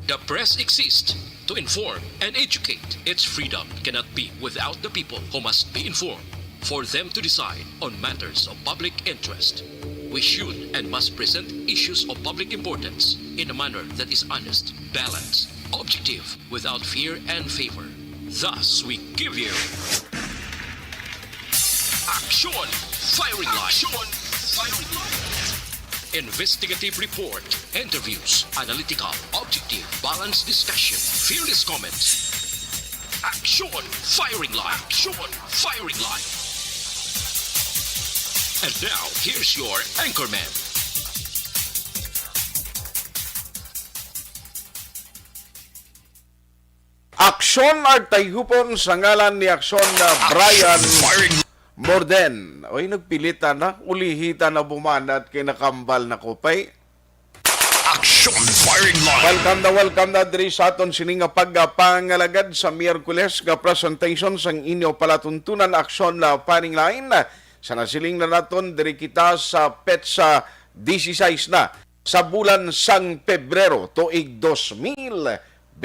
The press exists to inform and educate. Its freedom cannot be without the people who must be informed for them to decide on matters of public interest. We should and must present issues of public importance in a manner that is honest, balanced, objective, without fear and favor. Thus, we give you Action Firing Line. Investigative report, interviews, analytical, objective, balanced discussion, fearless comments. Action Firing Line. Action Firing Line. And now, here's your anchorman. Aksyon Artayhupon sa ngalan ni Aksyon na Brian Morden. Oy, nagpilitan na, ulihita na bumanat kay nakambal na kupay. Action Firing Line. Welcome na diri sa aton sininga pagpangalagad sa Miyerkules nga presentation sang inyo palatuntunan Action na Firing Line. Sa nasiling na naton diri kita sa petsa 16 na sa bulan sang Pebrero tuig 2022.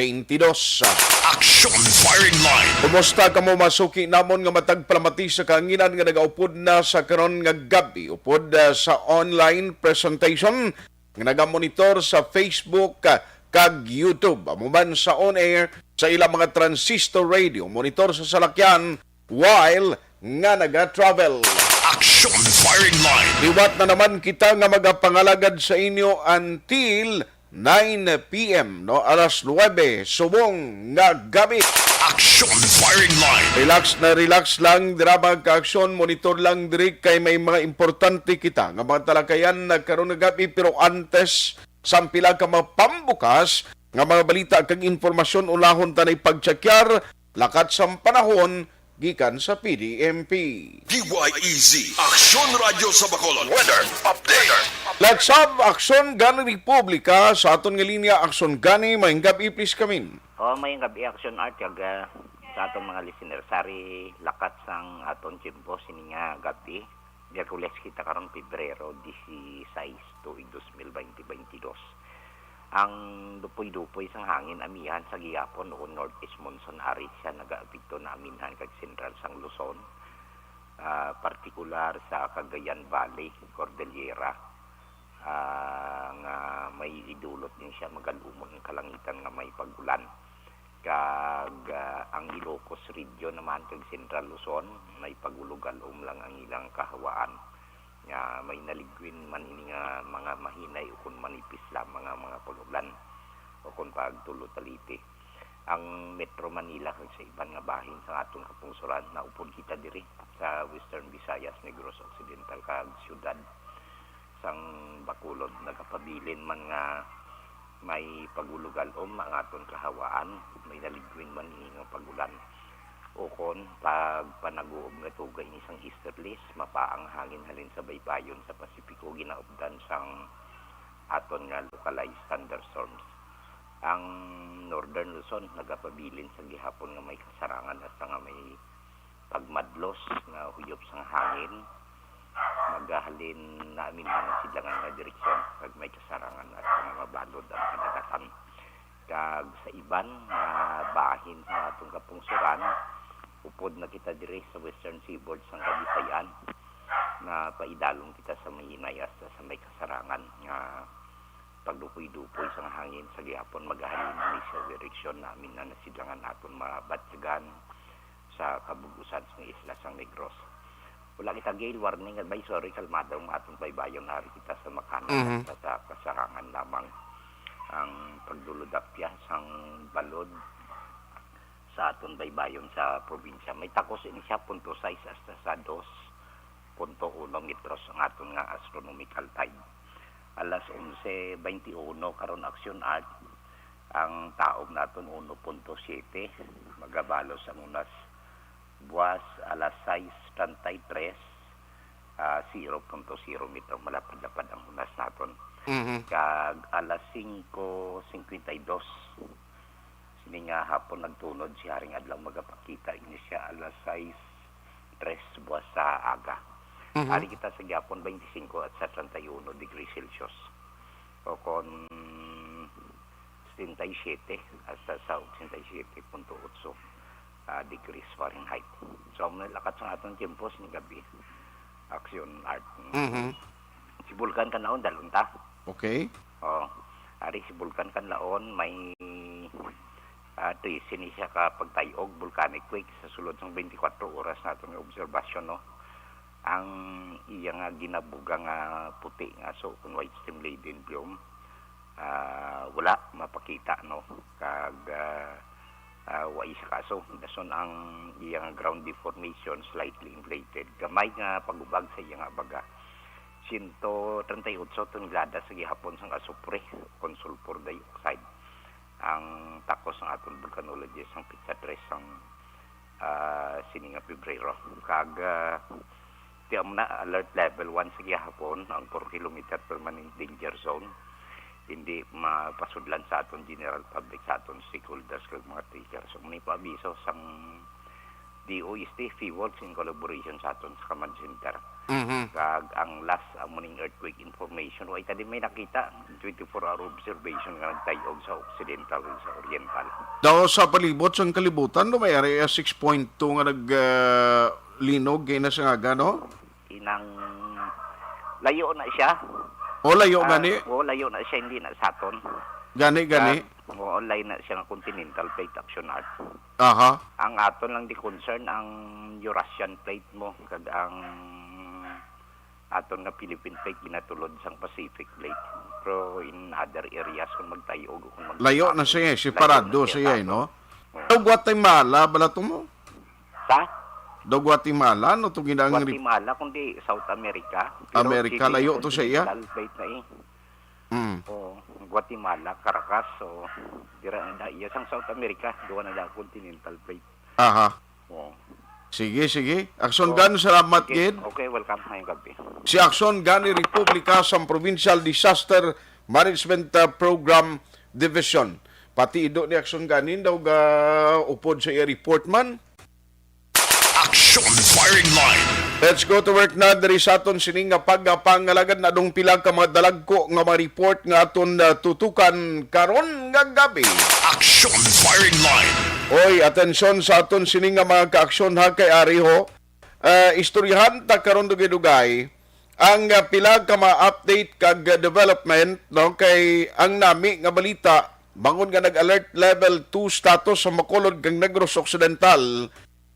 Action Firing Line. Kumusta ka mo masuki namon nga matagpalamati sa kahanginan nga nagaupod na sa karon nga gabi upod sa online presentation nga nagamonitor sa Facebook kag YouTube. Amuman sa on-air sa ilang mga transistor radio, monitor sa salakyan while nga naga-travel. Action Firing Line. Liwat na naman kita nga magapangalagad sa inyo until 9 p.m. no, alas 9 subong nga gabi. Action Firing Line. Relax lang drama ka aksyon, monitor lang diri kay may mga importante kita nga mga talakayan na karon nga gabi, pero antes sampila ka mapambukas nga mga balita kag informasyon ulahon tanay pagtsakyar lakat sang panahon gikan sa PDMP. DYEZ. Action Radio sa Bacolod. Weather Update. Laksab Aksyon Gani Republika sa aton nga linya Aksyon Gani, maayong gabi please kamin. May gabi Action Art yaga sa atong mga listener. Sari lakat sang aton tiyempo sininga gabi. Miyerkules kita karon Pebrero 16 tuig 2022. Ang dupoy-dupoy sang hangin amihan sa gihapon noon northeast monsoon ari siya nagaapekto na aminhan kag central sang Luzon. Partikular sa Cagayan Valley, Cordillera. Nga may idulot din siya magalumon ng kalangitan nga may pagulan. Kag ang Ilocos region naman kag Central Luzon may pagulugalom lang ang ilang kahawaan. Nga may naligwin man ini nga mga mahinay o kung manipis lang mga pagulan o kung pagtulo taliti. Ang Metro Manila kag sa iban nga bahin sa atong kapungsuran na upod kita diri sa Western Visayas, Negros Occidental kag syudad sang Bacolod nagapabilin man nga may pagulugalom ang aton kahawaan, may naligwin man ini nga pagulan. O kon pag panaguog nga tugay ni sang easterlies mapaang hangin halin sa baybayon sa Pasipiko ginaupdan sang aton nga localized thunderstorms. Ang Northern Luzon nagapabilin sa gihapon nga may kasarangan at nga may pagmadlos nga huyop sang hangin magahalin namin ang silangan nga direksyon kag may kasarangan at nga mabalod ang kadagatan. Kag sa iban nga bahin sa atong kapungsuran upod na kita diri sa Western Seaboard sang Kabisayan na paidalong kita sa may hinayas sa may kasarangan nga pagdupoy-dupoy sang hangin sa gihapon magahalin ni sa direksyon namin na nasidlangan naton mabatyagan sa kabugusan sa isla sang Negros. Wala kita gale warning advisory kalmado ang atong baybayon hari kita sa makanan at sa kasarangan lamang ang pagduludapya sang balod sa aton baybayon sa probinsya. May takos ini siya 0.6 hasta sa 2.1 metros ang aton nga astronomical time. Alas 11:21 karon Action Art ang taog naton 1.7 magabalo sa unas buwas alas 6:33 0.0 metro malapad-lapad ang unas naton. Kag alas 5:52 sini nga hapon nagtunod si haring adlaw magapakita ini siya alas 6:03 buwas sa aga. Hari kita sa Japon 25 at sa 31 degree Celsius. O kon 87 hasta sa 87.8 degrees Fahrenheit. So, lakat sa atong tiempo sa gabi. Action art. Si Vulcan Kanlaon, dalunta. Okay. Oh, ari si Vulcan Kanlaon, may 13 ni siya ka pagtayog, volcanic quake sa sulod ng 24 oras natin ng observation, no? Ang iya nga ginabuga nga puti nga, so kung white stream laden plume, wala mapakita, no? Kag wa isa kaso dason ang iya nga ground deformation slightly inflated, gamay nga pagubag sa iya nga baga 138 tonelada sa gihapon sang asupre kon sulfur dioxide ang takos ng aton volcanologist ang pizza 3 ang sininga Pebrero. Kag tiyam na alert level 1 sa gihapon ang 4 kilometer permanent danger zone. Hindi mapasudlan sa aton general public, sa aton stakeholders kag mga teachers. So, may paabiso sang DOST, FIWOLS in collaboration sa aton sa command center. Kag ang last morning earthquake information, ay tadi may nakita 24-hour observation nga nagtayog sa occidental sa oriental. Daw sa palibot sa kalibutan, no, may area 6.2 nga naglinog kay na sa nga, no? Inang layo na siya. O layo gani? O layo na siya, hindi na sa aton. Gani. O online na siya ng continental plate action art. Aha. Ang aton lang di concern ang Eurasian plate mo, kag ang aton nga Philippine plate ginatulod sang Pacific plate. Pero in other areas kung magtayo o kung Layo na siya, separado siya, no? Daw Guatemala, balato mo? Sa? Daw Guatemala, no? Ito ginang Guatemala, kundi South America. America, layo to siya, iya? Plate na O, Guatemala, Caracas, so dira na da iya sang South America, duwa na da continental plate. Aha. O. Sige. Action Gan, salamat, Gid. Okay, welcome ngayong gabi. Si Action Gani Republika sa Provincial Disaster Management Program Division. Pati ido ni Action Gani daw ga upod sa iya report man. Action firing line. Let's go to work na diri sa aton sining nga pagpangalagad na dong pila ka mga dalagko nga ma-report nga aton tutukan karon nga gabi. Action firing line. Oy, atensyon sa aton sining nga mga kaaksyon ha kay Ariho. Istoryahan ta karon dugay-dugay ang pila ka ma-update kag development, no, kay ang nami nga balita bangon nga nag-alert level 2 status sa Macolod kag Negros Occidental.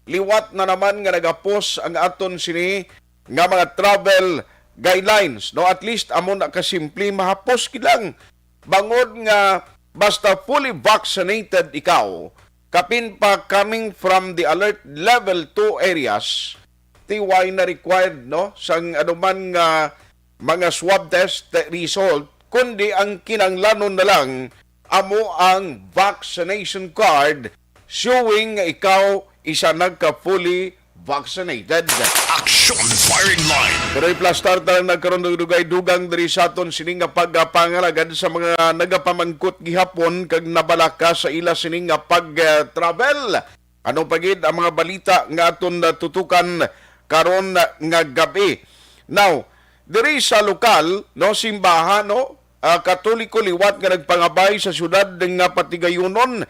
Liwat na naman nga nagapos ang aton sini nga mga travel guidelines, no, at least amo na kasimple mahapos kilang bangod nga basta fully vaccinated ikaw, kapin pa coming from the alert level 2 areas, tiway na required, no, sang anuman nga mga swab test result, kundi ang kinanglanon na lang amo ang vaccination card showing nga ikaw isa nagka-fully vaccinated. Action firing line. Pero i-plastar talang nagkaroon ng dugay-dugang diri sa aton sining nga pagpangalagad sa mga nagapamangkot gihapon kag nabalaka sa ila sining nga pag-travel. Ano pagid ang mga balita nga aton tutukan karon nga gabi. Now, diri sa lokal, no, simbahan, no, Katoliko liwat nga nagpangabay sa syudad nga Patigayunon,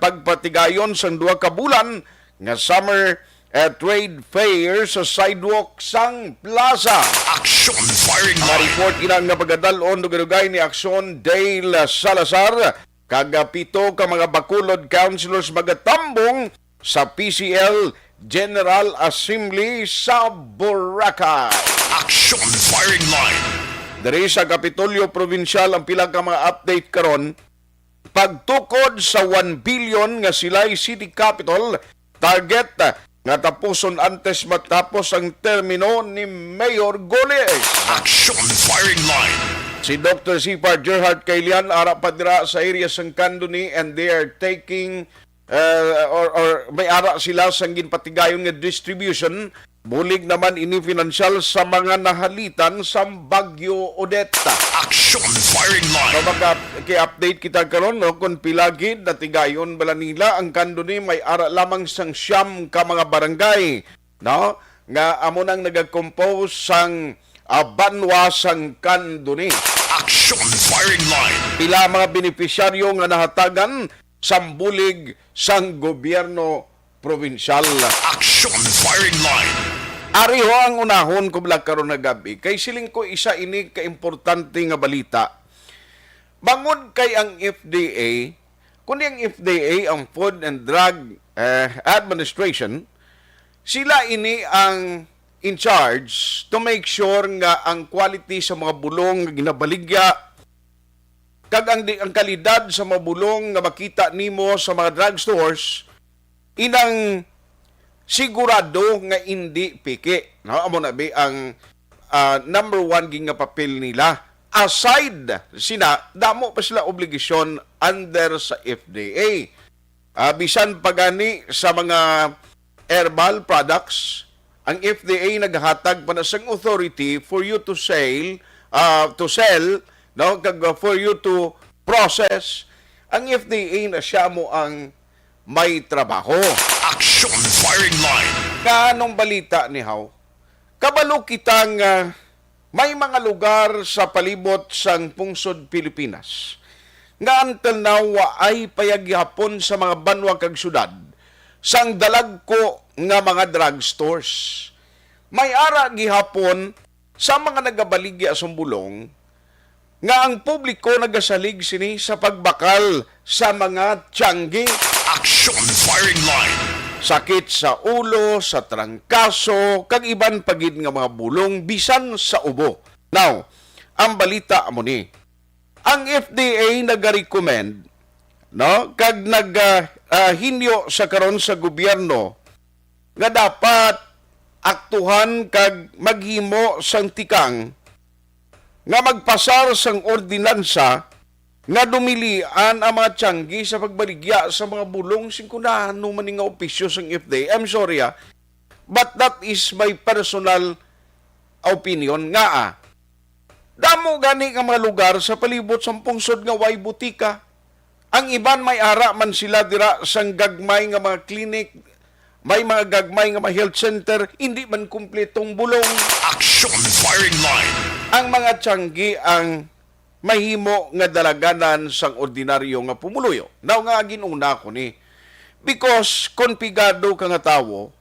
pagpatigayon sa 2 ka bulan nga summer trade fair sa sidewalk sang plaza. Action firing line. Ma-report ilang nga pagadalon dugay ni Action Dale Salazar kag 7 ka mga Bacolod councilors magatambong sa PCL General Assembly sa Boracay. Action firing line. Diri sa Kapitolyo Provincial ang pila ka mga update karon pagtukod sa 1 billion nga sila'y City Capital target nga tapuson antes matapos ang termino ni Mayor Goles. Action firing line. Si Dr. Sipar Gerhard Kailian ara pa dira sa area sang Candoni and they are taking or may ara sila sang ginpatigayon nga distribution. Bulig naman ini financial sa mga nahalitan sa Bagyo Odette. Action firing line. Update kita karon, no, kung pilagid na tigayon bala nila ang Candoni may ara lamang sang siyam ka mga barangay, no, nga amo nang nagakompose sang banwa sang Candoni. Action firing line. Pila mga benepisyaryo nga nahatagan sambulig sang gobyerno probinsyal. Action firing line. Ari ho ang unahon ko bala karon nga gabi kay siling ko isa ini ka importante nga balita. Bangod kay ang FDA, kundi ang FDA ang Food and Drug Administration, sila ini ang in charge to make sure nga ang quality sa mga bulong nga ginabaligya kag ang kalidad sa mga bulong nga makita nimo sa mga drugstores inang sigurado nga hindi piki. No, amo na ba ang number one ging nga papel nila. Aside sina, damo pa sila obligasyon under sa FDA. Bisan pagani sa mga herbal products, ang FDA naghatag pa na sang authority for you to sell, no, kag for you to process. Ang FDA na siya mo ang may trabaho. Action firing line. Kanong balita ni How? Kabalo kitang may mga lugar sa palibot sang pungsod Pilipinas nga until now ay payagyapon sa mga banwa kag syudad sang dalagko nga mga drugstores. May ara gihapon sa mga nagabaligya sa bulong nga ang publiko nagasalig sini sa pagbakal sa mga tiyanggi. Action firing line. Sakit sa ulo, sa trangkaso, kag iban pagid nga mga bulong bisan sa ubo. Now, ang balita mo ni, ang FDA nag-recommend, no, kag hinyo sa karon sa gobyerno nga dapat aktuhan kag maghimo sang tikang nga magpasar sang ordinansa nga dumilian ang mga tiyanggi sa pagbaligya sa mga bulong singkunahan no man nga opisyo sang FDA. I'm sorry but that is my personal opinion nga damo gani nga mga lugar sa palibot sa pungsod nga way butika. Ang iban may ara man sila dira sang gagmay nga mga clinic, may mga gagmay nga mga health center, hindi man kumpletong bulong. Action firing line. Ang mga tiyanggi ang mahimo nga dalaganan sang ordinaryo nga pumuluyo. Now nga ginuna ko ni, because konpigado ka nga tawo,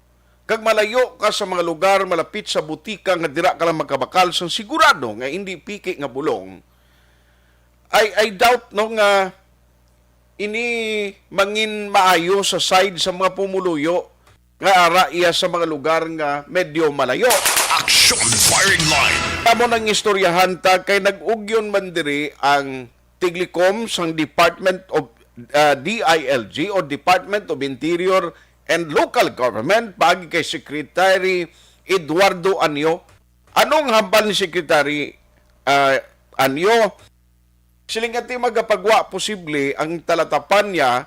kag malayo ka sa mga lugar malapit sa butika nga dira ka lang magkabakal sang sigurado nga hindi piki nga bulong, I doubt no nga ini mangin maayo sa side sa mga pumuluyo nga ara iya sa mga lugar nga medyo malayo. Action firing line. Tamo nang istoryahan ta kay nag-ugyon man diri ang Tiglikom sang Department of DILG o Department of Interior and Local Government pagi kay Secretary Eduardo Anyo. Anong hambal ni Secretary Anyo? Silingati magapagwa posible ang talatapan niya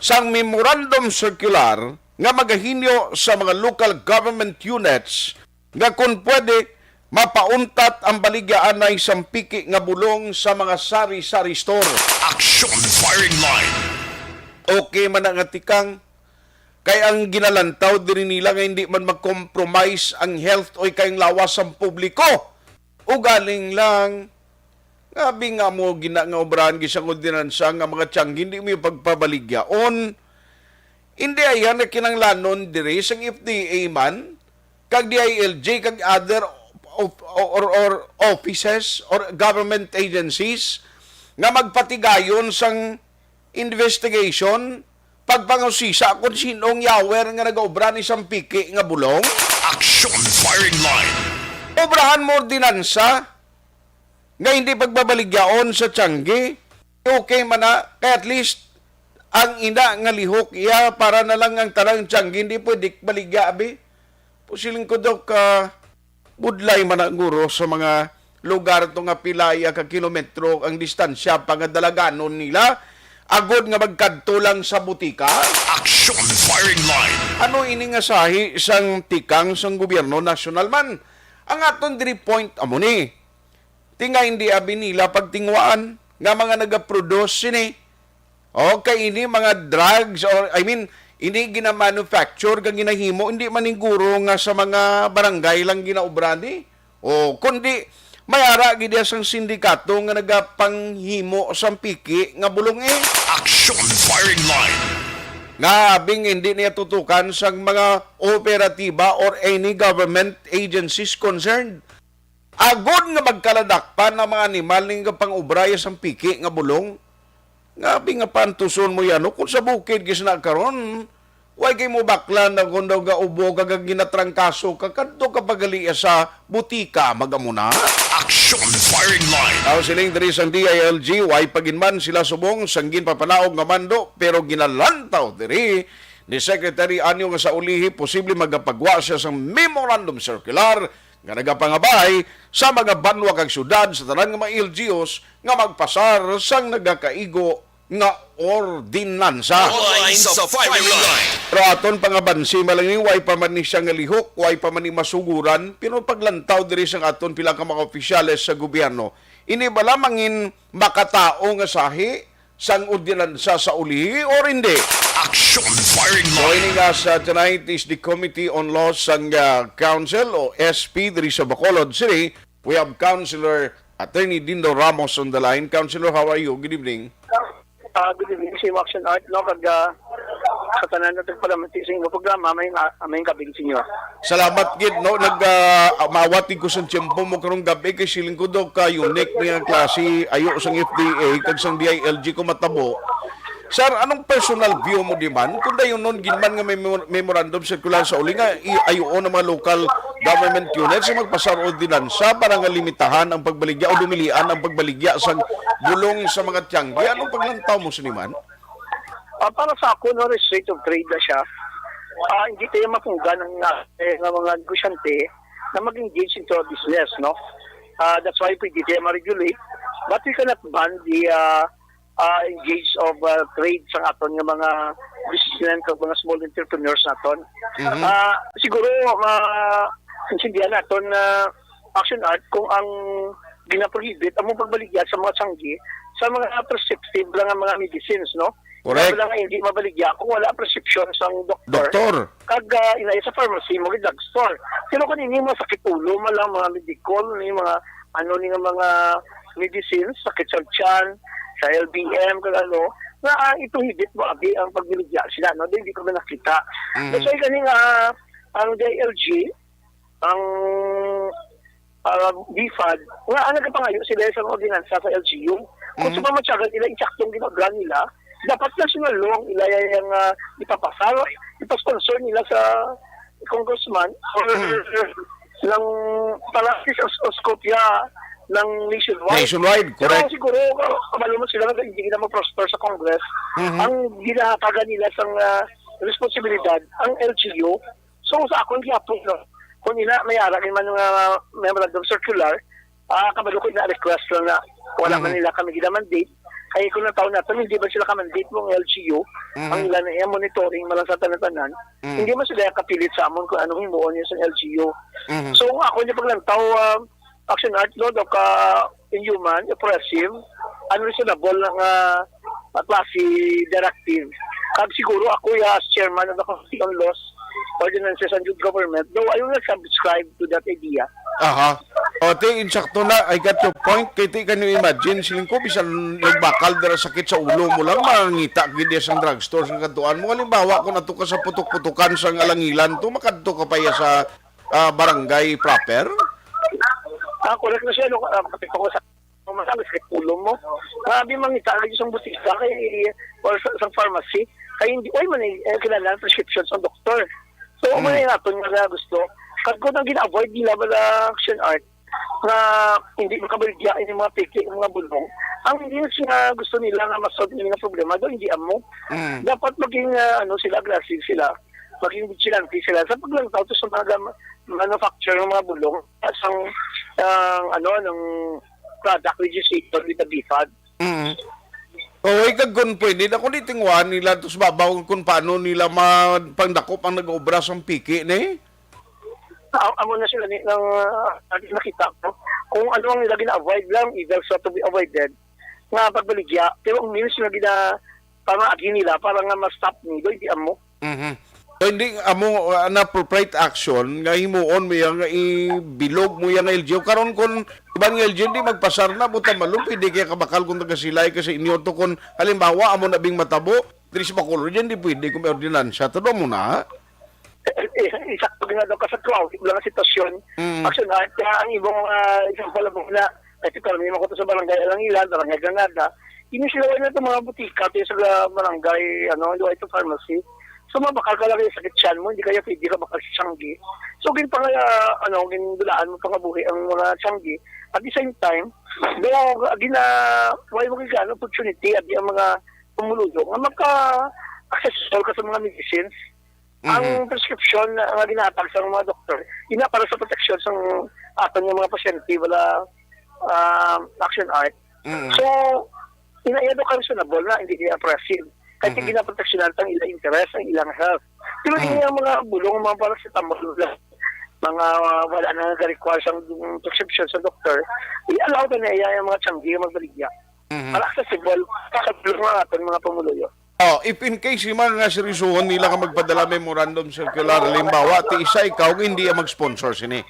sang memorandum circular nga magahinyo sa mga local government units nga kung pwede mapauntat ang baligyaan na isang piki nga bulong sa mga sari-sari store. Action firing line. Okay man ang atikang kay ang ginalantaw diri nila nga hindi man mag-compromise ang health o kayong lawas ang publiko. Ugaling lang ngabi nga mo nga obrahan gisang ordinansa nga mga tiyanggi hindi mo pagpabaligyaon. Hindi ayan na kinanglanon diri sang FDA man kag DILG kag other or offices or government agencies nga magpatigayon sang investigation pagpangusisa kung sinong yawer nga nagaobra ni isang piki nga bulong. Action firing line. Obrahan mo ordinansa nga hindi pagbabaligyaon sa tiyanggi. Okay man na kaya at least ang ina nga lihok iya para na lang ang tarang tiyanggi hindi pwede baligya abi. Pusiling ko daw ka budlay man ang guro sa mga lugar to nga pilaya ka kilometro ang distansya pangadalaganon nila agod nga magkadto lang sa butika. Action firing line. Ano ini nga sahi isang tikang sang gobyerno nasyonal man? Ang aton diri point amo ni. Tinga hindi abi nila pagtingwaan nga mga nagaproduce sini. Okay, ini mga drugs or ini gina-manufacture kag ginahimo hindi maninguro nga sa mga barangay lang ginaubrani. O kundi may ara gid sang sindikato nga nagapanghimo sang piki nga bulong Action firing line. nga abing hindi niya tutukan sa mga operatiba or any government agencies concerned. Agod nga magkaladakpan ng mga animal nga pang-ubraya sa piki nga bulong. Nga abing nga pantuson mo yan, kung sa bukid gis na karon, way kay mo baklan na kung daw ga ubo kag ginatrangkaso kakadto kapagali sa butika magamuna. Action firing line. Aw siling diri sang DILG way paginman sila subong sanggin papanaog nga mando pero ginalantaw diri ni Secretary Anyo nga sa ulihi posible magapagwa siya sang memorandum circular nga nagapangabay sa mga banwa kag syudad sa tanan nga mga LGUs nga magpasar sang nagakaigo nga ordinansa. Lines sa firing line. Pero aton pangabansi malang way pa man ni siya nga lihok, way pa man ni masuguran, pero paglantaw diri sang aton pila ka mga opisyales sa gobyerno, ini ba lamangin makatao nga sahi sang ordinansa sa ulihi or hindi? Action firing line. Joining us tonight is the Committee on Laws sang Council o SP diri sa Bacolod City. We have Councilor Attorney Dindo Ramos on the line. Councilor, how are you? Good evening. Good evening, si Action Art, no? Sa tanan natin parlamentising ng programa, may kabig sa inyo. Salamat gid no mawati ko sa tiyempo mo karong gabi kay siling ko daw ka unique niya klase ayo sang FDA kag sang DILG ko matabo. Sir, anong personal view mo di man? Kung dayon nun, ginman nga may memorandum circular sa uli nga, ayoon ng mga local government units sa magpasar ordinansa para nga limitahan ang pagbaligya o dumilian ang pagbaligya sa bulong sa mga tiyanggi. Anong paglantaw mo sa niman? Para sa ako, no, restrict of trade na siya. Hindi tayo mapunggan ng mga negosyante na mag-engage into a business, no? That's why pwede tayo ma-regulate. But we cannot ban the engage of trade sa aton ng mga businessmen kag mga small entrepreneurs naton. Siguro intindihan naton Action Art kung ang ginaprohibit ang pagbaligya sa mga sanggi sa mga prescriptive lang ang mga medicines, no? Correct. Wala nga hindi mabaligya kung wala prescription sa doktor. Kag inay sa pharmacy mo gid drugstore. Pero kung hindi mo sakit ulo man lang mga medical ni mga ano ni mga medicines sakit sa tiyan sa LBM kag ano na ituhibit mo abi ang pagbiligya sila no hindi ko na nakita. So kaning ang DILG ang BFAD nga ang nagpangayo sila sa ordinansa sa LGU kung sa mamatyagan nila insaktong ginagawa nila dapat national law ilaya yung ipapasar ipasponsor nila sa congressman or ng palakis o skopya ng nationwide. Correct. Pero siguro, kabalo mo sila na hindi na mag-prosper sa Congress, ang ginataga nila sa responsibilidad, ang LGU. So, sa akong gihapon, no, kung mayara man ng memorandum circular, kabalo ko ina-request lang na wala man nila kami gina-mandate. Kaya kung nataon natin, hindi ba sila ka-mandate mong LGU, ang nila na monitoring malang sa tanan-tanan, hindi mo sila kapilit sa amon kung anong himuon niya sa LGU. So, ako niya paglantaw, Action Art, no, daw ka inhuman, oppressive, unreasonable ng klase directive. Kag siguro ako as chairman of the Committee on Laws, Ordinances and Youth Government, though I will not subscribe to that idea. O, insakto na, I got your point. Kaya can you imagine, siling ko, bisan nagbakal dara sakit sa ulo mo lang, mangita gid sa drugstore sa katuan mo. Halimbawa, kung nato ka sa putok-putukan sa alangilan, to makadto ka pa sa barangay proper? Correct na siya, no, kapit ko sa masabi sa ulo mo. Grabe mangita lagi sa butika or sa pharmacy. Kaya hindi, man kilala prescription sa doktor. So, may natin nga gusto. Kag ko nang gina-avoid nila bala Action Art na hindi makabaligya yung mga piki, yung mga bulong. Ang hindi na gusto nila na masolve nila ng problema, doon hindi amo. Dapat maging sila, aggressive sila. Maging vigilante sila sa paglantaw to sa mga manufacture ng mga bulong ng product registration with the BFAD. Okay, kung pwede na kung itingwan nila tapos babaw kung paano nila pangdakop ang nag-obra sa piki na Amo na sila ng nakita ko. Kung ano ang nila gina-avoid lang, either so to be avoided, nga pagbaligya, pero ang minus sila pamaagi nila para nga ma-stop nila, hindi amo. So, hindi amo na appropriate action nga himuon mo yang ibilog mo yang LGU karon kun Iban nga LG, di magpasar na, buta malupi, di kaya kabakal kung tagasilay kasi inyo to kung halimbawa, amo na bing matabo, diri sa Bacolod dyan, di pwede kung may ordinansya. Tado mo na, ha? Isakto nga daw ka sa crowd, wala nga sitwasyon. Action, kaya ang ibang isang palabog na, ito kami naman ko to sa barangay Alangilan, barangay Granada, inisilawan na ito mga butika, ito sa barangay, ito pharmacy. So mabakal ka lang yung sakit tiyan mo, hindi kaya pwede ka bakal sa Changi. So gindulaan mo pangabuhi ang mga Changi. At the same time, why mo kaya opportunity at ang mga pumuluyo nga maka-access ka sa mga medicines. Ang prescription na ginatag sa mga doktor, ina para sa protection sa aton ng mga pasyente, wala action art. So, ina-edo ka reasonable na hindi kaya oppressive. Kahit ginaproteksyonan ang ilang interest, ang ilang health. Pero hindi yung mga bulong, mga paracetamol, mga wala na nag-require sa prescription sa doktor, i-allow ka na iya yung mga Changi magbaligya. Para accessible, kakabulong nga ating mga pamuluyo. If in case yung mga seryosohon nila ka magpadala memorandum circular, halimbawa, ti isa ikaw, hindi mag-sponsor sini.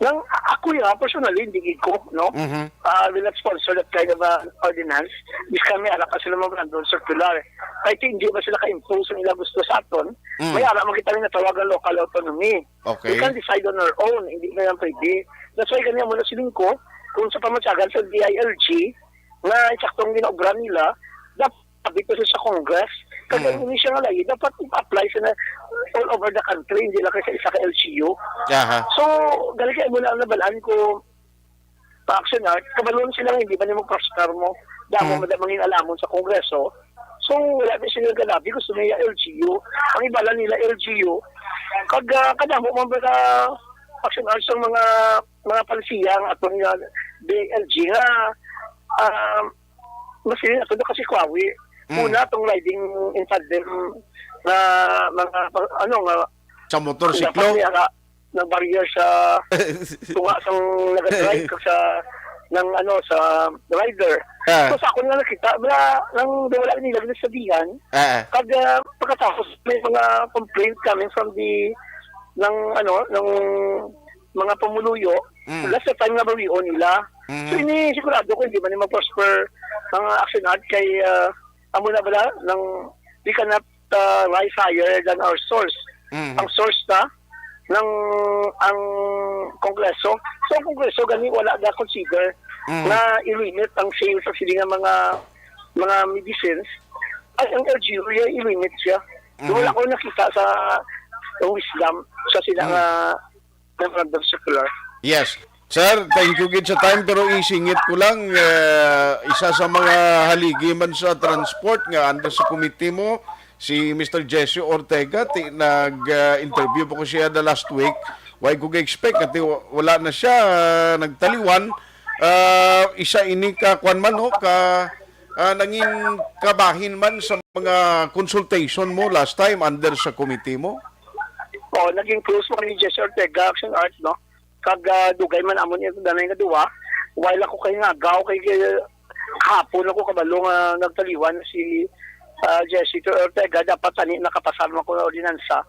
Nang ako personally, hindi ko, no? Will not sponsor that kind of ordinance. Bis kami, ala ka sila memorandum circular. Kahit hindi ba sila ka-impose ang ilang gusto sa aton, may ala makita rin na tawagan local autonomy. Okay. We can decide on our own, hindi na yan pwede. That's why ganyan muna siling ko, kung sa pamatsagan sa DILG, na isaktong ginaobra nila, dapat dito sa Congress, kasi hindi siya nga lagi, dapat i-apply sa na all over the country, hindi lang kasi isa ka LGU. So, galing kayo muna ang nabalaan ko pa-action art, kabalon sila hindi ba niyo mag-prosper mo, damo madamangin alamon sa Kongreso. So, wala din sila ganabi, gusto nila LGU. Ang ibala nila LGU, kadamo mo ba action art sa mga palsiyang at mga DLG nga, masilin ato doon kasi kwawi. Una, itong riding in tandem na mga, sa motorsiklo? ng barrier sa tunga sa nag-drive sa sa rider. So sa ako nga nakita, wala nila sabihan, pagkatapos may mga complaint coming from ng mga pamuluyo, last the time na bariyo nila. So sigurado ko hindi man mag-prosper ng action art kay amo na bala we cannot rise higher than our source. Ang source na ng ang Kongreso. So ang Kongreso gani wala na consider na i-limit ang sales sa sila mga medicines. Ay ang LGU i-limit siya. Wala ko nakita sa wisdom sa sila nga memorandum circular. Yes. Sir, thank you gid sa time pero isingit ko lang isa sa mga haligi man sa transport nga anda sa committee mo si Mr. Jesse Ortega nag-interview po ko siya the last week. Why ko expect na wala na siya nagtaliwan isa ini ka kwan man nangin kabahin man sa mga consultation mo last time under sa committee mo. Naging close mo ni Jesse Ortega action art no. Kag dugay man amon ito danay nga duwa while ako kay ngagaw kay hapon ako kabalo nga nagtaliwan si Jesse Ortega dapat tani nakapasar mo ko na ordinansa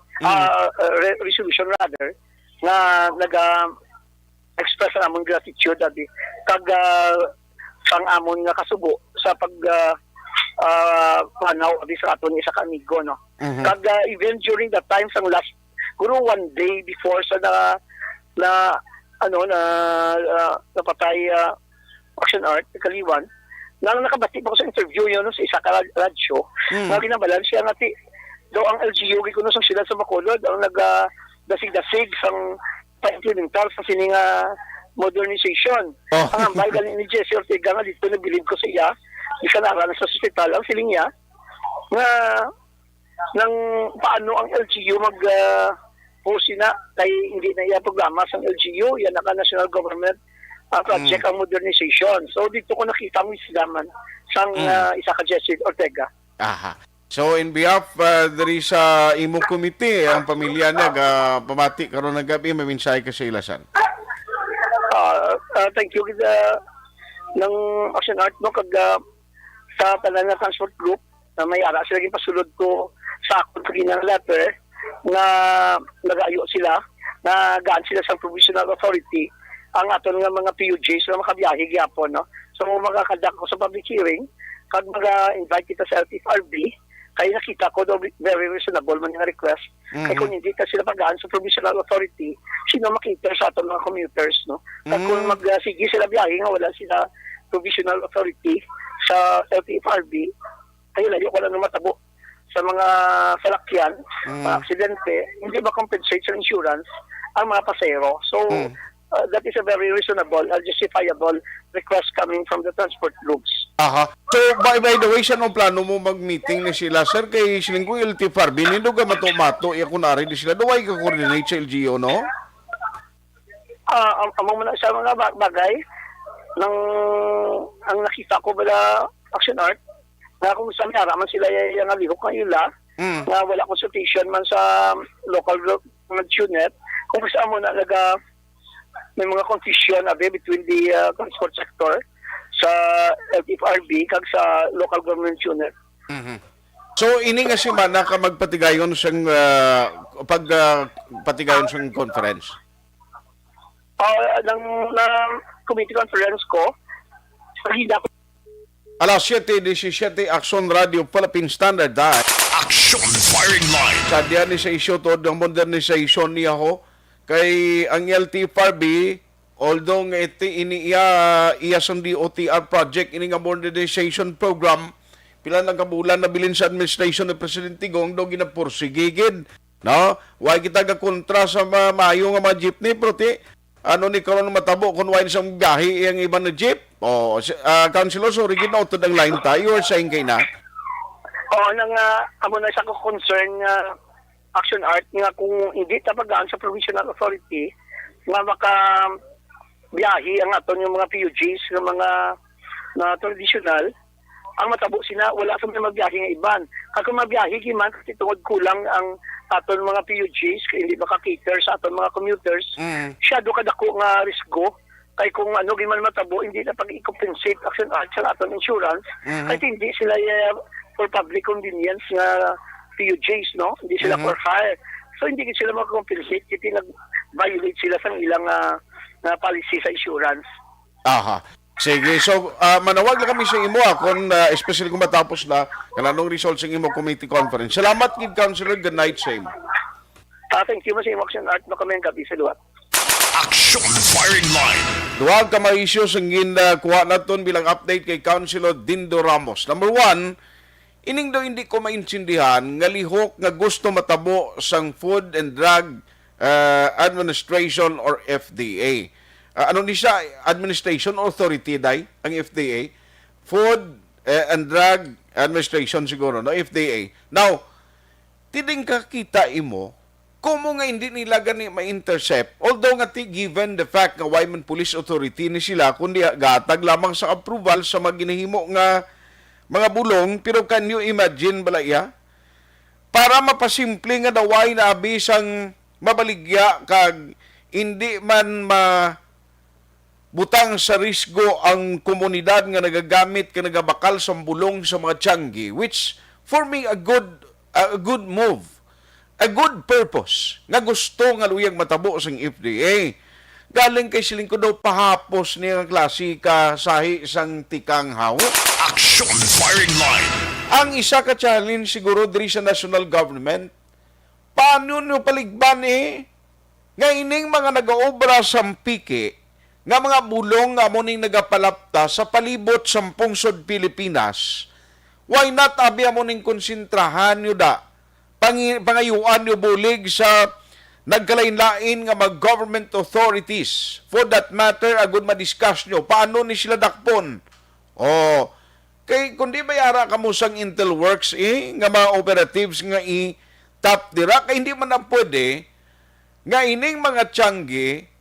resolution rather nga express amon gratitude abi kag sang amon nga kasubo sa pag panaw abi sa aton isa ka amigo no kag even during that time sang last guro one day before sa napatay action art kaliwan nang nakabati pa ko sa interview yun sa isa ka radyo na ginabalan siya nga daw ang LGU gikuno sa sila sa Bacolod ang dasig-dasig sang pa-implementar sa sininga modernization ang ambay galing ni Jesse Ortega nga dito nabilib ko sa iya di ka naran sa hospital ang siling niya nga nang paano ang LGU na kay hindi na iya programa sa LGU, yan naka national government project ang modernization. So dito ko nakita ang wisdaman sang isa ka Jesse Ortega. So in behalf there is imo committee ang pamilya niya pamati karon nga gabi may mensahe ka sa ilasan. Thank you ng action art no kag sa tanan nga transport group na may ara sila pasulod ko sa akong kaginang letter na nagayo sila na gaan sila sa provisional authority ang aton nga mga PUJs na makabiyahe gyapon, no. So magkakadak ko sa public hearing kag invite kita sa LTFRB kay nakita ko do very reasonable man nga request. Kay kung hindi ka sila pagaan sa provisional authority, sino makita sa aton mga commuters, no. Kag kung magsige sila biyahe nga wala sila provisional authority sa LTFRB, ay layo ko lang matabo sa mga salakyan, mga aksidente, hindi ba compensate sa insurance ang mga pasahero. So that is a very reasonable, justifiable request coming from the transport groups. Aha. So, by the way, siya nung plano mo mag-meeting ni sila, sir, kay siling ko LTFRB, nindo ka mato-mato, iya kunari di sila, duway ka coordinate sa LGO, no? Among muna sa mga bagay, ang nakita ko bala Action Art, na kung sa mayaraman sila yung alihok ng ila, na wala consultation man sa local government unit, kung saan mo na may mga confusion between the transport sector sa LTFRB kag sa local government unit. So, ini nga si Mana ka magpatigayon siyang patigayon siyang conference? Na committee conference ko, paghinda ko Alas 7:17 Action Radio Philippine Standard Time. Action Firing Line. Sa modernisasyon to ng modernisasyon niya ho kay ang LTFRB, although nga iti iya sa DOTR project ini nga modernization program pila lang kabulan na bilin sa administration ni Presidente Gong do ginapursigigid, no? Wa kita ga kontra sa maayo nga mga jeepney prote ano ni karon matabo kung wine sa biyahe ang iba na jeep. Councilor, so rigid na utod ang line tayo or saying kay na? Amo na sa concern nga Action Art nga kung hindi tapagaan sa provisional authority nga maka biyahe ang aton yung mga PUJs ng mga na traditional, ang matabo sina wala sa mga biyahe nga iban. Kung mabiyahe giman kasi tungod kulang ang aton mga PUJs hindi maka-cater sa aton mga commuters, siya do kadako nga risgo kay kung ano giman matabo hindi na pag-i-compensate Action Art sa aton insurance kay hindi sila for public convenience nga PUJs, no? Hindi sila for hire. So hindi sila mag-compensate kasi nag-violate sila sa ilang policy sa insurance. Aha. Sige, so manawag na kami sa imo kung especially kung matapos na kananong results ng imo committee conference. Salamat kid Councilor, good night sa imo. Thank you, Mr. Action Art. Makamay ang gabi sa luwat. Action Firing Line. Duwag ka mga issues ang kuha naton bilang update kay Councilor Dindo Ramos. Number 1, ining daw hindi ko maintindihan nga lihok nga gusto matabo sang Food and Drug Administration or FDA. Ano ni siya? Administration Authority day ang FDA. Food and Drug Administration siguro, no? FDA. Now, tiding kakita imo, kumo nga hindi nila gani ma-intercept, although nga given the fact nga Wyman Police Authority ni sila, kundi gatag lamang sa approval sa mga ginahimo nga mga bulong, pero can you imagine balaya? Para mapasimple nga daway na abisang mabaligya kag hindi man butang sa risgo ang komunidad nga nagagamit ka nagabakal sa bulong sa mga tianggi, which for me a good move, a good purpose nga gusto nga luyag matabo sang FDA. Galing kay siling ko daw pahapos niya nga klase ka sahi sang tikang hawo. Action Firing Line. Ang isa ka challenge siguro diri sa national government, paano nyo paligban nga ining mga nagaobra sa piki nga mga bulong nga mo ning nagapalapta sa palibot sa pungsod Pilipinas, why not abi mo ning konsentrahan nyo pangayuan nyo bulig sa nagkalain-lain nga mga government authorities. For that matter, agud ma-discuss nyo, paano ni sila dakpon? Kay kundi bayara ka mo sang Intel Works nga mga operatives nga top dira, kay hindi man na pwede nga ining mga tianggi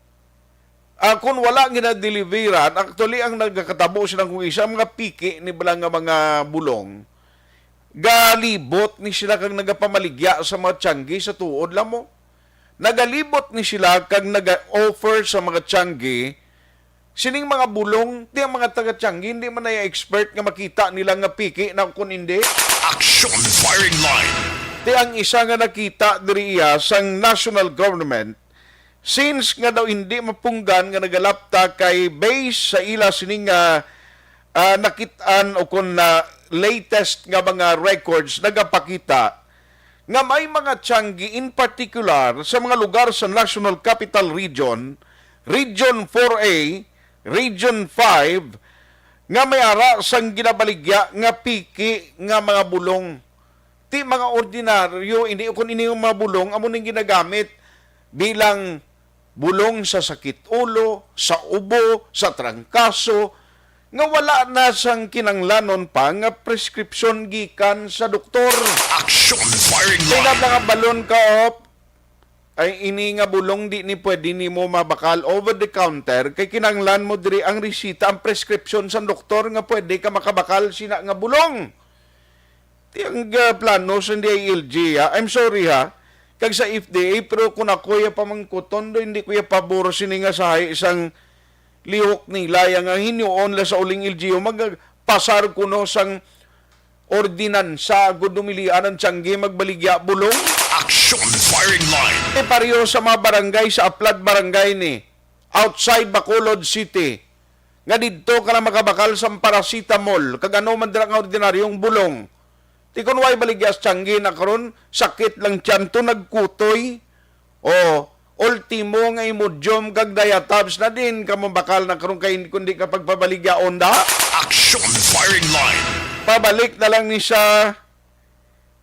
kung wala ginadeliveran, actually ang nagkatabo sila kung isa mga piki ni balang nga mga bulong, galibot ni sila kag nagapamaligya sa mga tianggi sa tuod lang mo. Nagalibot ni sila kag nag-offer sa mga tianggi sining mga bulong, di ang mga taga-tianggi, hindi man na expert nga makita nila nga piki na kung hindi. Action Firing Line. Di ang isa nga nakita diri sang national government since nga daw hindi mapunggan nga nagalapta kay base sa ila sining nakitaan o kung na latest nga mga records nagapakita nga may mga Tiangge in particular sa mga lugar sa National Capital Region, Region 4A, Region 5, nga may ara sang ginabaligya nga piki nga mga bulong. Ti mga ordinaryo, hindi kung ini yung mga bulong, amo ning ginagamit bilang bulong sa sakit ulo, sa ubo, sa trangkaso, nga wala na sang kinanglanon pa nga prescription gikan sa doktor. Action firing Kaya line. nga balon ka op, ay ini nga bulong di ni pwede ni mo mabakal over the counter kay kinanglan mo diri ang resita, ang prescription sa doktor nga pwede ka makabakal sina nga bulong. Ti ang plano sa DILG I'm sorry ha, kag sa FDA pero kung ako ya pamangkuton do hindi ko ya pabor sini nga sa isang lihok nila yang hinuon la sa uling LGU magpasar kuno sang ordinansa gudumilian ang Tiangge magbaligya bulong. Action firing line. Pareho sa mga barangay sa Aplad Barangay ni outside Bacolod City nga didto ka na makabakal sa paracetamol kag ano man dira nga ordinaryong bulong. Ti kun way baligya sa Tiangge na karon sakit lang tiyan to nagkutoy o ultimo nga imodium kag diatabs na din kamo bakal na karon kay kundi ka pagpabaligya onda. Action firing line. Pabalik na lang ni sa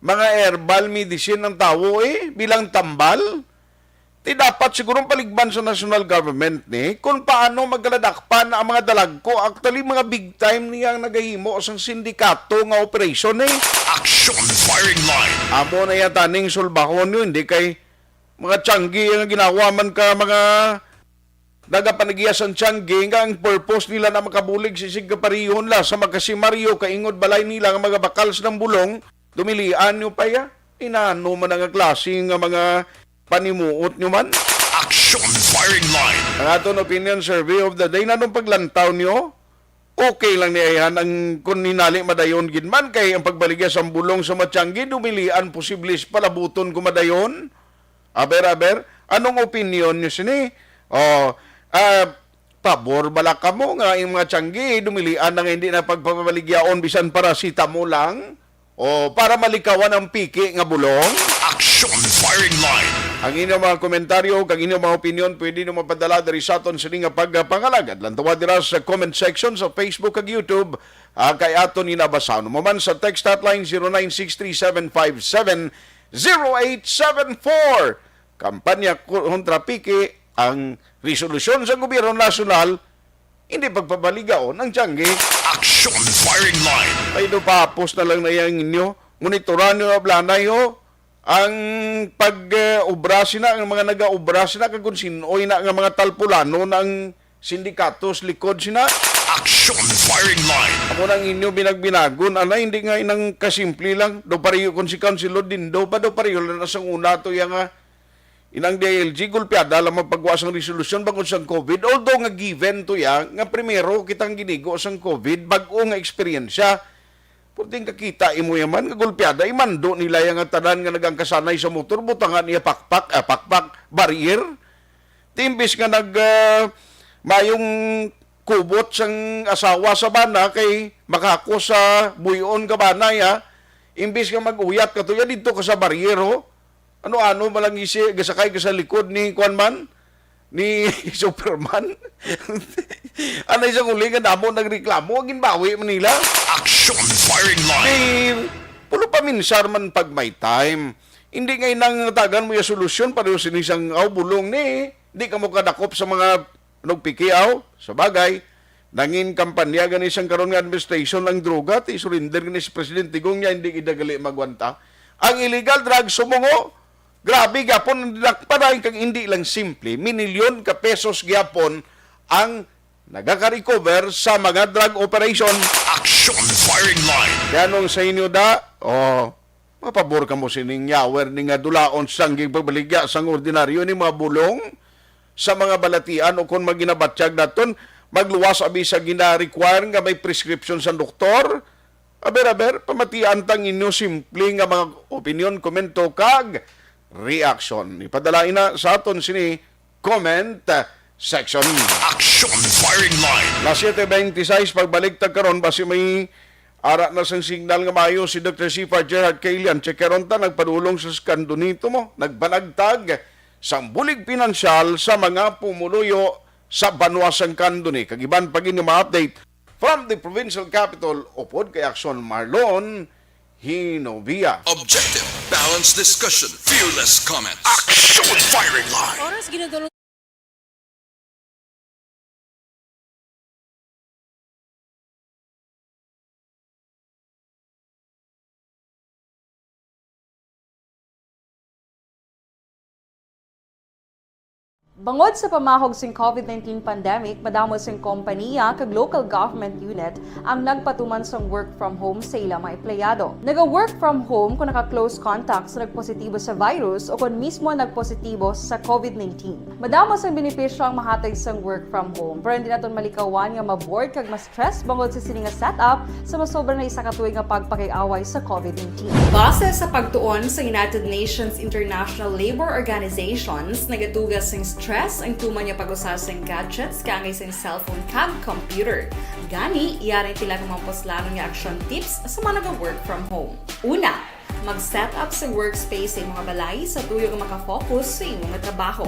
mga herbal medicine ng tao bilang tambal. Ti dapat sigurong paligban sa national government ni kung paano magaladakpan ang mga dalagko. Actually, mga big time niyang nagahimo sa sindikato nga operation Action firing line. Amo na yan taning sulbahon yun, hindi kay mga Tiangge nga ginawa man ka mga nagapanagias ang Tiangge nga ang purpose nila na makabulig sisig kaparihon la sa magkasimaryo kaingod balay nila nga mga bakals ng bulong dumilian nyo pa ya inano man ang klase nga mga panimuot nyo man. Action firing line. Ang aton opinion survey of the day na nung paglantaw nyo okay lang niyahan ang kung ninali madayon gid man kay ang pagbaligya sa bulong sa Tiangge dumilian posibles palabuton ko madayon. Aber, anong opinion nyo sini? Pabor bala ka mo nga yung mga Tiangge dumilian na nga hindi na pagpapaligyaon bisan parasita mo lang? O para malikawan ang piki nga bulong? Action firing line. Ang inyong mga komentaryo, kag inyong mga opinion, pwede nyo mapadala dari sa aton sa nga pagpangalagad. Lantawa dira sa comment section sa Facebook kag YouTube. Kay aton inabasahan mo man sa text hotline 0963-757-0874. Kampanya kontra piki ang resolusyon sa gobyerno nasyonal hindi pagpabaligaon ng Tiangge. Action firing line. Ay do papos na lang na yan inyo. Monitoran nyo ablanay ho ang pag-ubra sina, ang mga naga-ubra sina kung sinoy na nga mga talpulano ng sindikatos likod sina. Action firing line. Ako nang inyo binagbinagon, hindi nga inang kasimple lang. Do pariyo kung si Councilor Dindo pa, do pariyo lang na sang una to yung inang DILG, gulpiada lang mapagwas ang resolusyon bagod sang COVID. Although nga given to yang, nga primero kitang ginigo sang COVID, bago nga eksperyensya. Puting kakita imo yaman, nga gulpiada, imando nila yung tanan nga nagangkasanay sa motor, butangan niya pakpak, barrier. Timbis nga mayong kubot sang asawa sa bana kay makako sa buyon ka bana ya. Imbis nga mag-uyat ka to, ya dito ka sa barrier ho. Ano malang isi, gasakay ka sa likod ni Kwanman, ni Superman. Ano isang uli nga damo nagreklamo, ginbawi man nila. Action firing line. Pulo pa minsar man pag may time. Hindi nga inang tagan mo yung solusyon para yung sinisang bulong ni. Hindi ka mo kadakop sa mga nagpikiaw, sa bagay. Nangin kampanya gani isang karon nga administration ng droga, ti surrender gani si Presidente Digong niya, hindi idagali magwanta. Ang illegal drugs sumungo, grabe gyapon nakparay kang hindi lang simple, minilyon ka pesos gyapon ang nagaka-recover sa mga drug operation. Action firing line. Yanong sa inyo da, mapabor ka mo sining yawer ni nga dulaon sang gigpabaligya sang ordinaryo ni mga bulong sa mga balatian o kung maginabatsyag naton, magluwas abi sa gina-require nga may prescription sa doktor. Aber, pamatian tang inyo simple nga mga opinion, komento kag reaction. Ipadalain na sa aton sini comment section. Action firing line. Na 7:26 pagbalik tag karon basi may ara na sang signal nga maayo si Dr. Sipar Gerard Kailian. Checkeron ta nagpadulong sa skandunito mo. Nagbanagtag sang bulig pinansyal sa mga pumuluyo sa Banwasang Kanduni. Kagiban pagin nga ma-update from the provincial capital upod kay Action Marlon Hinovia. Objective, balanced discussion, fearless comments. Action firing line. Oras ginadulong Bangod sa pamahog sing COVID-19 pandemic, madamo sing kompanya kag local government unit ang nagpatuman sang work from home sa ilang mga empleyado. Naga-work from home kung naka-close contact sa nagpositibo sa virus o kung mismo nagpositibo sa COVID-19. Madamo sang benepisyo ang mahatag sang work from home, pero hindi naton malikawan nga ma-bored kag ma-stress bangod sa sini nga setup sa masobra na isa ka tuig nga pagpakiaway sa COVID-19. Base sa pagtuon sa United Nations International Labour Organizations, nagatugas sing stress ang tuman niya pag-usasang gadgets kangay sa cellphone kag computer. Gani, iyarin tila ng mga poslanong nga action tips sa mga nag-work from home. Una, mag-set up sa workspace sa mga balay sa tuyo nga makafocus sa imong trabaho.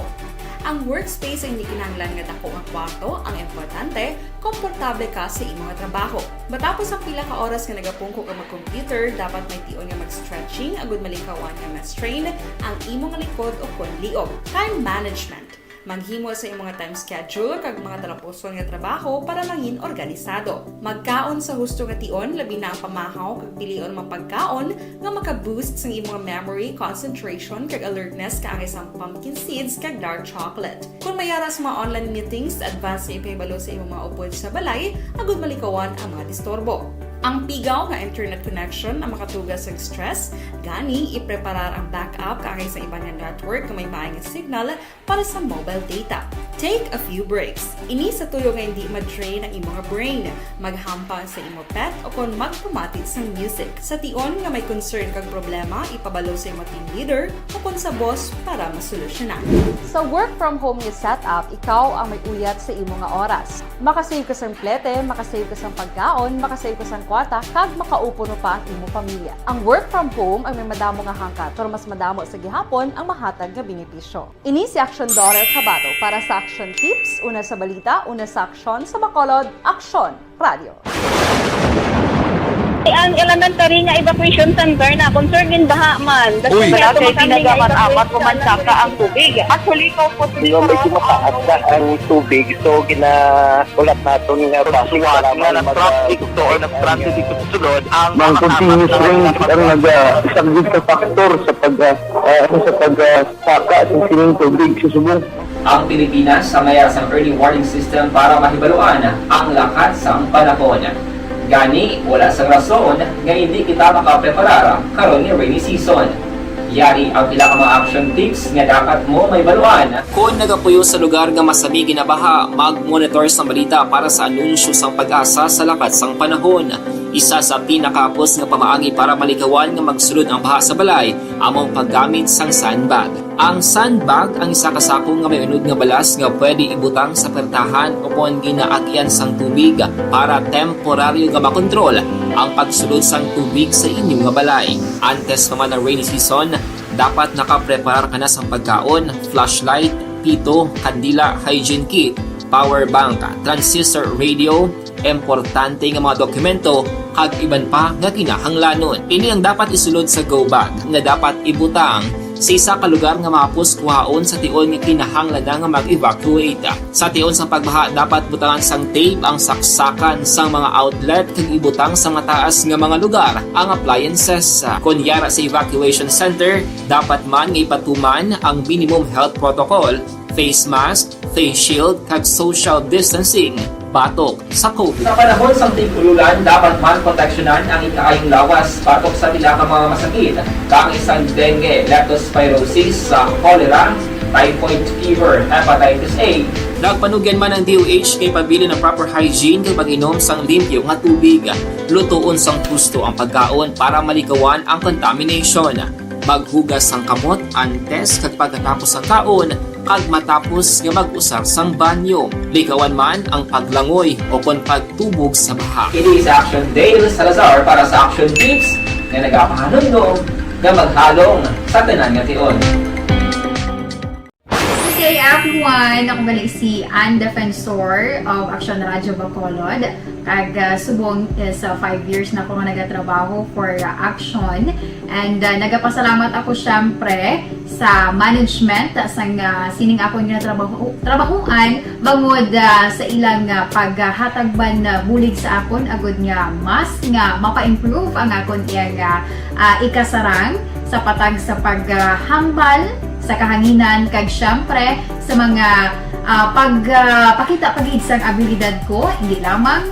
Ang workspace ay hindi kinahanglan nga dako ang kwarto, ang importante, komportable ka sa imong trabaho. Matapos ang pila ka oras nga nagapungko ka mag-computer, dapat may tion nga mag-stretching agud malikawan nga ma-strain ang imong likod o konliog. Time management. Manghimo sa imong time schedule kag mga talapuson nga trabaho para mangin organisado. Magkaon sa husto nga tion labi na ang pamahaw kag pilion mapagkaon nga maka-boost sa imong memory, concentration kag alertness kaangay sa pumpkin seeds kag dark chocolate. Kung mayaras mga online meetings, advance sa ipahibalo sa imong mga upod sa balay, agud malikawan ang mga disturbo. Ang pigaw nga internet connection ang makatugas sa stress, gani ipreparar ang backup kaangay sa ibang nga network nga may maayong signal para sa mobile data. Take a few breaks. Ini sa tuyo nga hindi ma-drain ang imong brain, maghampang sa imong pet o kung magpumatid sa music. Sa tion nga may concern kag problema, ipabalo sa imong team leader o kung sa boss para masolusyonan. Sa work from home nga setup, ikaw ang may uyat sa imong nga oras. Makasave ka sa plete, makasave ka sa pagkaon, makasave ka sa kwarta, kag makaupo no pa ang imong pamilya. Ang work from home ay may madamo nga hangkat, pero mas madamo sa gihapon ang mahatag nga benepisyo. Ini si Action Dorel Cabato para sa Action Tips, una sa balita, una sa aksyon sa Bacolod, Action Radio. Ang elementary nga evacuation center na concern din baha man. Uy, Kasi pinagamat-amat pumansaka ang tubig. Actually, ko po Di ba medyo mataas na ang tubig, so ginaulat natin nga basiwat nga nag-traffic to or nag-traffic dito sa sulod ang continuous range ang nag-isaglit ka factor sa pagsaka at sining tubig sa subong. Ang Pilipinas sa mayas ang early warning system para mahibaluan ang lakas ng panahon. Gani, wala sang rason nga hindi kita makapreparar karon ni rainy season. Yari ang pila ka mga action tips nga dapat mo may baluan. Kung nagapuyo sa lugar nga masabi ginabaha, mag-monitor sa balita para sa anunsyo sang pag-asa sa lakas sang panahon. Isa sa pinakapos nga pamaagi para malikawan nga magsulod ang baha sa balay, among paggamit sang sandbag. Ang sandbag ang isa kasakong nga may unod nga balas nga pwede ibutang sa pertahan upon ginaagyan sang tubig para temporaryo nga makontrol ang pagsulod sang tubig sa inyong nga balay. Antes naman ng rainy season, dapat nakapreparar ka na sang pagkaon, flashlight, pito, kandila, hygiene kit, power bank, transistor radio, importante nga mga dokumento kag iban pa nga kinahanglanon. Ini ang dapat isulod sa go bag nga dapat ibutang sa isa ka lugar nga mapus kuhaon sa tion nga kinahanglan nga mag-evacuate. Sa tion sa pagbaha dapat butangan sang tape ang saksakan sang mga outlet kag ibutang sa mataas nga mga lugar ang appliances. Kunyara sa evacuation center, dapat man nga ipatuman ang minimum health protocol, face mask, face shield kag social distancing. Batok sa COVID. Sa panahon sa tigululan, dapat man proteksyonan ang ikaayong lawas batok sa pila ka mga masakit, kang isang dengue, leptospirosis, cholera, typhoid fever, hepatitis A. Nagpanugyan man ang DOH kay pabili ng proper hygiene kay pag-inom sang limpyo nga tubig. Lutuon sang gusto ang pagkaon para malikawan ang contamination. Maghugas sang kamot antes kag pagkatapos ang kaon kag matapos nga mag-usar sang banyo. Likawan man ang paglangoy o kon pagtubog sa baha. It is Action Dale Salazar para sa Action Tips nga nagapahanundong nga maghalong sa tanan nga tion. Good day everyone! Ako gali si Ann Defensor of Action Radio Bacolod. Kag subong sa 5 years na ako nga nagatrabaho for Action. And nagapasalamat ako syempre sa management sang sining ako nga trabahuan bangod sa ilang paghatagban bulig sa akon agud nga mas nga mapa-improve ang akon iyang ikasarang sa patag sa paghambal sa kahanginan kag syempre sa mga pagpakita pagid sang abilidad ko hindi lamang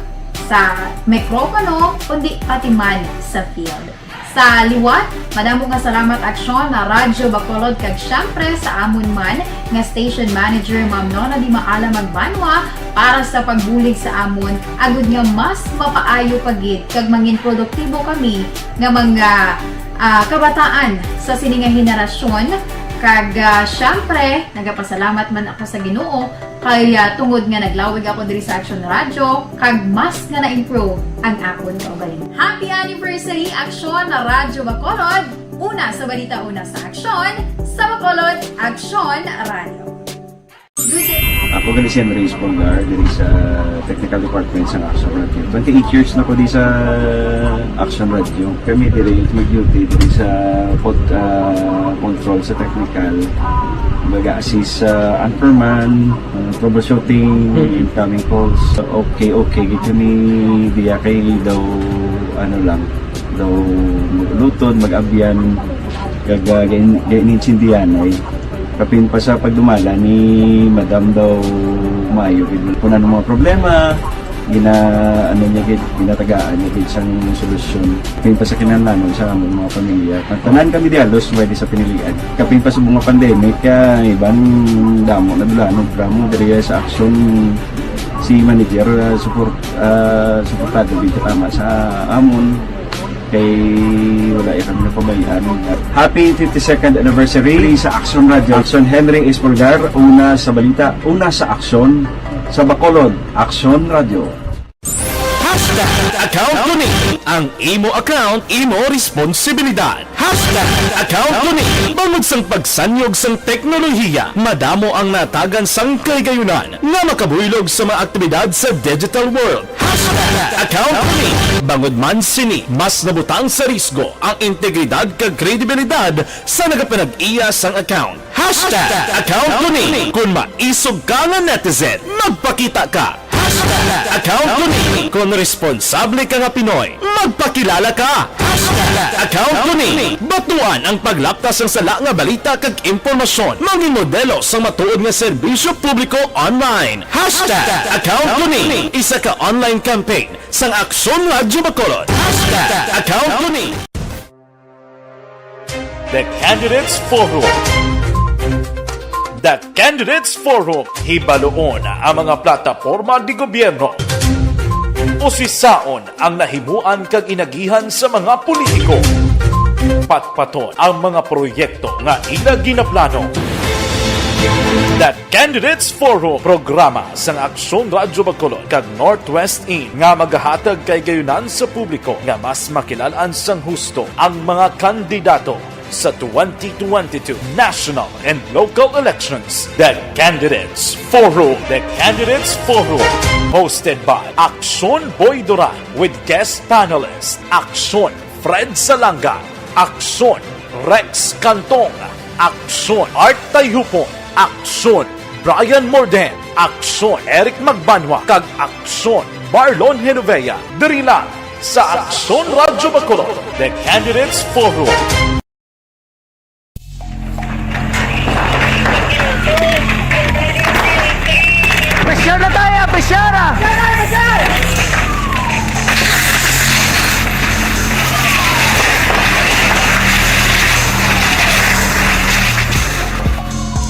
sa mikropono kundi pati man sa field. Sa liwat, madamo nga salamat Aksyon na Radyo Bacolod kag syempre sa amon man nga station manager Ma'am Nona Di Maala Magbanwa para sa pagbulig sa amon agud nga mas mapaayo pagid kag mangin produktibo kami nga mga kabataan sa sining nga henerasyon. Kag syempre, nagapasalamat man ako sa Ginoo kay tungod nga naglawig ako diri sa Action Radio kag mas nga na-improve ang akon kaugalingon. Happy anniversary Action na Radyo Bacolod! Una sa balita, una sa Action, sa Bacolod, Action Radio. Good day! Ako gali si Enrique Polgar diri sa Technical Department sa Action Radio. 28 years na ko di sa Action Radio. Kami diri mag-duty diri sa control sa technical. Mag-assist sa anchorman, troubleshooting, incoming calls. Okay, gito ni diya kay daw daw lutod, mag-abyan, ganinsindihan ay kapin pa sa pagdumala ni Madam daw Mayo kung ano mga problema ginatagaan niya gid sang solusyon kapin pa sa kinahanglan sa among mga pamilya tanan kami dialos pwede sa pinilian kapin pa sa mga pandemic ibang damo na dulanog drama diri sa Action si manager suportado dito tama sa amon kay wala kami napabayaan. Happy 52nd anniversary sa Action Radio. Action Henry Espolgar, una sa balita, una sa Action, sa Bacolod, Action Radio. Account ko ni ang imo account, imo responsibilidad. Account ko ni bangod sang pagsanyog sang teknolohiya, madamo ang natagan sang kaygayunan nga makabuylog sa mga aktibidad sa digital world. Account ko ni bangod man sini mas nabutang sa risgo ang integridad kag kredibilidad sa nagapanag-iya sang account. Account ko ni kung maisog ka nga netizen, magpakita ka. Account ko ni kung responsable ka nga Pinoy, magpakilala ka. Account ko ni batuan ang paglaptas ng sala nga balita kag impormasyon, maging modelo sa matuod nga serbisyo publiko online. Account ko ni isa ka online campaign sang Aksyon Radio Bacolod. Account ko ni The Candidates Forum. The Candidates Forum, hibaloon ang mga plataporma di gobyerno. Usisaon ang nahimuan kag inagihan sa mga politiko. Patpaton ang mga proyekto nga ila ginaplano. The Candidates Forum, programa sang Aksyon Radio Bacolod kag Northwest In nga magahatag kay gayunan sa publiko nga mas makilalaan sang husto ang mga kandidato sa 2022 national and local elections. The Candidates Forum. The Candidates Forum. Hosted by Aksyon Boy Duran with guest panelists Aksyon Fred Salanga, Aksyon Rex Cantong, Aksyon Art Tayhupon, Aksyon Brian Morden, Aksyon Eric Magbanwa, kag Aksyon Marlon Genovea. Diri lang sa Aksyon Radio Bacolod. The Candidates Forum. Presyar na tayo! Presyar!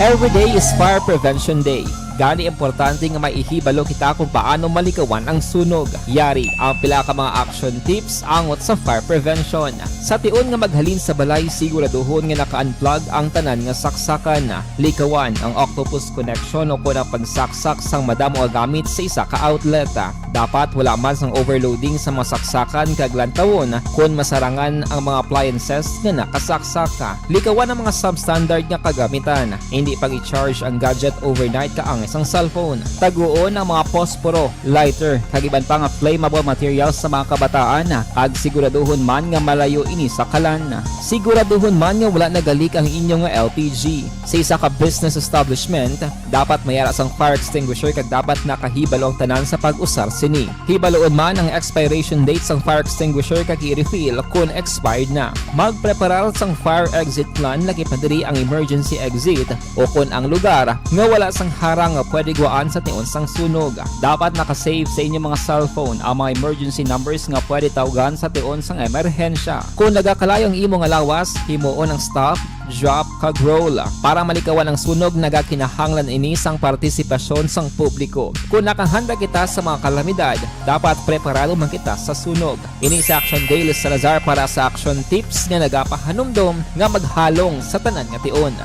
Every day is Fire Prevention Day. Gani importante nga maihibalo kita kung paano malikawan ang sunog. Yari ang pila ka mga action tips angot sa fire prevention. Sa tion nga maghalin sa balay, siguraduhon nga naka-unplug ang tanan nga saksakan. Likawan ang octopus connection o kung ang pagsaksak sang madamo nga gamit sa isa ka outlet. Dapat wala man sang overloading sa mga saksakan kag lantawon kung masarangan ang mga appliances nga nakasaksaka. Likawan ang mga substandard nga kagamitan. Hindi pag i-charge ang gadget overnight kaang isang cellphone. Taguon ang mga posporo, lighter, kag iban pa nga flammable materials sa mga kabataan kag siguraduhon man nga malayo ini sa kalan. Siguraduhon man nga wala nagalik ang inyong LPG. Sa isa ka business establishment, dapat mayara sang fire extinguisher kag dapat nakahibalo ang tanan sa pag-usar sini. Hibaloon man ang expiration date sang fire extinguisher kag i-refill kung expired na. Magpreparar sang fire exit plan lagi pa diri ang emergency exit o kung ang lugar nga wala sang harang nga pwede guaan sa tion sang sunog. Dapat nakasave sa inyong mga cellphone ang mga emergency numbers nga pwede tawagan sa tion sang emerhensya. Kung nagakalayo ang imong lawas, himuon ang stop, drop kag roll. Para malikawan ang sunog, nagakinahanglan ini sang partisipasyon sang publiko. Kung nakahanda kita sa mga kalamidad, dapat preparado man kita sa sunog. Ini sa Action Daily Salazar para sa action tips nga nagapahanumdom nga maghalong sa tanan nga tion.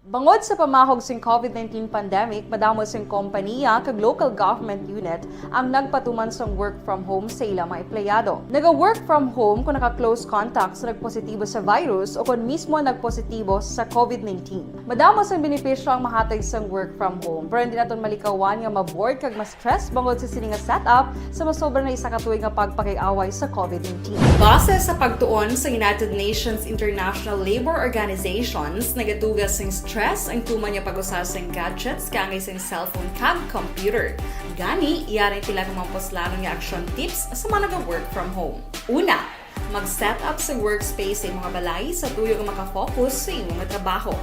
Bangod sa pamahog sing COVID-19 pandemic, madamo sing kompanya kag local government unit ang nagpatuman sang work from home sa ilang mga empleyado. Naga-work from home kung naka-close contact sa nagpositibo sa virus o kung mismo nagpositibo sa COVID-19. Madamo sang benepisyo ang mahatag sang work from home, pero hindi naton malikawan nga ma-bored kag ma-stress bangod sa sini nga setup sa masobra na isa ka tuig nga pagpakiaway sa COVID-19. Base sa pagtuon sa United Nations International Labour Organizations, nagatugas sing stress ang tuman niya pag-usar sa gadgets kangay sa cellphone kag computer. Gani, iyaring pila ng mga poslanong nga action tips sa mga nag-work from home. Una, mag-set up sa workspace sa mga balay sa tuyo nga makafocus sa inyong trabaho.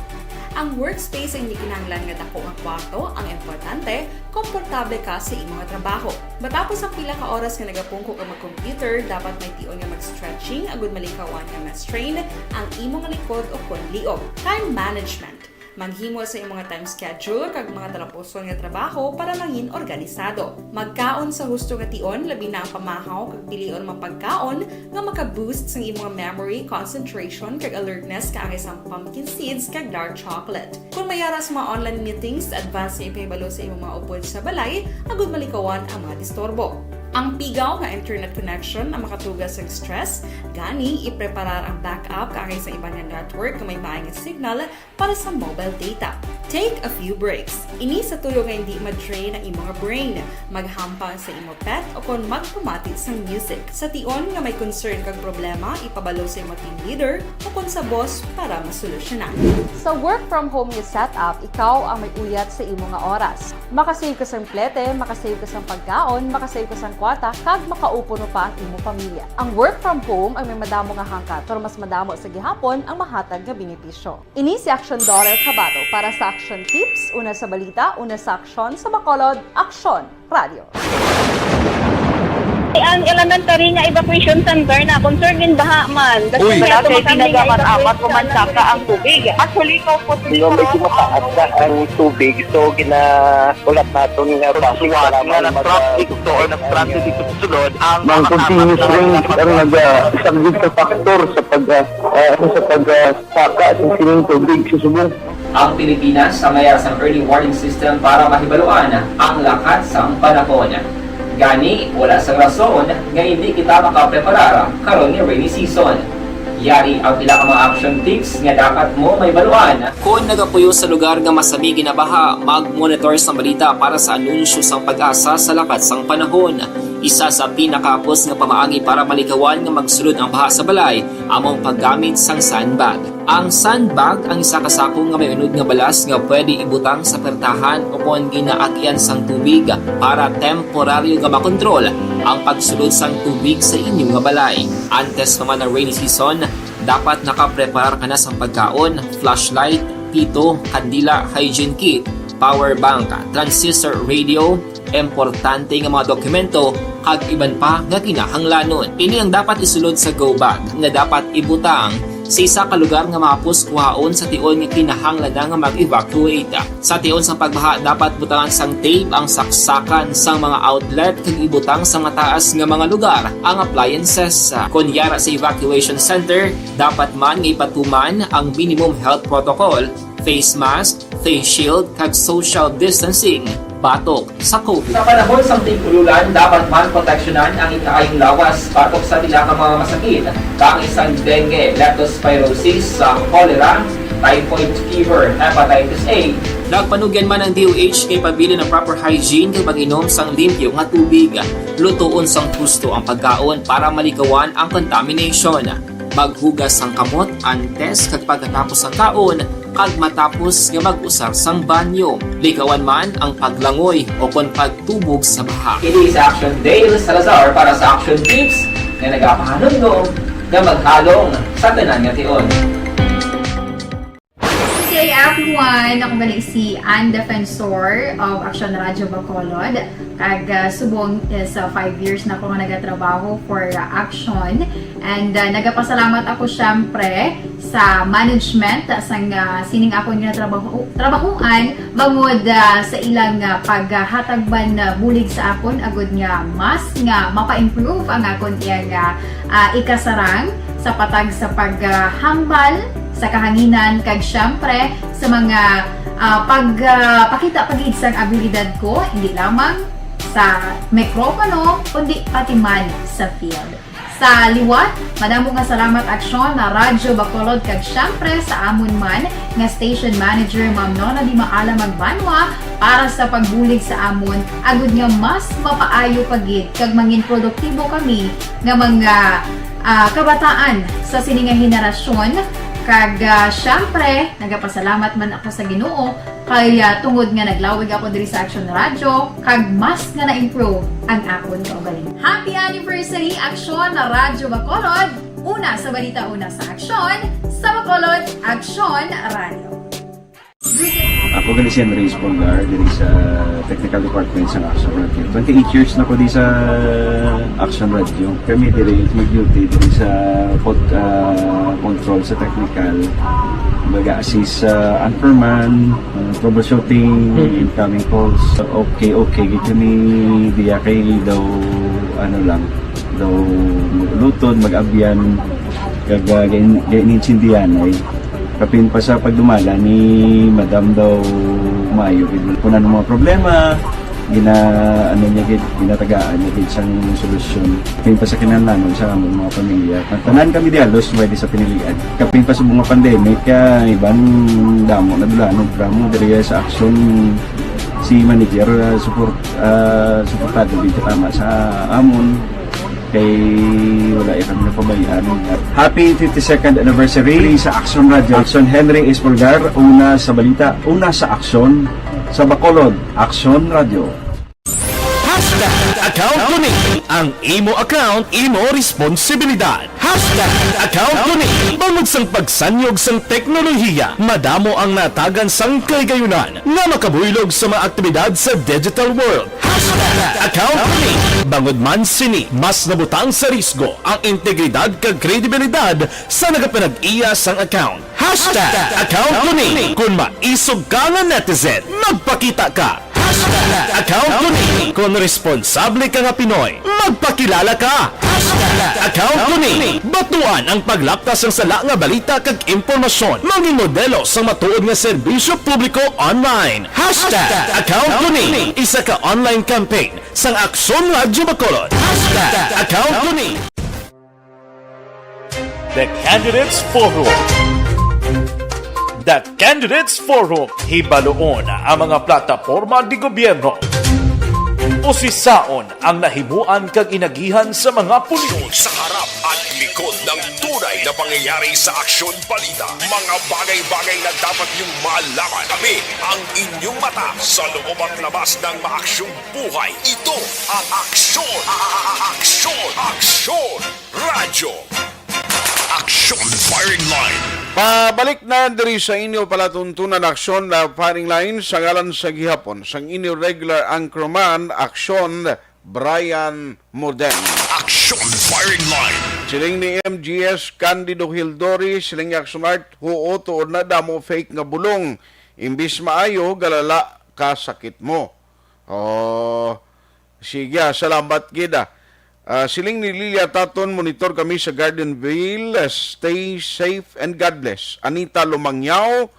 Ang workspace ay hindi kinahanglan nga dako nga kwarto, ang importante, komportable ka sa imong trabaho. Matapos ang pila ka oras nga nagapungko ka mag-computer, dapat may tion nga mag-stretching agud malikawan nga ma-strain ang imong likod o kon liog. Time management. Manghimo sa imong time schedule kag mga talapuson nga trabaho para mangin organisado. Magkaon sa husto nga tion, labi na ang pamahaw kag pilion mapagkaon nga maka-boost sa imong memory, concentration kag alertness kaangay sa pumpkin seeds kag dark chocolate. Kung mayara sa mga online meetings, advance sa ipahibalo sa imong mga upod sa balay, agud malikawan ang mga disturbo. Ang pigaw nga internet connection ang makatugas sa stress, gani ipreparar ang backup kaangay sa ibang network nga may maayong signal para sa mobile data. Take a few breaks. Ini sa tuyo nga hindi ma-drain ang imong brain, maghampang sa imong pet o kon magpumati sa music. Sa tion nga may concern kag problema, ipabalo sa imong team leader o kon sa boss para masolusyonan. Sa work from home nga setup, ikaw ang may uyat sa imong nga oras. Makasave ka sa plete, makasave ka sa pagkaon, makasave ka sa kwata, kag makaupo no pa ang imong pamilya. Ang work from home ay may madamo nga hangkat, pero mas madamo sa gihapon ang mahatag nga benepisyo. Ini si Action Daughter Cabato para sa Action Tips, una sa balita, una sa aksyon sa Bacolod, Aksyon Radio. Ang elementary nga evacuation center na concern din baha man. Kasi kaya pinagamat-amat kumansaka ang tubig. Actually, ikaw po Medyo mataas na ang tubig. So, ulat natin nga basiwat nga ng traffic to or ng traffic dito sa sulod. Ang continuous rain ang nag-isang factor sa pagsaka at sining tubig sa subong. Ang Pilipinas sa mayroon sa early warning system para mahibaluan ang lakat sang panahon. Gani, wala sang rason nga hindi kita makapreparar karon ni rainy season. Yari ang pila ka mga action tips nga dapat mo may baluan. Kung nagapuyo sa lugar nga masabi ginabaha, mag-monitor sa balita para sa anunsyo sang pag-asa sa lakat sang panahon. Isa sa pinakapos nga pamaagi para malikawan nga magsulod ang baha sa balay among paggamit sang sandbag. Ang sandbag ang isa ka sako nga may unod nga balas nga pwede ibutang sa pertahan upon ginaagyan sang tubig para temporaryo nga makontrol ang pagsulod sang tubig sa inyong nga balay. Antes naman ng rainy season, dapat nakapreparar ka na sa pagkaon, flashlight, pito, kandila, hygiene kit, power bank, transistor radio, importante nga mga dokumento kag iban pa nga kinahanglanon. Ini ang dapat isulod sa go bag nga dapat ibutang sa isa ka lugar nga mapus kuhaon sa tion nga kinahanglan nga mag-evacuate. Sa tion sa pagbaha dapat butangan sang tape ang saksakan sang mga outlet kag ibutang sa mataas nga mga lugar ang appliances. Kunyara sa evacuation center, dapat man nga ipatuman ang minimum health protocol, face mask, face shield kag social distancing batok sa COVID. Sa panahon sa tig-ululan, dapat man proteksyonan ang ikaayong lawas batok sa tila ka mga masakit, kang isang dengue, leptospirosis, cholera, typhoid fever, hepatitis A. Nagpanugyan man ang DOH kay pabili ng proper hygiene kay pag-inom sang limpyo nga tubig. Lutuon sang husto ang pagkaon para malikawan ang contamination. Maghugas sang kamot antes kag pagkatapos ang kaon kag matapos nga mag-usar sang banyo. Likawan man ang paglangoy o kon pagtubog sa baha. It is Action Dale Salazar para sa Action Tips nga nagapahanundong nga maghalong sa tanan nga tion. Good day everyone! Ako gali si Ann Defensor of Action Radio Bacolod. Kag subong is 5 years na ako nga nagatrabaho for Action. And nagapasalamat ako syempre sa management sang sining ako nga trabahuan bangod sa ilang paghatagban bulig sa akon agud nga mas nga mapa-improve ang akon iyang ikasarang sa patag sa paghambal sa kahanginan kag syempre sa mga pakita pagid sang abilidad ko hindi lamang sa mikropono kundi pati man sa field. Sa liwat, madamo nga salamat Aksyon na Radyo Bacolod kag syempre sa amon man nga station manager Ma'am Nona Di Maala Magbanwa para sa pagbulig sa amon agud nga mas mapaayo pagid kag mangin produktibo kami nga mga kabataan sa sininga henerasyon. Kag syempre, nagapasalamat man ako sa Ginoo kay tungod nga naglawig ako diri sa Action Radio kag mas nga na-improve ang akon kaugalingon. Happy anniversary Action na Radyo Bacolod! Una sa balita, una sa Action, sa Bacolod, Action Radio. Ako gali si Henry Espolgar diri sa Technical Department sa Action Radio. 28 years na ko di sa Action Radio. Kami diri mag-duty diri sa control sa technical. Mag-assist sa anchorman, troubleshooting, incoming calls. Okay, kami diya kay daw daw lutod, mag-abyan, ganinsindihan ay kapin pa sa pagdumala ni Madam daw Mayo kuna ng mga problema ginatagaan niya isang solusyon kapin pa sa kinahanglan sa among mga pamilya tanan kami dialos pwede sa pinilian kapin pa sa mga pandemic ibang damo na dulanog dramo diri sa Action si manager suportado dito tama sa amon kay wala kami napabayaan. Happy 52nd anniversary sa Action Radio. Action Henry Espolgar, una sa balita, una sa Action, sa Bacolod, Action Radio. Account ko ni ang imo account, imo responsibilidad. Account ko ni bangod sang pagsanyog sang teknolohiya, madamo ang natagan sang kaygayunan nga makabuylog sa mga aktibidad sa digital world. Account ko ni bangod man sini mas nabutang sa risgo ang integridad kag kredibilidad sa nagapanag-iya sang account. Account ko ni kung maisog ka nga netizen, magpakita ka. Account ko ni kung responsable ka nga Pinoy, magpakilala ka. Account ko ni batuan ang paglaptas ng sala nga balita kag impormasyon, maging modelo sa matuod nga serbisyo publiko online. Account ko ni isa ka online campaign sang Action Radio Bacolod. Account ko ni The Candidates Forum. The Candidates Forum, hibaloon ang mga plataforma di gobyerno. Usisaon ang nahimuan kag inagihan sa mga politiko. Sa harap at likod ng tunay na pangyayari sa Aksyon Balita. Mga bagay-bagay na dapat niyong malaman. Kami ang inyong mata sa loob at labas ng maaksyong buhay. Ito ang Aksyon! Aksyon! Radyo! Aksyon Firing Line. Pabalik na diri sa inyo palatuntunan aksyon na firing line sa ngalan sa gihapon. Sang inyo regular anchorman, aksyon Brian Moden. Aksyon Firing Line. Siling ni MGS Candido Hildori, siling ni Action Art, huo tuod na damo fake nga bulong. Imbis maayo, galala ka sakit mo. Oh, sige, salamat gida. Siling ni Lilia Taton, monitor kami sa Gardenville. Stay safe and God bless. Anita Lumangyaw,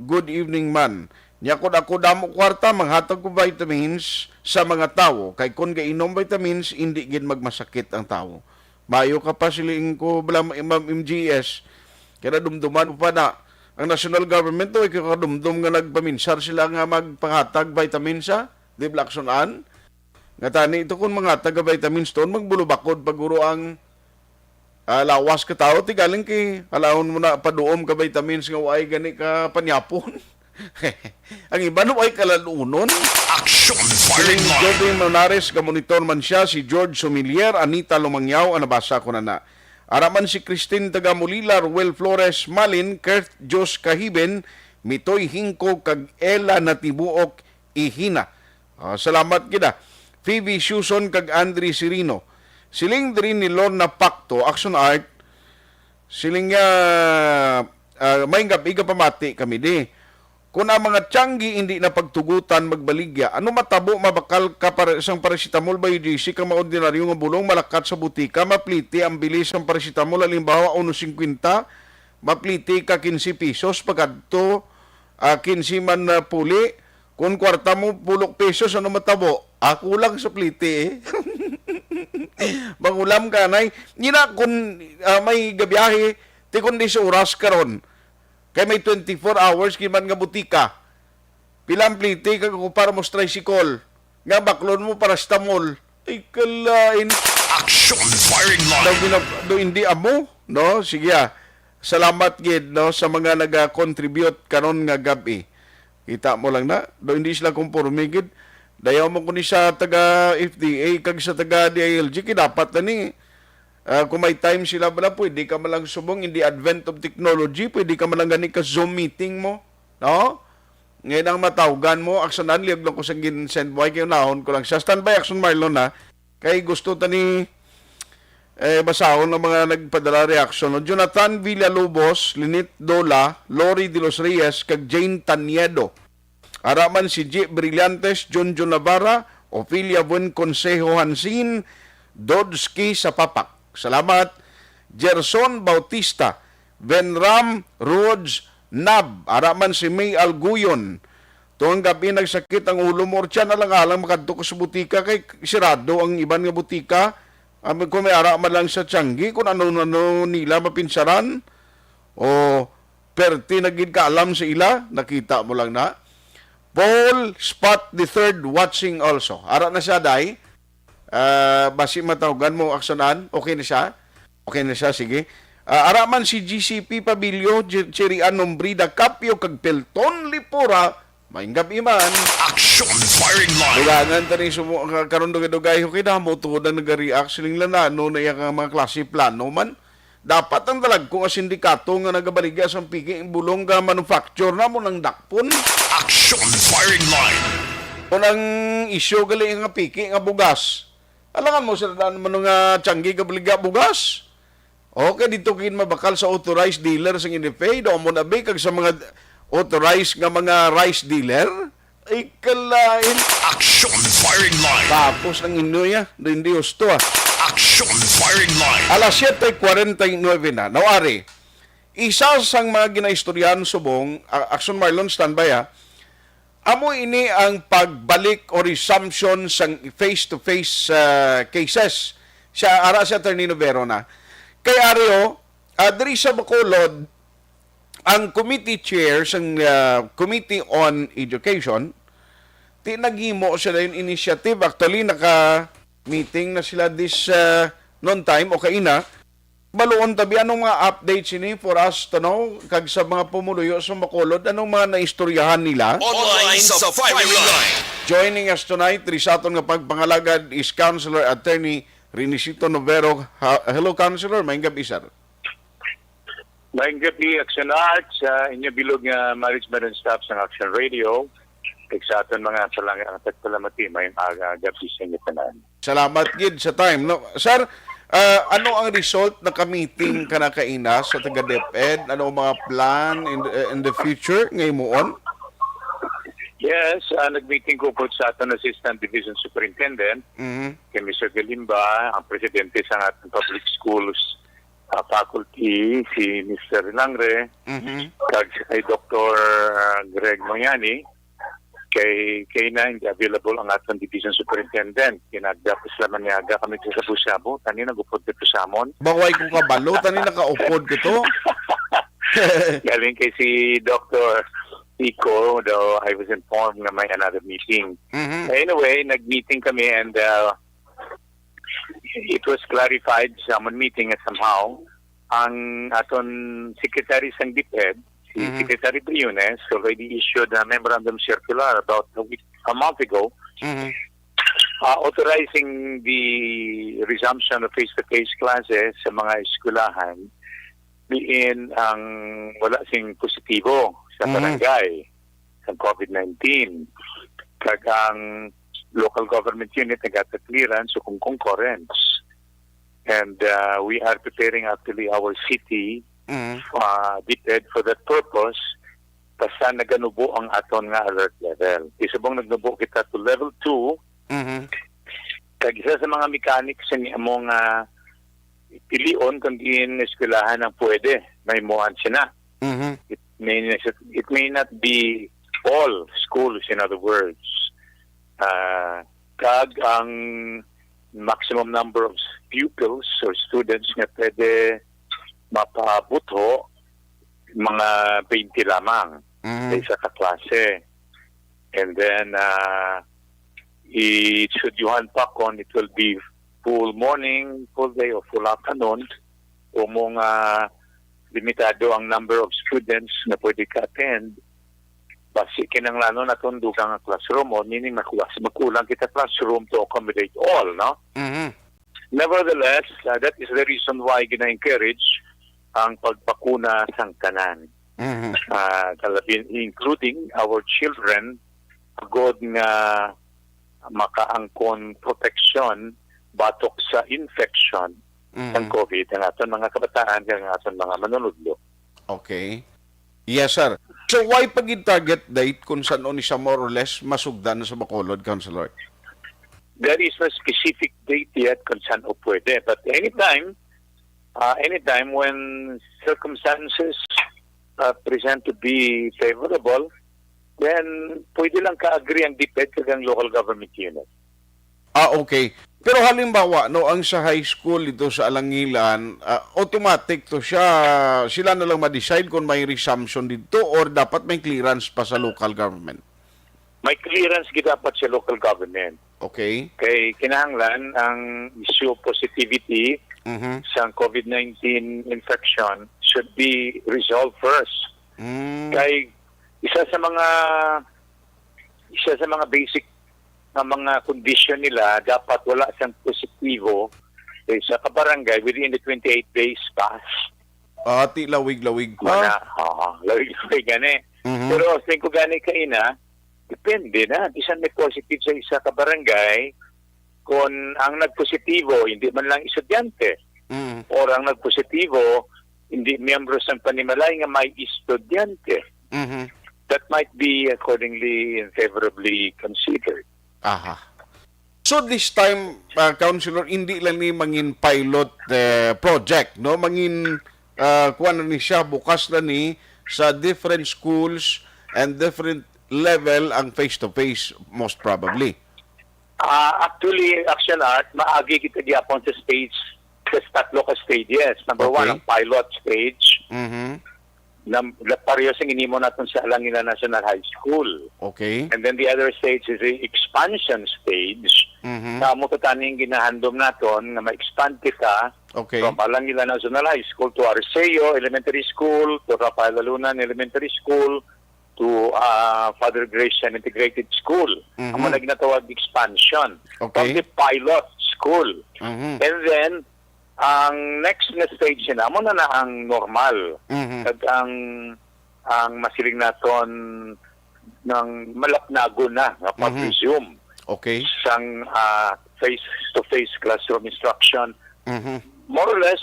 good evening man. Nyakod ako damo kwarta, manghatag ko vitamins sa mga tao. Kay kung gainom vitamins, hindi gid magmasakit ang tao. Mayo ka pa siling ko, Ma'am MGS. Kaya dumduman pa na. Ang national government to, ikakadumdum nga nagpaminsar sila nga magpanghatag vitamins sa. Di blaksonan. Nga tani, ito kung mga taga-vitamins to, magbulubakod paguro ang lawas ka tao, tigaling kay alahon mo na paduom ka vitamins nga way gani ka panyapon. Ang iba no ay kalalunon. Action Firing Line. Jody Monares, kamonitor man siya, si George Sumilier, Anita Lumangyaw, nabasa ko na. Araman si Christine Tagamulila, Ruel Flores Malin, Kurt Jos Kahiben, Mitoy Hingko, kag Ella Natibuok, Ihina. Salamat kita. Phoebe Suson kag Andre Sirino. Siling din ni Lorna Pacto, Action Art. Siling may iga pamati kami di. Kung ang mga tiyanggi hindi na pagtugutan magbaligya, ano matabo mabakal ka para isang paracetamol ba UGC kang maordinaryo nga bulong malakat sa butika, mapliti ang bilis ang paracetamol, halimbawa 1.50, mapliti ka 15 pesos, pagkadto 15 man na puli, kung kwarta mo pulok pesos, ano matabo? Ako lang sa pliti eh. Mangulam ka, nay. Nina, kung may gabiyahe, ti kundi sa oras karon. Kaya may 24 hours, kiman nga butika. Pilang pliti, kung para mo tricycle. Nga baklon mo para stamol. Ay, kalain. Action Firing Line. Do hindi amo, no? Sige, salamat gid no sa mga naga-contribute karon nga gabi. Kita mo lang na, do hindi sila kumporme gid. Dayaw mo ko ni sa taga FDA kag sa taga DILG dapat na ni kung may time sila bala pwede ka malang subong in the advent of technology, pwede ka malang gani ka Zoom meeting mo, no? Ngayon ang matawgan mo, aksanan liag lang ko sa gin-send boy kayo nahon ko lang sa standby action Marlon na kay gusto tani basahon ng mga nagpadala reaction. No? Jonathan Villalobos, Linit Dola, Lori De Los Reyes, kag Jane Taniedo. Araman si J. Brillantes, John Navarra, Ophelia Buen Consejo Hansin, Dodski sa Papak. Salamat. Gerson Bautista, Venram Rhodes Nab, araman si May Alguyon. Tuwang gabi nagsakit ang ulo mo, orcha na lang alang makadto ko sa butika, kay sirado ang iban nga butika. Kung may araman lang sa Tianggi, kung ano-ano nila mapinsaran, o perti naging kaalam sa ila, nakita mo lang na. Paul Spot the Third watching also. Ara na siya, day. Basi matawagan mo aksonan. Okay na siya? Okay na siya, sige. Araman si GCP Pabilio, Cherian Nombrida, Capio, kag Pelton Lipura, maing gabi man. Action Firing Line. Dugangan tani karon dugay okay na mo tuod ang nag-react siling lanano na yung mga klase plano man. Dapat ang dalag kung ang sindikato nga nagabaligya sa piki bulong nga manufacture na mo ng dakpon. Action Firing Line. Kung ang isyo gali nga piki nga bugas. Alangan mo sila naman nga Tianggi nga baligya bugas. Okay, dito kin mabakal sa authorized dealer sa NFA. Doon mo nabi kag sa mga authorized nga mga rice dealer. Ay kalain. Action Firing Line. Tapos ng inuya, hindi gusto Action Firing Line. Alas 7:49 na. Nawari, isa sang mga ginaistoryahan subong, Action Marlon, standby amo ini ang pagbalik o resumption sang face-to-face cases. Ara sa Attorney Novero na. Kay Ario, diri sa Bacolod, ang committee chair sang Committee on Education, naghimo sila yung initiative. Actually, naka-meeting na sila this noon time o kaina. Baluon tabi, anong mga updates ini for us to know? Kag sa mga pumuluyo sa Bacolod, anong mga naistoryahan nila? Online sa firing line. Joining us tonight, risaton nga pagpangalagad is Councilor Attorney Renisito Novero. Hello, Councilor. Maayong gabi, sir. Maayong gabi, Action Arts, sa inyo bilog nga management and staff ng Action Radio. Sa aton mga palamati, mayong gabi sa inyo tanan. Salamat, Gid, sa time. No, sir, ano ang result ng ka-meeting ka na kaina sa taga-DepEd? Ano ang mga plan in the future ngayon mo on? Yes, nag-meeting ko po sa aton Assistant Division Superintendent, kay Mr. Galimba, ang presidente sa ating public schools faculty, si Mr. Langre, kag kay Dr. Greg Moyani, kay na hindi available ang ating division superintendent. Kinagdapos laman niya kami sa Busabo. Tani nag-upod dito sa amon. Baway ko kabalo. Tani naka-upod ko to. Galing kay si Dr. Pico, though I was informed na may another meeting. Anyway, nag-meeting kami and it was clarified sa amon meeting at somehow ang aton secretary sang DepEd, si Secretary Briones, already issued a memorandum circular about a month ago authorizing the resumption of face-to-face classes sa mga eskwelahan diin ang wala sing positibo sa barangay sa COVID-19. Kag ang local government unit nagata clearance o kung concurrence. And we are preparing actually our city DepEd for that purpose, basta naganubo ang aton nga alert level. Isabong nagnubo kita to level 2, kag isa sa mga mechanics sa among pilion kung diin eskwelahan ang pwede, may muhan siya na. It may not be all schools, in other words. Kag ang maximum number of pupils or students nga pwede mapabuto mga 20 lamang sa isa ka klase. And then should you pakon, it will be full morning, full day, or full afternoon. Kung mga limitado ang number of students na pwede ka-attend, basi kinanglanon naton dugang classroom o meaning makulang kita classroom to accommodate all, no? Nevertheless, that is the reason why gina-encourage ang pagpakuna sang tanan. Including our children, agod nga makaangkon protection batok sa infection ng COVID ang aton mga kabataan ang aton mga manunudlo. Okay. Yes, sir. So, why pag-target date kung saan ni siya more or less masugdan sa Bacolod, Councilor? There is no specific date yet kung saan o pwede. But anytime when circumstances present to be favorable, then pwede lang ka-agree ang DepEd kag ang local government unit. Okay. Pero halimbawa, no, ang sa high school dito sa Alangilan, automatic to siya, sila na lang ma-decide kung may resumption dito or dapat may clearance pa sa local government? May clearance dapat sa local government. Okay. Kay kinahanglan ang issue of positivity sa COVID-19 infection should be resolved first. Kay isa sa mga basic na mga condition nila, dapat wala siyang positibo sa kabarangay within the 28 days pass. Ti lawig-lawig pa. Lawig-lawig gani. Pero sa ko gani kaina, depende na. Bisan may positive sa isa ka barangay, kung ang nagpositibo, hindi man lang estudyante. Or ang nagpositibo, hindi miyembros ng panimalay nga may estudyante. That might be accordingly and favorably considered. So this time, Councilor, hindi lang ni mangin pilot project, no? Mangin, kuha na ni siya, bukas na ni sa different schools and different level ang face-to-face, most probably. Actually, Action Art, maagi kita diapon sa stage, sa tatlo ka stages. Number one, ang pilot stage. parehas ang inimo natin sa Alangina National High School. Okay. And then the other stage is the expansion stage. Na mo kataning ginahandom naton nga ma-expand kita Okay. from Alangina National High School to Arceo Elementary School, to Rafael Alunan Elementary School, to Father Gratian Integrated School. Ang mga ginatawag expansion. Okay. From the pilot school. Mhm. And then, ang next na stage na mo na ang normal. Kag ang masiling naton ng malapnago na nga pag-resume Okay. sang face-to-face classroom instruction. More or less,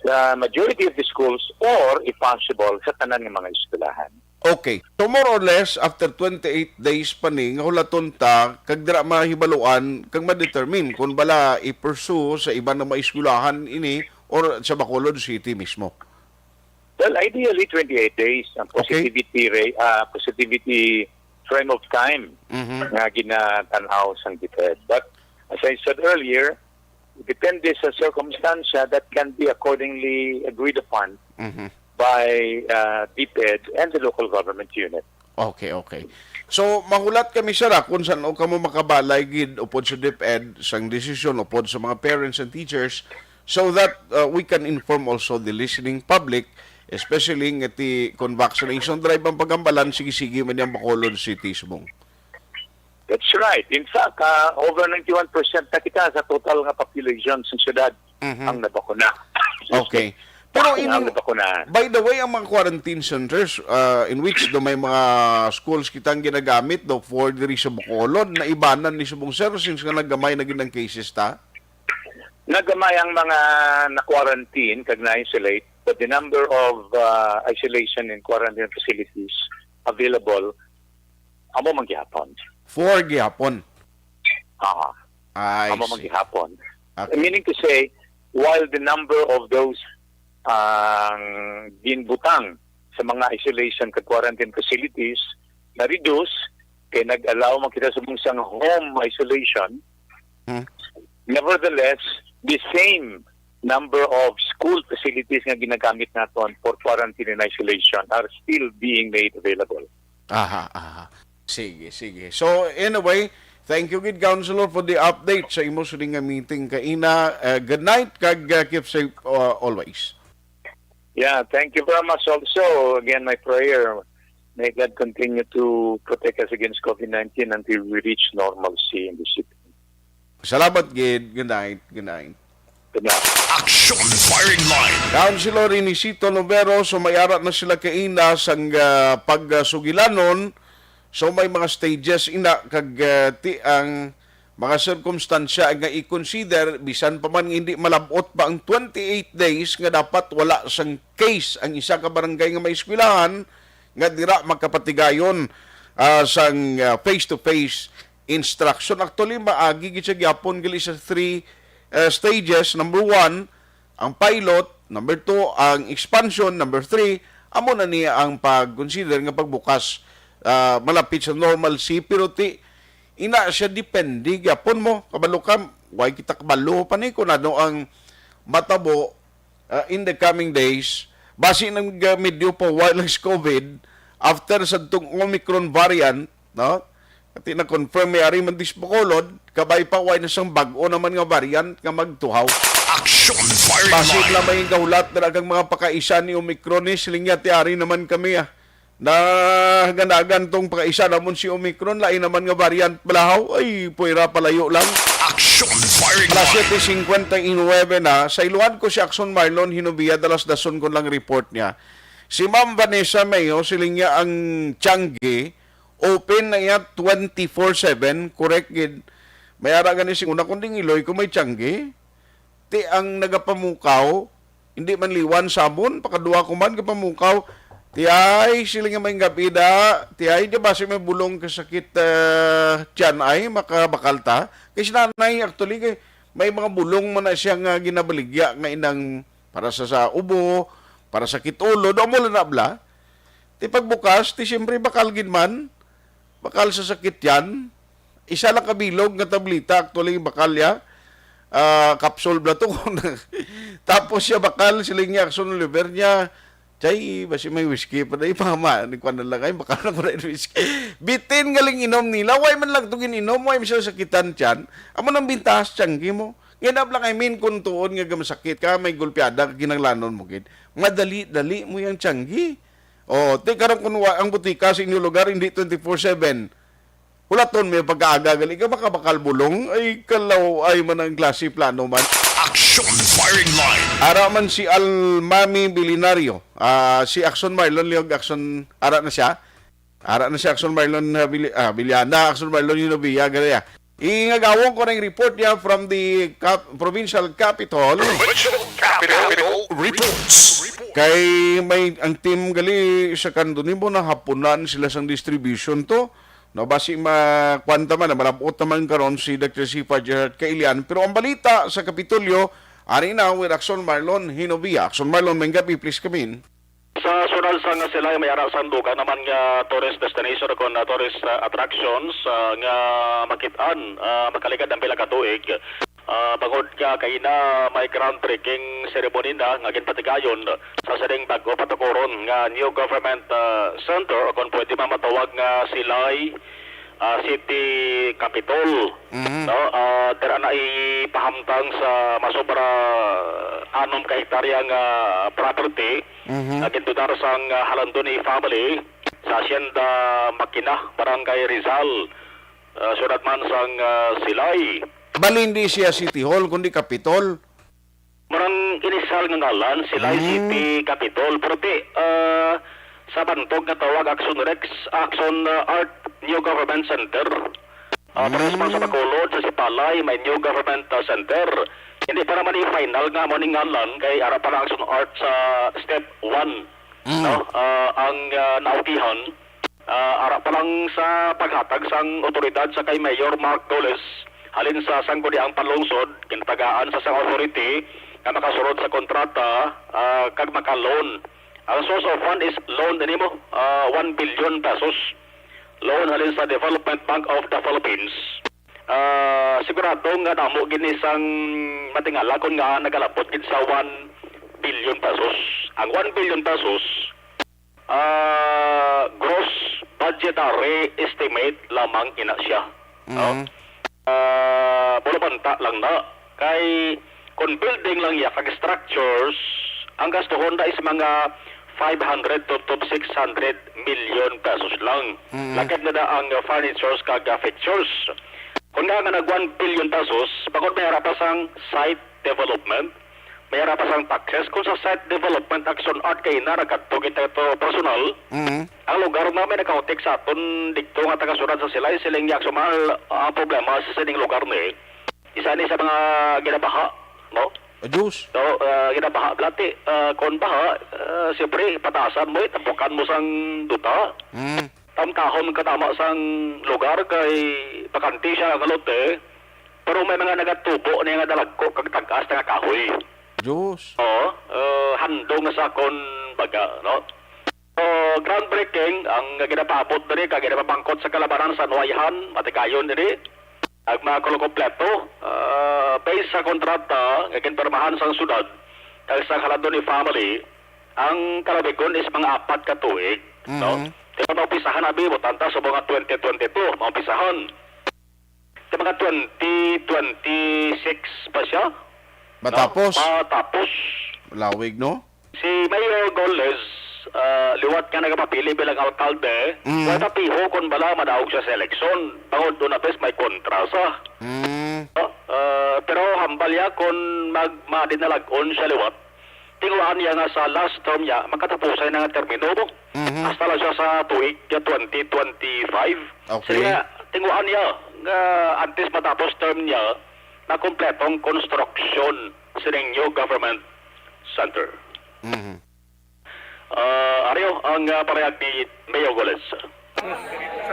the majority of the schools or, if possible, sa tanan ng mga eskwelahan. Okay. So more or less, after 28 days pa ni, nga hulaton ta, kag dira mahibaluan, kag ma-determine kung bala i-pursue sa iba na maeskulahan ini or sa Bacolod City mismo. Well, ideally, 28 days ang positivity rate, positivity frame of time nga ginatanaw sang DepEd. But as I said earlier, depende sa circumstansya that can be accordingly agreed upon by DepEd and the local government unit. Okay, okay. So, mahulat kami sara kung saan o kamo makabalay gid upod sa DepEd sang desisyon upod sa mga parents and teachers so that we can inform also the listening public, especially ngati kung vaccination drive ang pagambalan, sige-sige man yung Bacolod City subong. That's right. In fact, over 91% na kita sa total nga population sa syudad ang nabakuna. Okay. Pero ang nabakuna. by the way, ang mga quarantine centers in which do may mga schools kitang ginagamit do for diri sa Bacolod na ibanan ni subong sir since nga naggamay na ginang cases ta? Nagamay ang mga na-quarantine kag na-isolate, but the number of isolation and quarantine facilities available amo manggihapon. 4 gihapon. Amo manggihapon. Okay. Meaning to say, while the number of those ginbutang sa mga isolation kag quarantine facilities na-reduce, kay nag-allow man kita sa mga home isolation, nevertheless, the same number of school facilities nga ginagamit naton for quarantine and isolation are still being made available. Sige, sige. So, anyway, thank you, good Councilor, for the update sa imo sa nga meeting kaina. Good night, kag keep safe always. Yeah, thank you very much also. Again, my prayer, may God continue to protect us against COVID-19 until we reach normalcy in the city. Salamat, Gid. Good night. Good night. Good night. Action Firing Line. Councilor Inisito Novero, sumayara na sila kaina sang pagsugilanon. So may mga stages ina kag ti ang mga circumstansya nga i-consider bisan pa man hindi malabot pa ang 28 days nga dapat wala sang case ang isa ka barangay nga may eskwelahan nga dira magkapatigayon sang face-to-face instruction. Actually, maagi gid siya gyapon gali sa 3 stages. Number 1, ang pilot. Number 2, ang expansion. Number 3, amo na niya ang pag-consider nga pagbukas malapit sa normalcy. Pero ina siya depende gyapon mo. Kabalo ka, why kita kabalo pa ni kung ano ang matabo in the coming days. Base ng medyo pa wireless COVID after sa itong Omicron variant, no? At na-confirm may ari man dis Bacolod, kabay pa way na siyang bago naman nga variant nga magtuhaw. Action Firing Base Line. lang may gahulat na agang mga pakaisa ni Omicron ni silingya ti ari naman kami na ganagan tong pakaisa namon si Omicron lain naman nga variant balahaw ay puwera palayo lang. Action Firing Alas Line. 7:59 na sa iluan ko si Axon Marlon hinubiya dalas dason ko lang report niya. Si Ma'am Vanessa Mayo silingya ang Changi open na iya 24/7 correct gid. May ara gani sing una kunding iloy ko may Changi. Ti ang nagapamukaw hindi man liwan sabon pakadua ko man kapamukaw. Ti ay sila nga may gapida, ti ay di ba si may bulong kasakit tiyan ay makabakalta. Kasi nanay actually kay may mga bulong man na siya nga ginabaligya nga inang para sa ubo, para sa kitulo, do mo na bla. Ti pagbukas, ti siyempre bakal gid man, bakal sa sakit yan. Isa lang kabilog nga tablita actually bakal ya. Capsule bla to. Tapos siya bakal siling niya action liver niya Chay, basi may whiskey pa na ipama. Ni ko na lang ay, baka na ko na whiskey. Bitin galing inom nila. Way man lang itong inom. Way man siya sakitan tiyan. Amo nang bintas, tiyanggi mo. Ngayon lang, I mean, kung tuon nga gamasakit ka, may gulpiada, ginanglanon mo, gid. Madali-dali mo yung tiyanggi. O, karon kung ang butika sa inyong lugar, hindi 24/7. Hulaton may pagkaaga galing ka, baka bakal bulong. Ay, kalaw, ay man ang klase plano man. Action Firing Line. Ara man si Almami Bilinario. Si Axon Marlon Liog Axon ara na siya. Ara na si Axon Marlon Biliana, Axon Marlon Yunobia gaya. Ingagawon ko ng report niya from the provincial capital. Provincial Capital Reports. Kay may ang team gali sa kandunimo na hapunan sila sang distribution to. No, basi makwanta man, malabot naman karon si Dr. Sipa Gerard Kailian. Pero ang balita sa Kapitolyo, ari na with Axon Marlon Hinovia. Axon Marlon, may gabi, please come in. Sa sunal sa nga sila may ara sa duga naman nga tourist destination o tourist attractions nga makitaan makaligad ang pila ka tuig. Bangod nga kay na may groundbreaking ceremony na nga ginpatigayon sa sining bago patukuron nga new government center o kung pwede mamatawag nga Silay City Capitol. No, dira na ipahamtang sa masobra 6 ka hektarya nga property nga gintudar sang Halandoni family sa Hacienda Makina, Barangay Rizal, surat man sang Silay. Bali hindi siya City Hall, kundi Capitol. Marang inisal nga ngalan, Silay City Capitol. Pero sa bantog nga tawag Axon Rex, Axon Art New Government Center. Parehas man sa Bacolod, sa Sipalay, may New Government Center. Hindi pa naman i-final nga mo ning ngalan kay ara pa Axon Art sa step 1. No? Ang nautihan, ara pa lang sa paghatag sang otoridad sa kay Mayor Mark Goles halin sa sangguniang panlungsod, kinatagaan sa sang authority na makasurod sa kontrata kag maka-loan. Ang source of fund is loan nimo 1 billion pesos. Loan halin sa Development Bank of the Philippines. Sigurado nga namo gini sang matingala kun nga nagalapot gid sa 1 billion pesos. Ang 1 billion pesos gross budgetary estimate lamang ina siya. Puro banta lang na. Kay kung building lang ya kag structures, ang gasto Honda is mga 500 to 600 million pesos lang. Lakad na da ang furnitures kag fixtures. Kung nga nag 1 billion pesos, bakit may harapas ang site development, may harapas ang taxes. Kung sa site development, Axon Art kay narakadto kita ito personal, ang lugar namin nakautik sa aton dikto nga taga-surat sa Silay, siling yak sumal ang problema sa sining lugar ni. Isa ni sa mga ginabaha, no? Diyos. So, ginabaha blati. Kung baha, siyempre, patasan mo, tapukan mo sang duta. Tamtahon katama sang lugar kay bakanti siya kalote. Pero may mga nagatubo na nga dalagko kag tag-as nga kahoy. Diyos. Oo, handong sa kon baga, no? So, groundbreaking, ang ginapabot diri, kag ginapabangkot sa kalabanan sa Nuayhan, matikayon diri. Ang mga kompleto, based sa kontrata, kaginpermahan sa syudad, kag sa Halandoni family, ang kalabigon is mga 4 ka tuig, no? Kaya maupisahan na mo, tanta sa mga 2022, maupisahan. Kaya mga 2026 pa siya. Matapos? No? Matapos. Lawig, no? Si Mayor Goles, liwat ka nagpapili bilang alkalde, wala piho kung bala madaog siya sa eleksyon. Bangod doon na bes may kontra sa. Pero hambal ya kung madinalagon siya liwat, tinguan niya nga sa last term niya, magkatapusay na nga termino mo. Hasta lang siya sa tuig 2025. Okay. Sige, tinguan niya nga antes matapos term niya na kompletong construction sa new government center. Aryo, ang parehag ni Mayor Goles.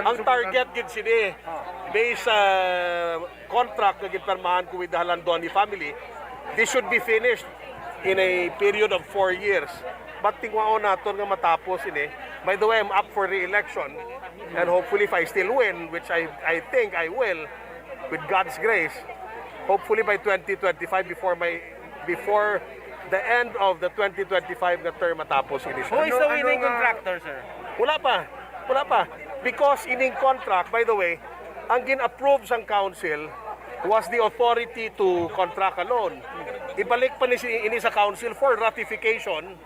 Ang target gid sini based sa contract na gipirmahan ko with the Halandoni family, this should be finished in a period of 4 years. But tingwaon naton nga matapos ini. By the way, I'm up for re-election and hopefully if I still win, which I think I will with God's grace, hopefully by 2025 before the end of the 2025 na term matapos ini siya. Who is the winning contractor, sir? Wala pa. Because ining contract, by the way, ang gin-approve sang council was the authority to contract a loan. Ibalik pa ini sa council for ratification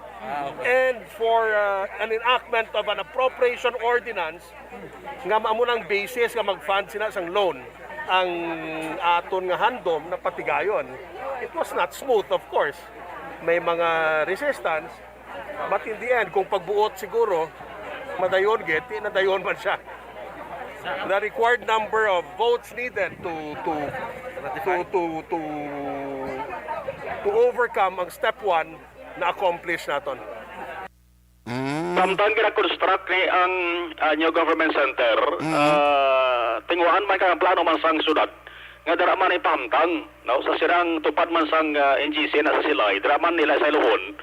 and for an enactment of an appropriation ordinance nga maamunang basis nga mag-fund sina sang loan ang aton nga handom na patigayon. It was not smooth, of course. May mga resistance, but in the end, kung pagbuot siguro, madayon git, nadayon man siya. The required number of votes needed to overcome ang step 1 na accomplish naton. Samtang kina-construct ni ang new government center, tinguhan man ka ang plano man sang syudad nga dara man ipamtang no sa sirang tupad man sang NGC na sa Silay, dara man nila sa Ilohon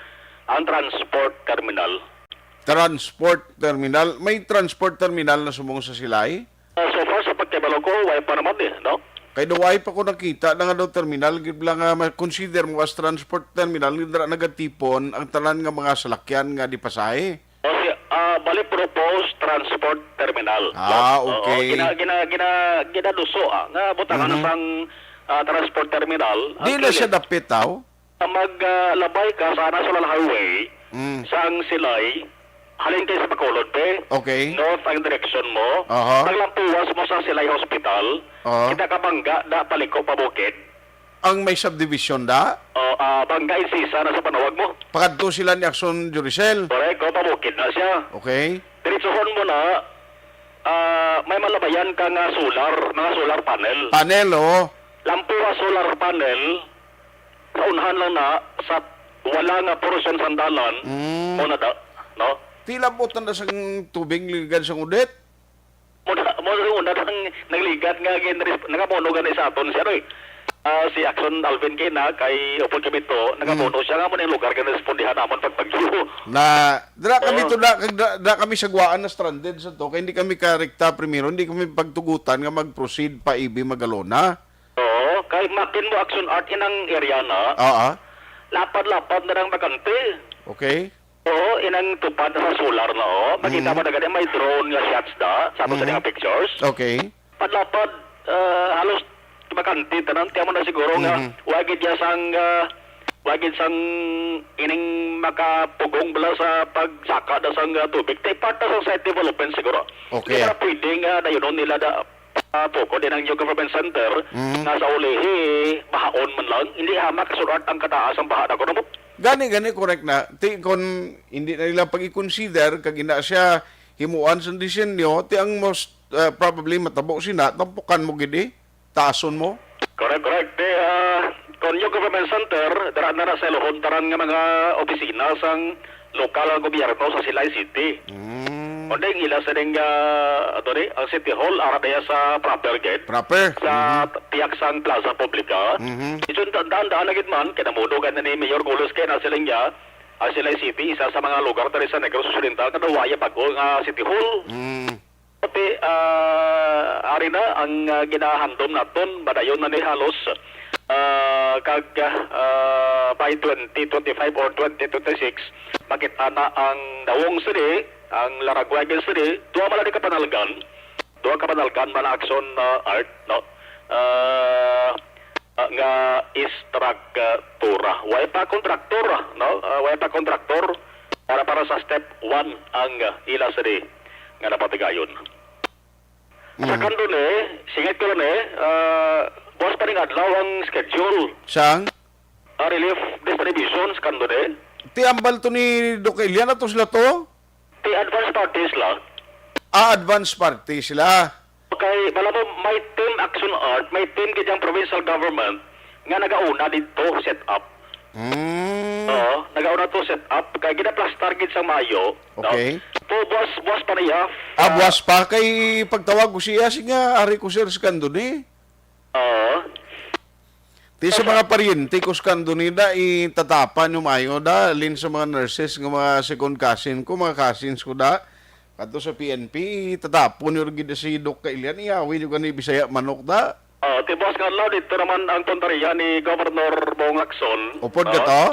ang transport terminal. Transport terminal? May transport terminal na sumong sa Silay? So far sa pagkabalo ko, way pa naman no? Kay duway pa ko nakita na nga daw terminal, gibla nga consider mo as transport terminal, dara nagatipon ang tanan nga mga salakyan nga di pasahe. Bali propose transport terminal. Okay. Ginaduso nga butangan sang transport terminal. Di na siya dapit taw? Maglabay ka sana sa highway sang Silay, halin kayo sa Bacolod pe. Okay. North ang direction mo. Paglampuwas mo sa Silay Hospital, kita ka bangga da paliko pa bukid. Ang may subdivision da? Bangga insisa na sa panawag mo. Pakadto sila ni Action Juricel? Correct, pabukid na siya. Okay. Diretsohon mo na, may malabayan ka nga solar panel. Panel, Lampuwa solar panel, sa unahan lang na, sa wala nga portion sandalan, mo na da, no? Tila butan na sang tubig ligad sa udet? Mo na nagligat nga, nagamono sa aton siya, no? Si Axon Alvin Kina kay Opol Kimito, nagamono siya nga mo ng lugar nga respondihan namon pagpagyo. Na dra kami to da kami sagwaan na stranded sa to kay hindi kami karekta primero, hindi kami pagtugutan nga mag-proceed pa ibi magalona. Oo, kay makin mo Action Art inang area na. Lapad-lapad na lang bakante. Okay. Oo, inang tupad sa solar na makita mo na may drone nga shots da sa ato sa mga pictures. Okay. Padlapad halos makanti tanan tiamo na siguro nga wagid ya sang ining makapugong bala sa pagsaka da sang tubig tay part sa site development siguro. Okay. Kaya pwede nga dayon nila da poko din ang new government center na sa ulihi bahaon man lang hindi hamak surat ang kataas ang baha na kuno mo. Gani correct na. Ti kon hindi na nila pag-i-consider kag ina siya himuan sa disenyo ti ang most probably matabo sina tampukan mo gid taason mo? Correct. Kung yung government center, daraan na sa Ilohon, daraan nga mga opisina sang lokal ang gobyerno sa Silay City. Kung yung ila sa ning ang City Hall, arabaya sa proper gate. Sa tiyak sang Plaza Publica. Ito daan na gid man, kinamudugan na ni Mayor Gulos kay na silang ang Silay City, isa sa mga lugar tari sa Negros Occidental, kadawaya bago nga City Hall. Pati ari na ang ginahandom naton badayon na ni halos kag by 2025 or 2026 makita na ang dawong sini ang Laragwagan sini duha man kapanalgan man Action Art no nga istruktura way pa kontraktor no way pa kontraktor para sa step 1 ang ila sini nga napatigayon. Sa kandun singit ko boss pa rin adlaw ang schedule. Sang? Relief distribution sa kandun Ti ambal to ni Doc Elian na to sila to? Ti advance party sila. Advance party sila. Okay, bala mo may team Action Art, may team gidang provincial government nga nagauna dito set up. Oo, nagauna to set up kay gina-plus target sa Mayo. Okay. To boss pa niya. Buwas pa kay pagtawag ko siya nga ari ko sir skando ni. Ti sa mga paryente ko skando ni da itatapan yung Mayo da lin sa mga nurses nga mga second cousin ko, mga cousins ko da. Kadto sa PNP tatapon yung gid si Doc Kailian iyawi yung ni Bisaya manok da. Ti boss nga law dito naman ang punteriya ni Governor Bong Lacson. Upod ka to?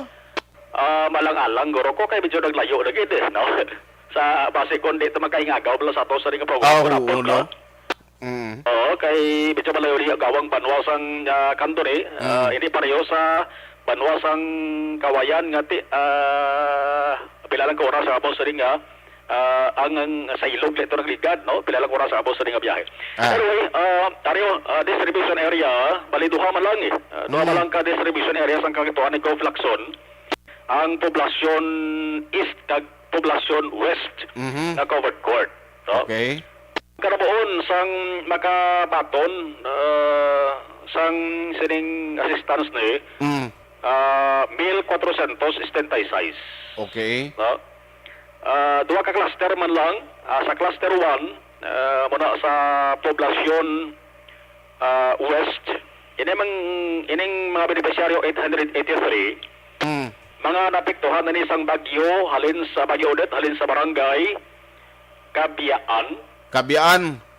malang-alang guro ko kay medyo naglayo na gid no. Sa base kon di ta makaingagaw bala sa ato sa ring program Oo, no? Oo, kay medyo malayo rin gawang banwasang kanto ni. Hindi pareho sa banwasang kawayan nga pilalang ka oras sa abos sa ring ang sa ilog ito nagligad, no? Pilalang oras sa abos sa ring biyahe. Anyway, Dario, distribution area, bali duha man lang eh. Duha man lang ka distribution area sang kagituan ni Gov Lacson. Ang poblasyon east kag poblasyon west na covered court. No? Okay. Karabuon sang makabaton sang sining assistance ni 1,476. Okay. No? Dua ka cluster man lang. Sa cluster 1, muna sa poblasyon west, ining mga beneficiaryo 883, mga napektuhan na isang bagyo, halin sa Bagyo Odette, halin sa barangay Kabiaan,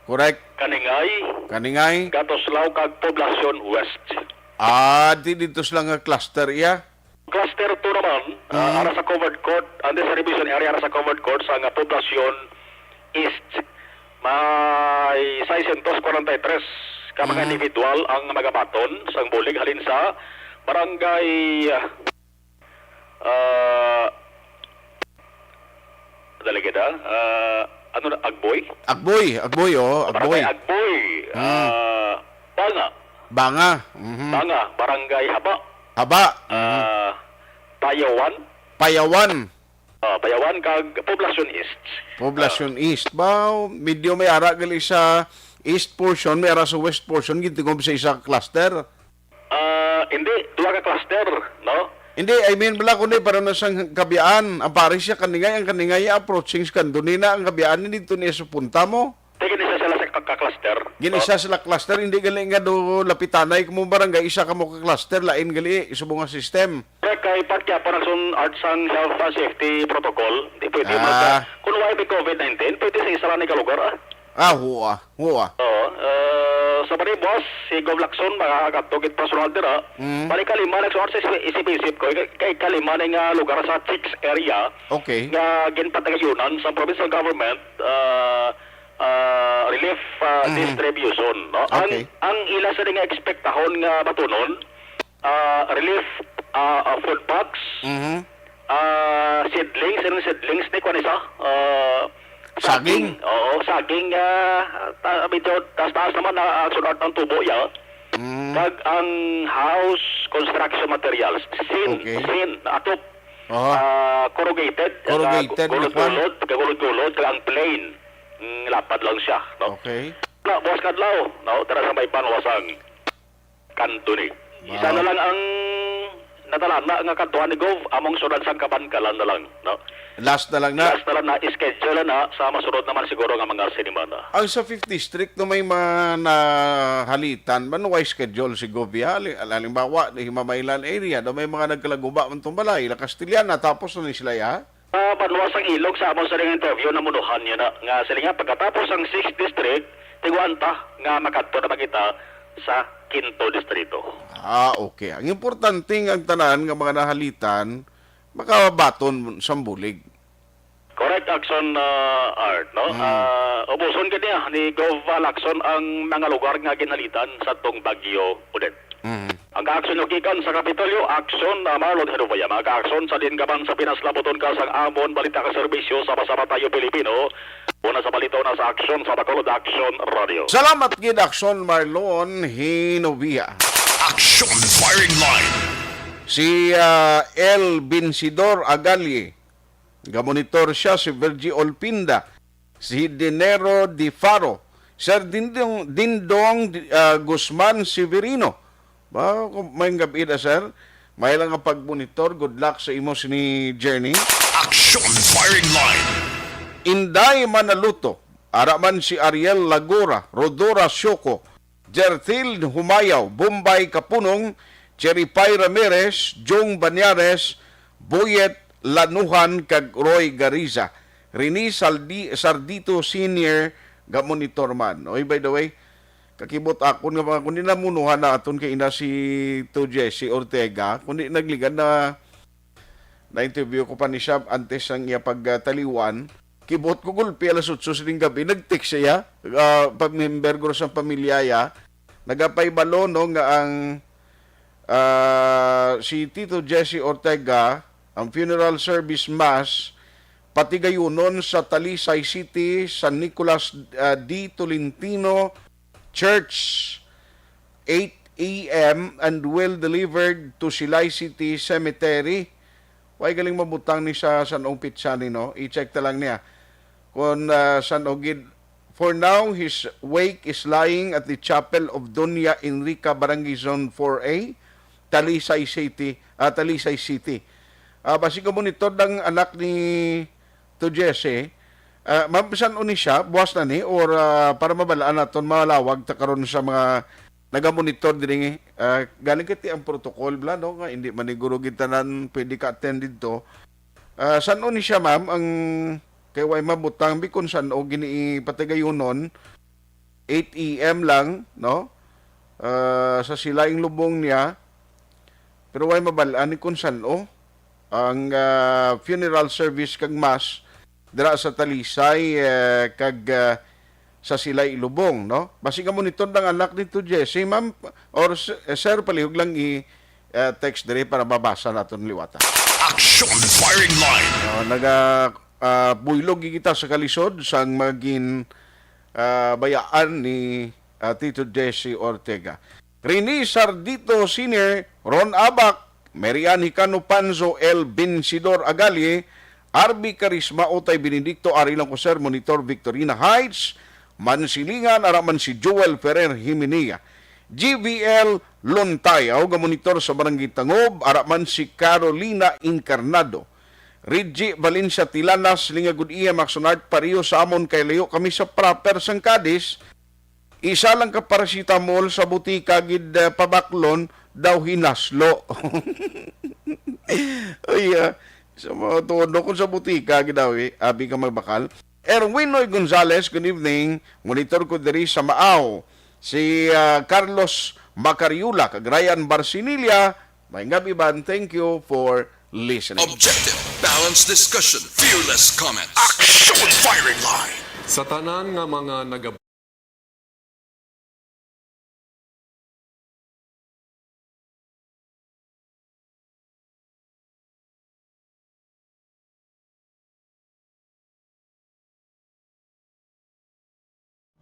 correct. Kaningay, Gatoslaw, kag poblasyon west. Dito lang nga cluster iya. Cluster 2 naman, ara sa covered court, ang distribution area ara sa covered court sa nga poblasyon east. May 643 ka mga individual ang magabaton sang bulig halin sa barangay Agboy. Agboy. Barangay Agboy. Banga. Barangay Haba. Payawan. Payawan kag poblasyon east. Poblasyon east. Medyo may ara gali sa east portion, may ara sa west portion, gintigom sa isang cluster. Hindi, duha ka cluster, no? Hindi, I mean, bala kundi para na sang Kabiaan. Ang pare siya kaningay approaching skandunina ang Kabiaan dito niya sa punta mo. Ginisa sila sa ka-cluster. Ginisa sila cluster, hindi gali nga do lapitanay kung barangay, isa ka mo ka-cluster, lain gali, isa mo nga system. Kay Patya, parang sun arts ang health and safety protocol, di pwede kung wala may COVID-19, pwede sa isa lang ni kalugar, huwa. Sa bari boss, si Gov Lacson, makakatugit personal dira. Balik kalima, nagsuot sa isip-isip ko, kay kalima na nga lugar sa Chicks area, okay, nga ginpatagayunan sa provincial government, relief distribution. No? Okay. Ang ila sa nga ekspektahon nga batunon, relief food packs, seedlings ni kung isa, saging. Oo, saging, medyo taas naman na sunod ng tubo ya. Kag ang house construction materials, sin, atop, corrugated, gulod-gulod, kag ang plain, lapad lang siya. No? Okay. Boss Kadlaw, no? Tara sa may panwasang kanto ni. Isa na lang ang natalana nga kantuan ni Gov, among sunod sang kabankalan na lang. No? Last na lang na schedule na sa masunod naman siguro nga mga sinima na. Ang sa 5th district no may manahalitan, manuway schedule si Govia, halimbawa, di Mamaylan area, do may mga nagkalaguba man itong balay, la Castiliana, tapos na ni sila ya? Panuwas ang ilog sa among saling interview na munuhan niya na, nga sila nga pagkatapos ang 6th district, tiguan ta nga makadto na makita sa 5th distrito. Okay. Ang importante ang tanan nga mga nahalitan, makabaton sa bulig. Correct action, Art, no? Ubuson ka niya ni Gov Lacson ang mga lugar nga ginalitan sa tong Bagyo Odette. Ang ka-action yung gikan sa Kapitolyo, action Marlon Herubaya. Mga ka-action sa dingaban sa Pinas Labuton ka sang Amon, balita ka serbisyo, sama-sama tayo Pilipino. Una sa balito na sa action sa Bacolod Action Radio. Salamat gid Action Marlon Hinobia. Action Firing Line. Si El Binsidor Agalye, gamonitor siya si Virgie Olpinda, si Dinero Di Faro, Sir Dindong Guzman Severino. May gabi na, sir. May lang ang pagmonitor. Good luck sa imo ni Journey. Action Firing Line. Inday Manaluto, araman si Ariel Lagura, Rodora Syoko, Jerthil Humayaw, Bombay Kapunong, Cheripay Ramirez, Jong Banyares, Boyet Lanuhan, kag Roy Gariza. Rini Sardito Senior, gamonitor man. Oy, by the way, kakibot ako nga mga kundi namunuhan na aton kay ina si Jesse Ortega, kundi nagligan na Na-interview ko pa ni siya antes ang iya pagtaliwan. Kibot ko gulpi alas 8 sining gabi. Nag-text siya. Member ko sa pamilyaya. Nagapay balo no nga ang si Tito Jesse Ortega, ang funeral service mass, pati gayunon sa Talisay City, San Nicolas D. Tolentino Church, 8 a.m. and will delivered to Silay City Cemetery. Way galing mabutang ni sa San Pitsani, no? I-check ta lang niya. Kung San Ogid. For now, his wake is lying at the Chapel of Doña Enrica, Barangay Zone 4A, Talisay City. Basi ko monitor ng anak ni to Jesse. Ma'am, saan ni siya? Buwas na ni? Or para mabalaan natin, malawag ta karon sa mga nagamonitor din galing kiti ang protocol bla no nga hindi maniguro gitanan pwede ka attend dito. Saan ni siya ma'am ang kay way mabutang bikon saan o gini patigayunon 8 AM lang no sa silaing lubong niya pero way mabalaan ni kun saan ang funeral service kag mass dira sa Talisay kag sa Silay Ilubong, no? Basi ka monitor ng anak nito, Jesse, ma'am, or sir, palihog lang i-text dire para babasa natin liwata. Action Firing Line! Buylog kita sa kalisod sang maging bayaan ni Tito Jesse Ortega. Rini Sardito Senior, Ron Abac, Marian Hicano Panzo, El Bencidor Agalye, RB Karisma, Otay Benedicto, Arilang Coser, Monitor Victorina Heights, Mansilingan, araman si Joel Ferrer Jimenea. GVL Lontayaw, gamonitor sa Barangay Tangob, araman si Carolina Incarnado. Reggie Valencia Tilanas, Lingagud iya, Maxonart Pario sa amon kay layo kami sa proper sang Cadiz. Isa lang ka paracetamol sa butika gid pabaklon daw hinaslo. Ay, sa mga todo ko sa butika gid daw abi ka magbakal. Erwinoy Gonzales, good evening. Monitor ko diri sa Maaw. Si Carlos Macariula, kag Ryan Barcinilia. May gabi ban, thank you for listening. Objective, balanced discussion, fearless comments. Action Firing Line! Sa tanan nga mga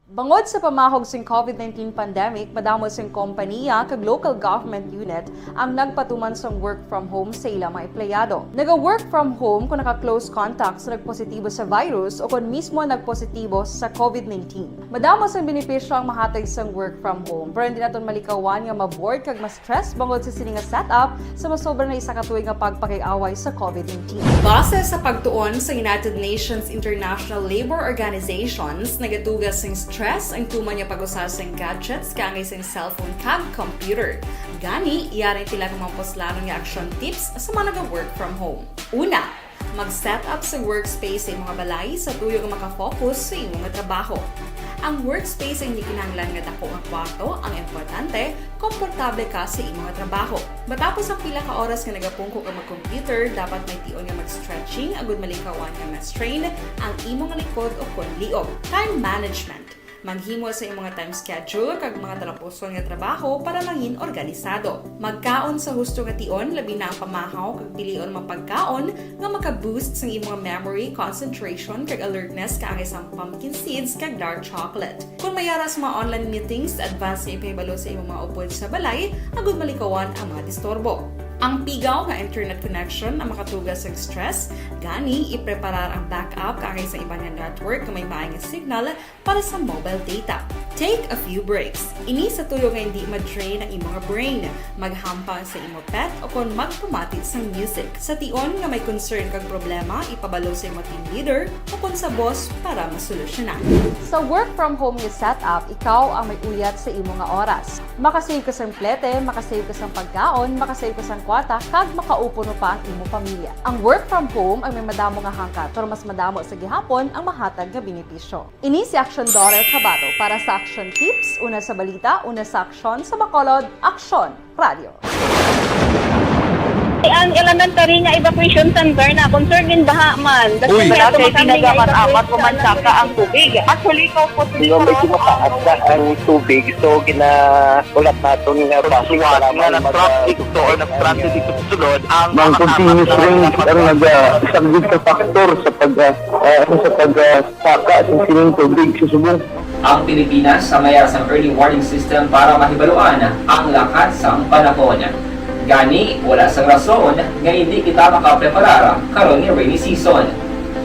Bangod sa pamahog sing COVID-19 pandemic, madamo sing kompanya kag local government unit ang nagpatuman sang work from home sa ilang mga empleyado. Naga-work from home kung naka-close contacts na nagpositibo sa virus o kung mismo nagpositibo sa COVID-19. Madamo sang benepisyo ang mahatag sang work from home, pero hindi naton malikawan nga ma-bored kag ma-stress bangod sa sini nga setup sa masobra na isa ka tuig nga pagpakiaway sa COVID-19. Base sa pagtuon sa United Nations International Labor Organizations, nagatugas sing stress ang tuman niya pag-usar sa gadgets kangay sa cellphone kag computer. Gani, iyarin tila ng mga poslano nga action tips sa mga nag-work from home. Una, mag-set up sa workspace sa mga balay sa tuyo nga makafocus sa imong trabaho. Ang workspace ay hindi kinahanglan nga dako nga kwarto, ang importante, komportable ka sa imong trabaho. Matapos ang pila ka oras nga nagapungko ka mag-computer, dapat may tion nga mag-stretching agud malikawan nga ma-strain ang imong likod o konliog. Time management. Maghimo sa imong mga time schedule kag mga talapuson nga trabaho para mangin organisado. Magkaon sa husto nga tion, labi na ang pamahaw kag pilion mapagkaon nga maka-boost sa imong memory, concentration kag alertness kaangay sa pumpkin seeds kag dark chocolate. Kung mayara sa mga online meetings, advance sa ipahibalo sa imong mga upod sa balay, agud malikawan ang mga disturbo. Ang pigaw nga internet connection ang makatugas sa stress, gani ipreparar ang backup kaangay sa ibang nga network na may maayong signal para sa mobile data. Take a few breaks. Ini sa tuyo nga hindi ma-drain ang imong brain, maghampang sa imong pet o kung magpumati sa music. Sa tion nga may concern kag problema, ipabalo sa imong team leader o kung sa boss para masolusyonan. Sa work from home nga setup, ikaw ang may uyat sa imong nga oras. Makasave ka sa plete, makasave ka sa pagkaon, makasave ka sa kwata, kag makaupo no pa ang imong pamilya. Ang work from home ay may madamo nga hangkat, pero mas madamo sa gihapon ang mahatag nga benepisyo. Ini si Action Dorel Cabato para sa Action Tips, una sa balita, una sa aksyon sa Bacolod, Aksyon Radio. Ang elementary nga evacuation center na concern din baha man. Uy. Wala kay pinagamat-amat ko man saka ang tubig. Actually, ko po Yung medyo mataas na ang tubig, so ulat natin nga basiwat nga nag-traffic to or nag-transit dito sa sulod ang continuous range ang nag-subject sa factor sa pagsaka at sining tubig sa subong. Ang Pilipinas sa mayroon sa early warning system para mahibaluan ang lakas sang panahon. Gani, wala sang rason nga hindi kita makapreparar karon ni rainy season.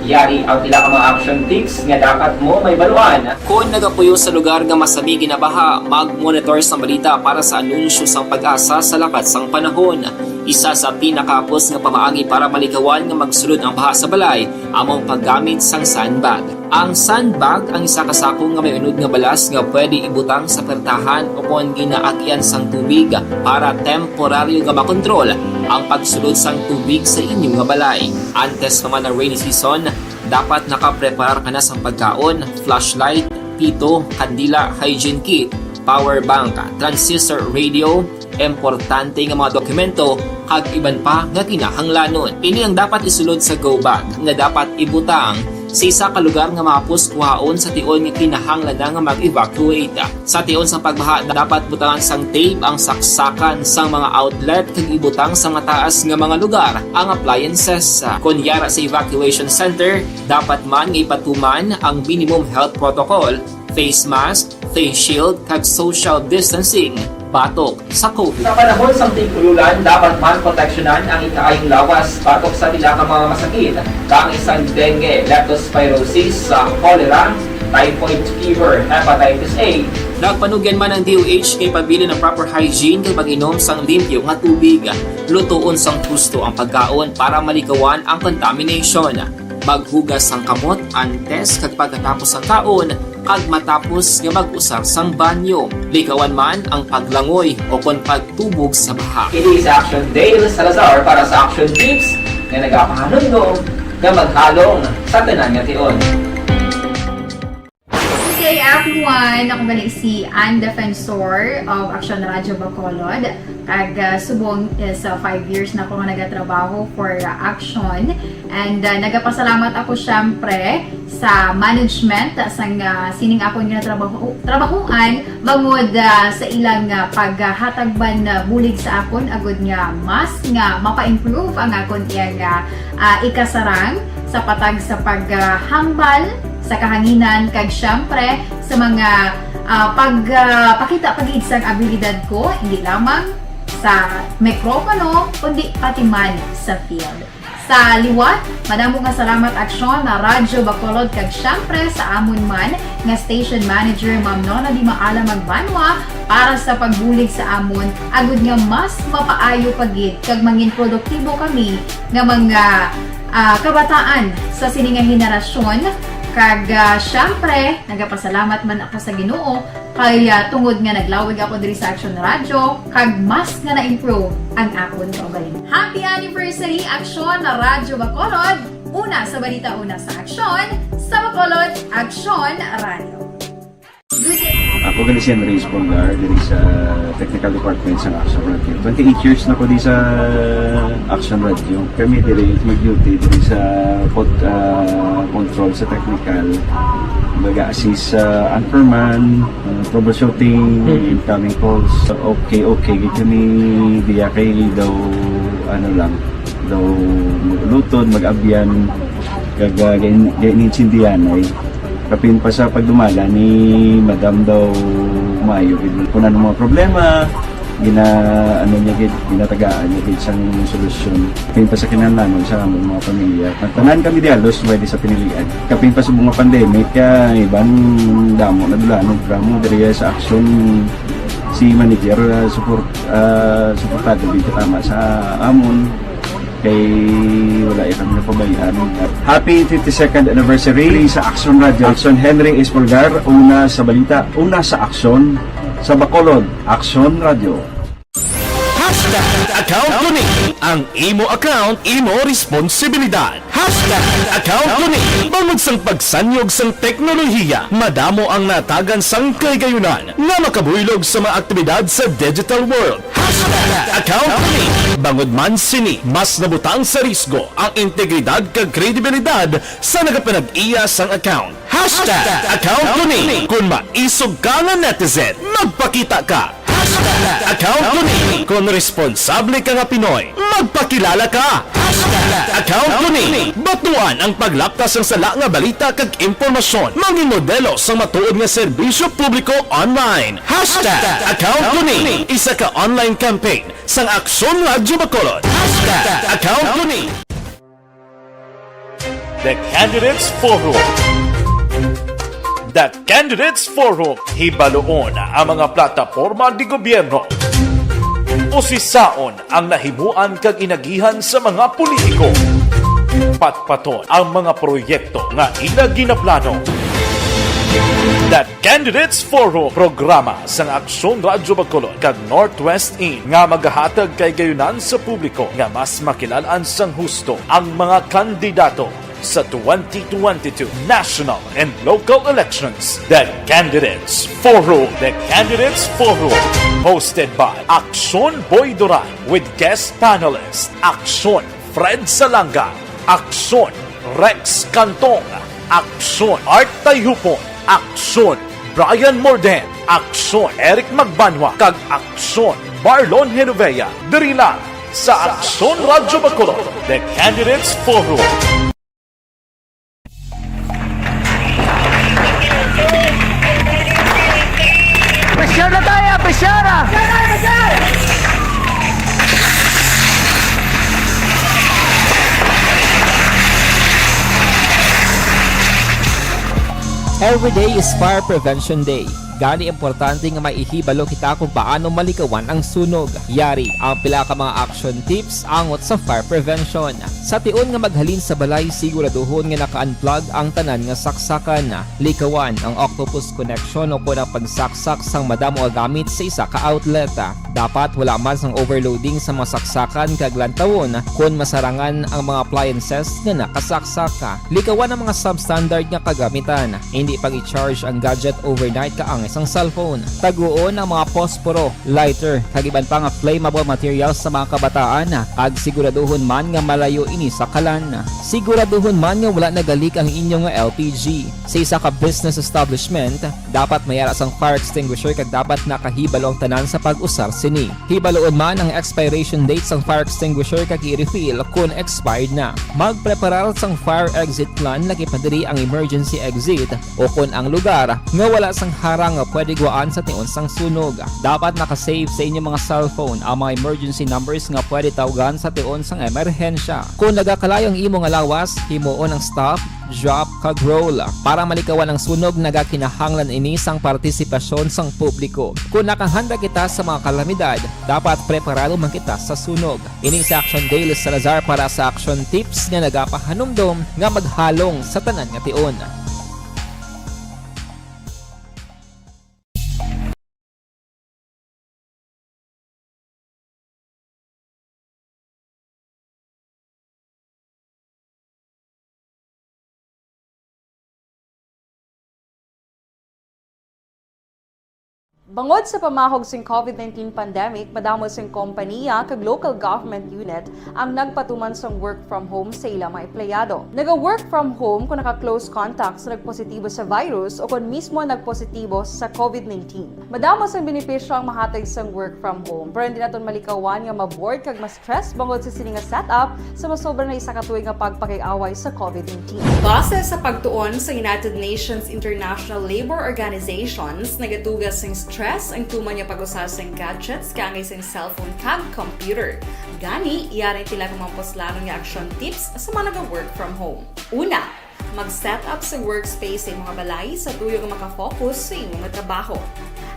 Yari ang pila ka mga action tips nga dapat mo may baluan. Kung nagapuyo sa lugar nga masabi ginabaha, mag-monitor sa balita para sa anunsyo sang pag-asa sa lakas sang panahon. Isa sa pinakapos nga pamaagi para malikawan nga magsulod ang baha sa balay, among paggamit sang sandbag. Ang sandbag ang isa kasakong nga may unod nga balas nga pwede ibutang sa pertahan upon ginaagyan sang tubig para temporaryo nga makontrol ang pagsulod sang tubig sa inyong nga balay. Antes naman ng rainy season, dapat nakapreparar ka na sang pagkaon, flashlight, pito, kandila, hygiene kit, power bank, transistor radio, importante nga mga dokumento kag iban pa nga kinahanglanon. Ini ang dapat isulod sa go bag nga dapat ibutang sa isa ka lugar nga mapos kuhaon sa tion nga kinahanglan nga mag-evacuate. Sa tion sa pagbaha dapat butangan sang tape ang saksakan sang mga outlet kag ibutang sa mataas nga mga lugar ang appliances. Kunyara sa evacuation center, dapat man nga ipatuman ang minimum health protocol, face mask, face shield kag social distancing batok sa COVID. Sa panahon sa tig-ululan, dapat man proteksyonan ang ikaayong lawas batok sa tila ka mga masakit, kang isang dengue, leptospirosis, cholera, typhoid fever, hepatitis A. Nagpanugyan man ang DOH kay pabili ng proper hygiene kay pag-inom sang limpyo nga tubig. Lutuon sang gusto ang pagkaon para malikawan ang contamination. Maghugas sang kamot antes kag pagkatapos ang kaon kag matapos nga mag-usar sang banyo. Likawan man ang paglangoy o kon pagtubog sa baha. It is Action Dale Salazar para sa Action Tips nga nagapahanundo nga maghalong sa tanan nga tion. Good day everyone! Ako gali si Ann Defensor of Action Radio Bacolod. Kag subong is 5 years na ako nga nagatrabaho for Action. And nagapasalamat ako syempre sa management sang sining ako nga trabahuan bangod sa ilang paghatagban bulig sa akon agud nga mas nga mapa-improve ang akon iyang ikasarang sa patag sa paghambal sa kahanginan kag syempre sa mga pakita pagid sang abilidad ko hindi lamang sa mikropono kundi pati man sa field. Sa liwat, madamo nga salamat Aksyon na Radyo Bacolod kag syempre sa amon man nga station manager Ma'am Nona Di Maala Magbanwa para sa pagbulig sa amon agud nga mas mapaayo pagid kag mangin produktibo kami nga mga kabataan sa sining nga henerasyon. Kag syempre, nagapasalamat man ako sa Ginoo kay tungod nga naglawig ako diri sa Action Radio kag mas nga na-improve ang akon kaugalingon. Happy anniversary Action na Radyo Bacolod! Una sa balita, una sa Action, sa Bacolod, Action Radio. Ako gali si Henry Espongar diri sa Technical Department sa Action Radio. 28 years na ko di sa Action Radio. Kami diri mag-duty diri sa control sa technical. Mag-assist sa anchorman, troubleshooting, incoming calls. Okay. Kami diya kay daw lutod, mag-abyan, ganinsindihan ay. Kapin pa sa pagdumala ni Madam daw Mayo kung ano mga problema ginatagaan niya isang solusyon. Kapin pa sa kinahanglan sa among mga pamilya. Tanan kami dialos pwede sa pinilian. Kapin pa sa mga pandemic kaya ibang damo na dulanog drama diri sa Action si manager suportado dito tama sa amon kay wala itang napabayaan. Happy 52nd anniversary sa Action Radio. Action Henry Espolgar, una sa balita, una sa Action, sa Bacolod, Action Radio. Hashtag account Ang imo account, imo responsibilidad. #account ko ni. Bangod sang pagsanyog sang teknolohiya, madamo ang natagan sang kaygayunan nga makabuylog sa mga aktibidad sa digital world. #account ko ni. Bangod man sini, mas nabutang sa risgo ang integridad kag kredibilidad sa nagapanag-iya sang account. #account ko ni. Kung maisog ka nga netizen, magpakita ka. #account ko ni. Kung responsable ka nga Pinoy, magpakilala ka. #account ko ni. Batuan ang paglaptas ng sala nga balita kag impormasyon, maging modelo sa matuod nga serbisyo publiko online. #account ko ni. Isa ka online campaign sang Aksyon Radyo Bacolod. #account ko ni. The Candidates Forum. The Candidates Forum, hibaluon ang mga plataporma di gobyerno. Usisaon ang nahimuan kag inagihan sa mga politiko. Patpaton ang mga proyekto nga ila ginaplano. The Candidates Forum, programa sang Aksyon Radyo Bacolod kag Northwest In nga magahatag kay gayunan sa publiko nga mas makilalaan sang husto ang mga kandidato sa 2022 national and local elections. The Candidates Forum. The Candidates Forum, hosted by Aksyon Boy Duran with guest panelists Aksyon Fred Salanga, Aksyon Rex Cantong, Aksyon Art Tayhupon, Aksyon Brian Morden, Aksyon Eric Magbanwa, kag Aksyon Marlon Genovea. Diri lang sa Aksyon Radyo Bacolod. The Candidates Forum. Pressure na tayo! Pressure na! Every day is Fire Prevention Day. Gani importante nga maihibalo kita kung paano malikawan ang sunog. Yari ang pila ka mga action tips angot sa fire prevention. Sa tion nga maghalin sa balay, siguraduhon nga naka-unplug ang tanan nga saksakan. Likawan ang octopus connection o kung ang pagsaksak sang madamo nga gamit sa isa ka outlet. Dapat wala man sang overloading sa mga saksakan kag lantawon kung masarangan ang mga appliances nga nakasaksaka. Likawan ang mga substandard nga kagamitan. Hindi pang i-charge ang gadget overnight kaang isang cellphone. Taguon ang mga posporo, lighter, kag iban pa nga flammable materials sa mga kabataan. Ag siguraduhon man nga malayo ini sa kalan. Siguraduhon man nga wala nagalik ang inyong LPG. Sa isa ka business establishment, dapat mayara sang fire extinguisher kag dapat nakahibalo ang tanan sa pag-usar sini. Hibaloon man ang expiration date sang fire extinguisher kag i-refill kung expired na. Magpreparar sang fire exit plan lagi padiri ang emergency exit o kung ang lugar nga wala sang harang nga pwede guaan sa tion sang sunog. Dapat nakasave sa inyong mga cellphone ang mga emergency numbers nga pwede tawagan sa tion sang emerhensya. Kung nagakalayong imo nga lawas, himuon ang stop, drop, kag roll. Para malikawan ang sunog, nagakinahanglan ini sang partisipasyon sang publiko. Kung nakahanda kita sa mga kalamidad, dapat preparado man kita sa sunog. Ini sa Action Daily Salazar para sa action tips nga nagapahanumdom nga maghalong sa tanan nga tion. Bangod sa pamahog sing COVID-19 pandemic, madamo sing kompanya kag local government unit ang nagpatuman sang work from home sa ilang mga empleyado. Naga-work from home kung naka-close contacts na nagpositibo sa virus o kung mismo nagpositibo sa COVID-19. Madamo sang benepisyo ang mahatag sang work from home, pero hindi naton malikawan nga maboard kag ma-stress bangod sa sini nga setup sa masobra na isa ka tuig nga pagpakiaway sa COVID-19. Base sa pagtuon sa United Nations International Labor Organizations, nagatugas sing stress ang tuman niya pag-usas ng gadgets kangay sa cellphone kag computer. Gani, iyarin tila kung mga poslanong nga action tips sa mga nag-work from home. Una, mag-set up sa workspace sa mga balay sa tuyo nga makafocus sa imong trabaho.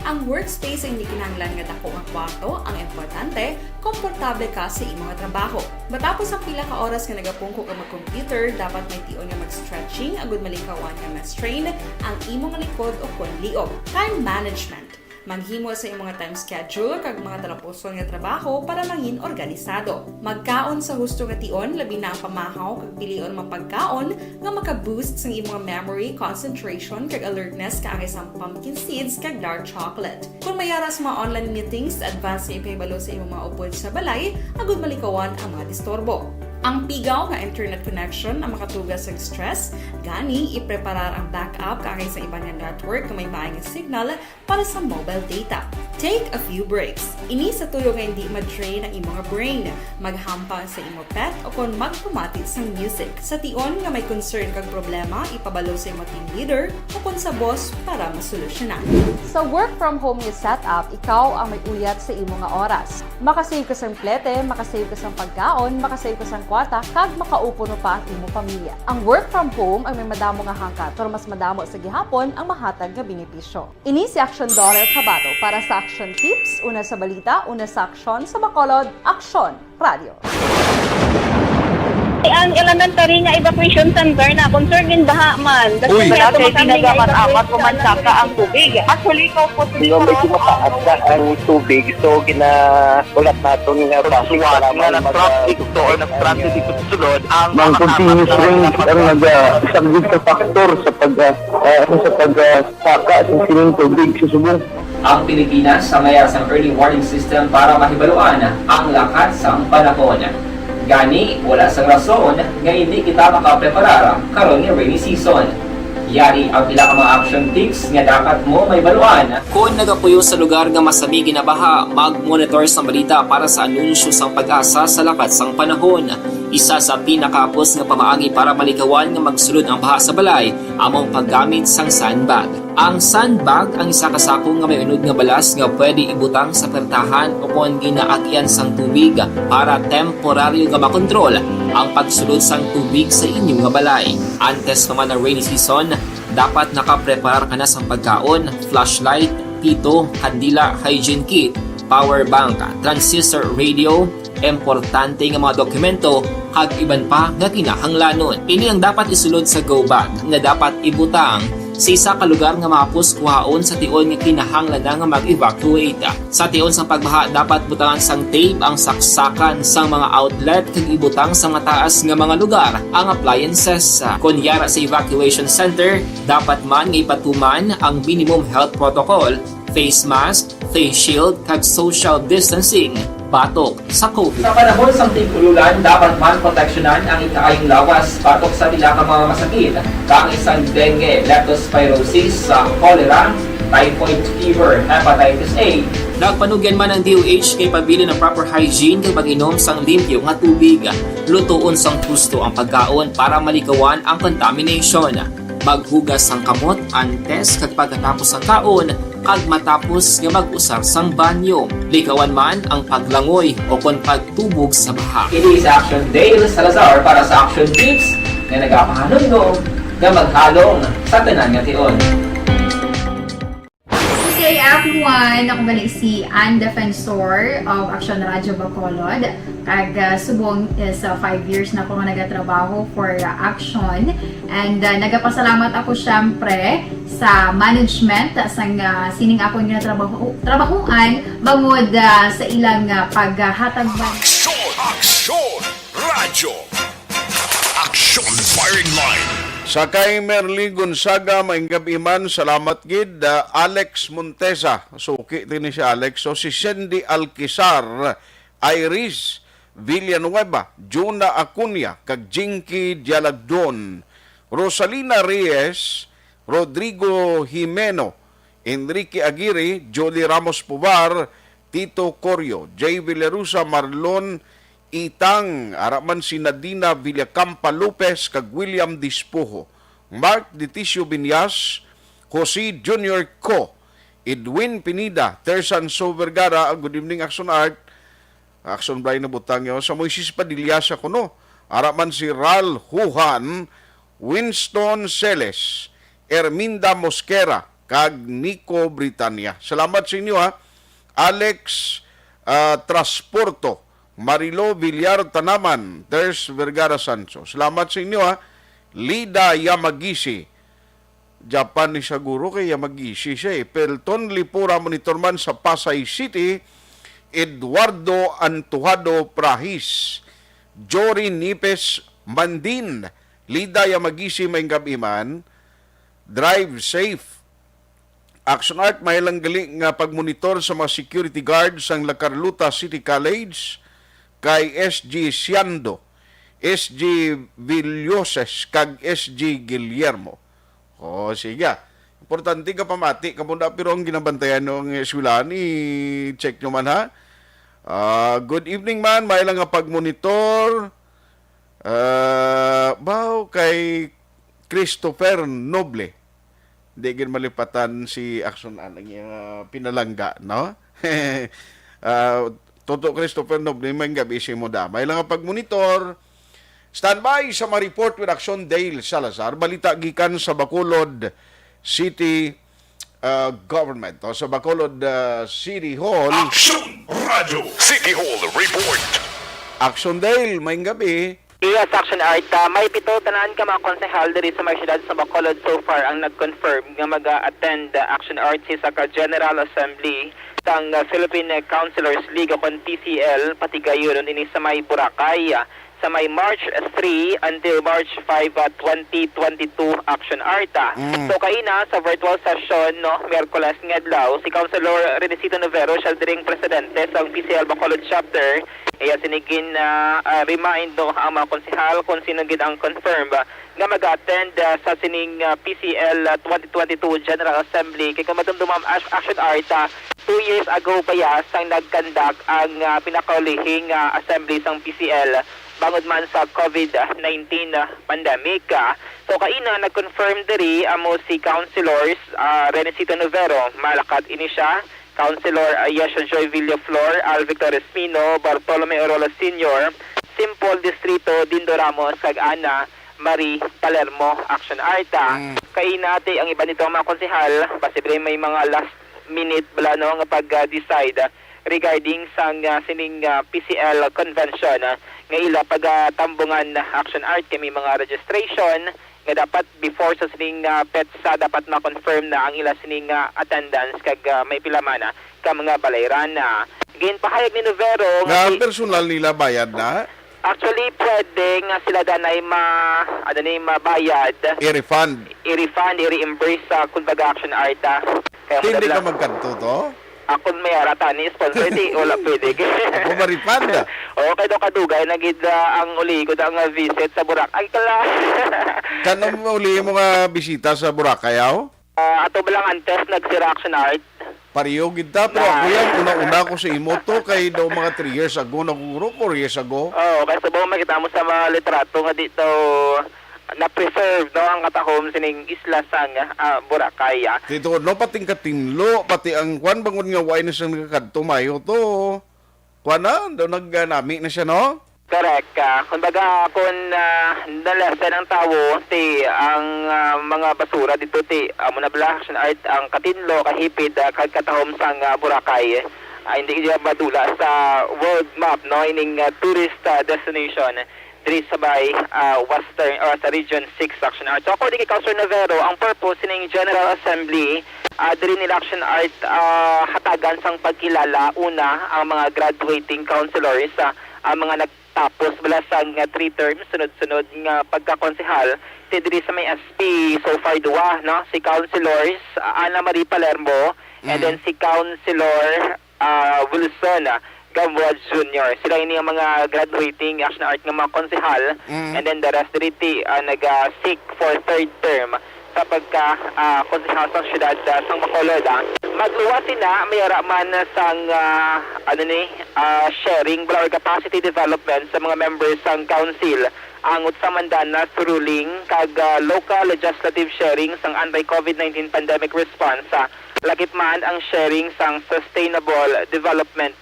Ang workspace ay hindi kinahanglan nga dako nga kwarto, ang importante, komportable ka sa imong trabaho. Matapos ang pila ka oras nga nagapungko ka mag-computer, dapat may tion nga mag-stretching agud malikawan nga ma-strain ang imong likod o kon liog. Time management. Maghimo sa imong mga time schedule kag mga talapuson nga trabaho para mangin organisado. Magkaon sa husto nga tion, labi na ang pamahaw kag pilion mapagkaon nga maka-boost sa imong memory, concentration kag alertness kaangay sa pumpkin seeds kag dark chocolate. Kung mayaras mga online meetings, advance nga ipahibalo sa imong mga upod sa balay, agud malikawan ang mga disturbo. Ang pigaw nga internet connection ang makatugas sa stress, gani ipreparar ang backup kaangay sa ibang nga network nga may maayong signal para sa mobile data. Take a few breaks. Ini sa tuyo nga hindi ma-drain ang imong brain. Maghampa sa imong pet o kung magpumati sa music. Sa tion nga may concern kag problema, ipabalo sa imong team leader o kung sa boss para masolusyonan. Sa work from home nga setup, ikaw ang may uyat sa imong nga oras. Makasave ka sa plete, makasave ka sa pagkaon, makasave ka sa kwata, kag makaupo no pa ang imong pamilya. Ang work from home ay may madamo nga hangkat, pero mas madamo sa gihapon ang mahatag nga benepisyo. Ini si Action Daughter Kabato para sa Action Tips, una sa balita, una sa aksyon, sa Bacolod, Aksyon Radio. Ang elementary nga evacuation center na concern din baha man. Uy, kaya pinagamat-amat kumansaka ang tubig. Actually, ikaw po medyo mataas na ang tubig. So, ginaulat natin nga pasiwala nga ng traffic to or nag-transit dito sa sulod. Ang continuous rain ang nag-sagbig sa factor sa pagsaka sa sining tubig sa subong. Ang Pilipinas sa mayas ang early warning system para mahibaluan ang lakas ng panahon. Gani, wala sang rason nga hindi kita makapreparar karon nga rainy season. Yari ang pila ka mga action tips nga dapat mo may baluan. Kung nagapuyo sa lugar nga masami ginabaha, mag-monitor sa balita para sa anunsyo sang pag-asa sa lakas sang panahon. Isa sa pinakapos nga pamaagi para malikawan nga magsulod ang baha sa balay, among paggamit sang sandbag. Ang sandbag ang isa ka sako nga may unod nga balas nga pwede ibutang sa pertahan o kung ginaagyan sang tubig para temporaryo nga makontrol ang pagsulod sang tubig sa inyong nga balay. Antes naman ang rainy season, dapat nakapreparar ka na sa pagkaon, flashlight, pito, kandila, hygiene kit, power bank, transistor radio, importante nga mga dokumento, kag iban pa nga kinahanglanon. Ini ang dapat isulod sa go bag nga dapat ibutang sa isa ka lugar nga mapus kuhaon sa tion nga kinahanglan nga mag-evacuate. Sa tion sang pagbaha, dapat butangan sang tape ang saksakan sang mga outlet kag ibutang sa mataas nga mga lugar ang appliances. Kunyara sa evacuation center, dapat man nga ipatuman ang minimum health protocol, face mask, face shield kag social distancing batok sa COVID. Sa panahon sa tig-ululan, dapat man proteksyonan ang ikaayong lawas batok sa pila ka mga masakit, kang isang dengue, leptospirosis, cholera, typhoid fever, hepatitis A. Nagpanugyan man ang DOH kay pabili ng proper hygiene kay pag-inom sang limpyo nga tubig. Lutuon sang husto ang pagkaon para malikawan ang contamination. Maghugas sang kamot antes kag pagkatapos ang kaon kag matapos nga mag-usar sang banyo. Likawan man ang paglangoy o kon pagtubog sa baha. Ini sa Action Dale Salazar para sa Action Tips nga nagapahanundong nga maghalong sa tanan nga tion. Good day everyone! Ako balik si Ann Defensor of Action Radio Bacolod. Kag subong is 5 years na ako nga nagatrabaho for Action. And nagapasalamat ako syempre sa management sang sining ako nga trabahuan bangod sa ilang paghatag ba. Action Radio. Action Firing Line. Sa kay Merly Gonzaga, maing gabi man, salamat gid. Alex Montesa, suki din si Alex. So si Cindy Alquizar, Iris Villanueva, Juna Acuña, kag Jinky Dialagdon, Rosalina Reyes, Rodrigo Jimeno, Enrique Aguirre, Jolie Ramos Pubar, Tito Corio, Jay Villarusa, Marlon Itang, araman si Nadina Villacampa Lopez, kag William Dispujo, Mark Deticio Binyas, Jose Junior Co, Edwin Pinida, Tersan So Vergara, good evening Action Art, Action Brian na butang yun, sa Moises Padilla sa kuno, araman si Ral Huhan, Winston Celes, Erminda Mosquera, kag Nico Britannia. Salamat sa inyo ha. Alex Transporto, Marilo Villar Tanaman, Ters Vergara Sancho. Salamat sa inyo ha. Lida Yamagisi, Japan ni siguro kaya mag-isi siya. Pelton Lipura Monitorman sa Pasay City, Eduardo Antuhado Prahis, Jory Nipes Mandin, Lida Yamagisi may gabiman, drive safe. Action Art may lang gali nga pagmonitor sa mga security guards ang La Carlota City College kay SG Siando, SG Villoses kag SG Guillermo. O sige. Importante ka pamati kamunda pero ang ginabantayan ng eskwelahan i-check nyo man ha. Good evening man, may lang nga pagmonitor bao kay Christopher Noble. Hindi gin malipatan si Action ang pinalangga, no? Toto Christopher Noble, may gabi si mo da. May lang nga pagmonitor. Standby sa ma-report with Action Dale Salazar. Balita gikan sa Bacolod City Government o sa Bacolod City Hall. Action Radio City Hall Report. Action Dale, may gabi. Yes, Action Art. May pito tanan ka mga konsehal diri sa mga syudad sa Bacolod so far ang nag-confirm nga mag-attend Action Art sa General Assembly ng Philippine Councilors League o TCL pati gayon ini sa may Boracay sa may March 3 until March 5, 2022 Action Art. So kaina sa virtual session no Miyerkules nga adlaw si Councilor Renesito Novero siya diring presidente sa PCL Bacolod chapter. Iya sinigin remind no ang mga konsehal kung sino gid ang confirm nga mag-attend sa sining PCL 2022 General Assembly kay kumadumdumam Action Art 2 years ago pa ya sang nagkandak ang pinakaulihing assembly sang PCL bangod man sa COVID-19 pandemic. So kaina nag-confirm diri amo si Councilors Renesito Novero, malakat ini siya, Councilor Yesha Joy Villaflor, Al Victor Espino, Bartolome Orola Sr., Simple Distrito, Dindo Ramos, kag Ana Marie Palermo, Action Art. Kaina ate ang iba nito mga konsehal, posible may mga last minute bala no nga pag-decide regarding sang sining PCL convention nga ila pagtambungan Action Art kami mga registration nga dapat before sa sining PETSA dapat ma-confirm na ang ila sining attendance kag may pilamana ka mga balayran. Ginpahayag ni Novero nga personal nila bayad na. Actually, pwede nga sila danay mabayad. I-refund, i-reimburse sa kumbaga Action Art. Hindi ka magkanto to? Ako may arata ni sponsor di wala pwede. Ako ma-refund. Okay do kadugay nagid ang uli ko ang visit sa Boracay kala. Kanang uli mo nga bisita sa Boracay aw? Ato ba lang antes nagsira Action Art? Pariyo kita pero ako yan una-una ko sa imo to kay daw mga 3 years ago naguro 4 years ago. Kasi sa makita mo sa mga litrato nga dito na-preserve no ang katahom sining isla sang Boracay. Dito no pating katinlo pati ang kwan bangon nga wine sa nagkadto mayo to. Kwan na daw nagganami na siya no? Correct. Kumbaga kung nalesen ang tawo ti ang mga basura dito ti amo na bala Action Art ang katinlo kahipid kag katahom sang Boracay. Hindi siya madula sa world map no ining tourist destination diri sa bay western or sa region 6 Action Art. So according kay Councilor Novero, ang purpose ng General Assembly diri nila Action Art hatagan sang pagkilala una ang mga graduating councilors ang mga nagtapos bala sang 3 terms sunod-sunod nga pagkakonsehal ti diri sa may SP so far duwa no si Councilors Ana Marie Palermo and then si Councilor Wilson Gamboa Jr. Sila ini ang mga graduating Action Art nga mga konsehal and then the rest diri nag-seek for 3rd term sa pagka-konsehal sa syudad sang Bacolod. Magluwa sila mayara man sang sharing or capacity development sa mga members sang council angot sa mandana ruling kag local legislative sharing sang anti-COVID-19 pandemic response lagip man ang sharing sang sustainable development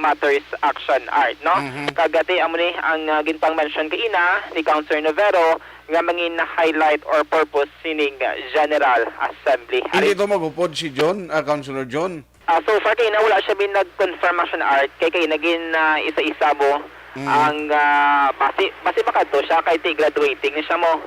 matters Action Art no kagati amo ni ang ginpang mention kaina ni Councilor Novero nga mangin na highlight or purpose sining General Assembly. Hindi ito magupod si John, Councilor John. So far kay na wala siya bin nag-confirm Action Art kay naging isa-isa mo ang basi makadto siya kay ti graduating ni siya mo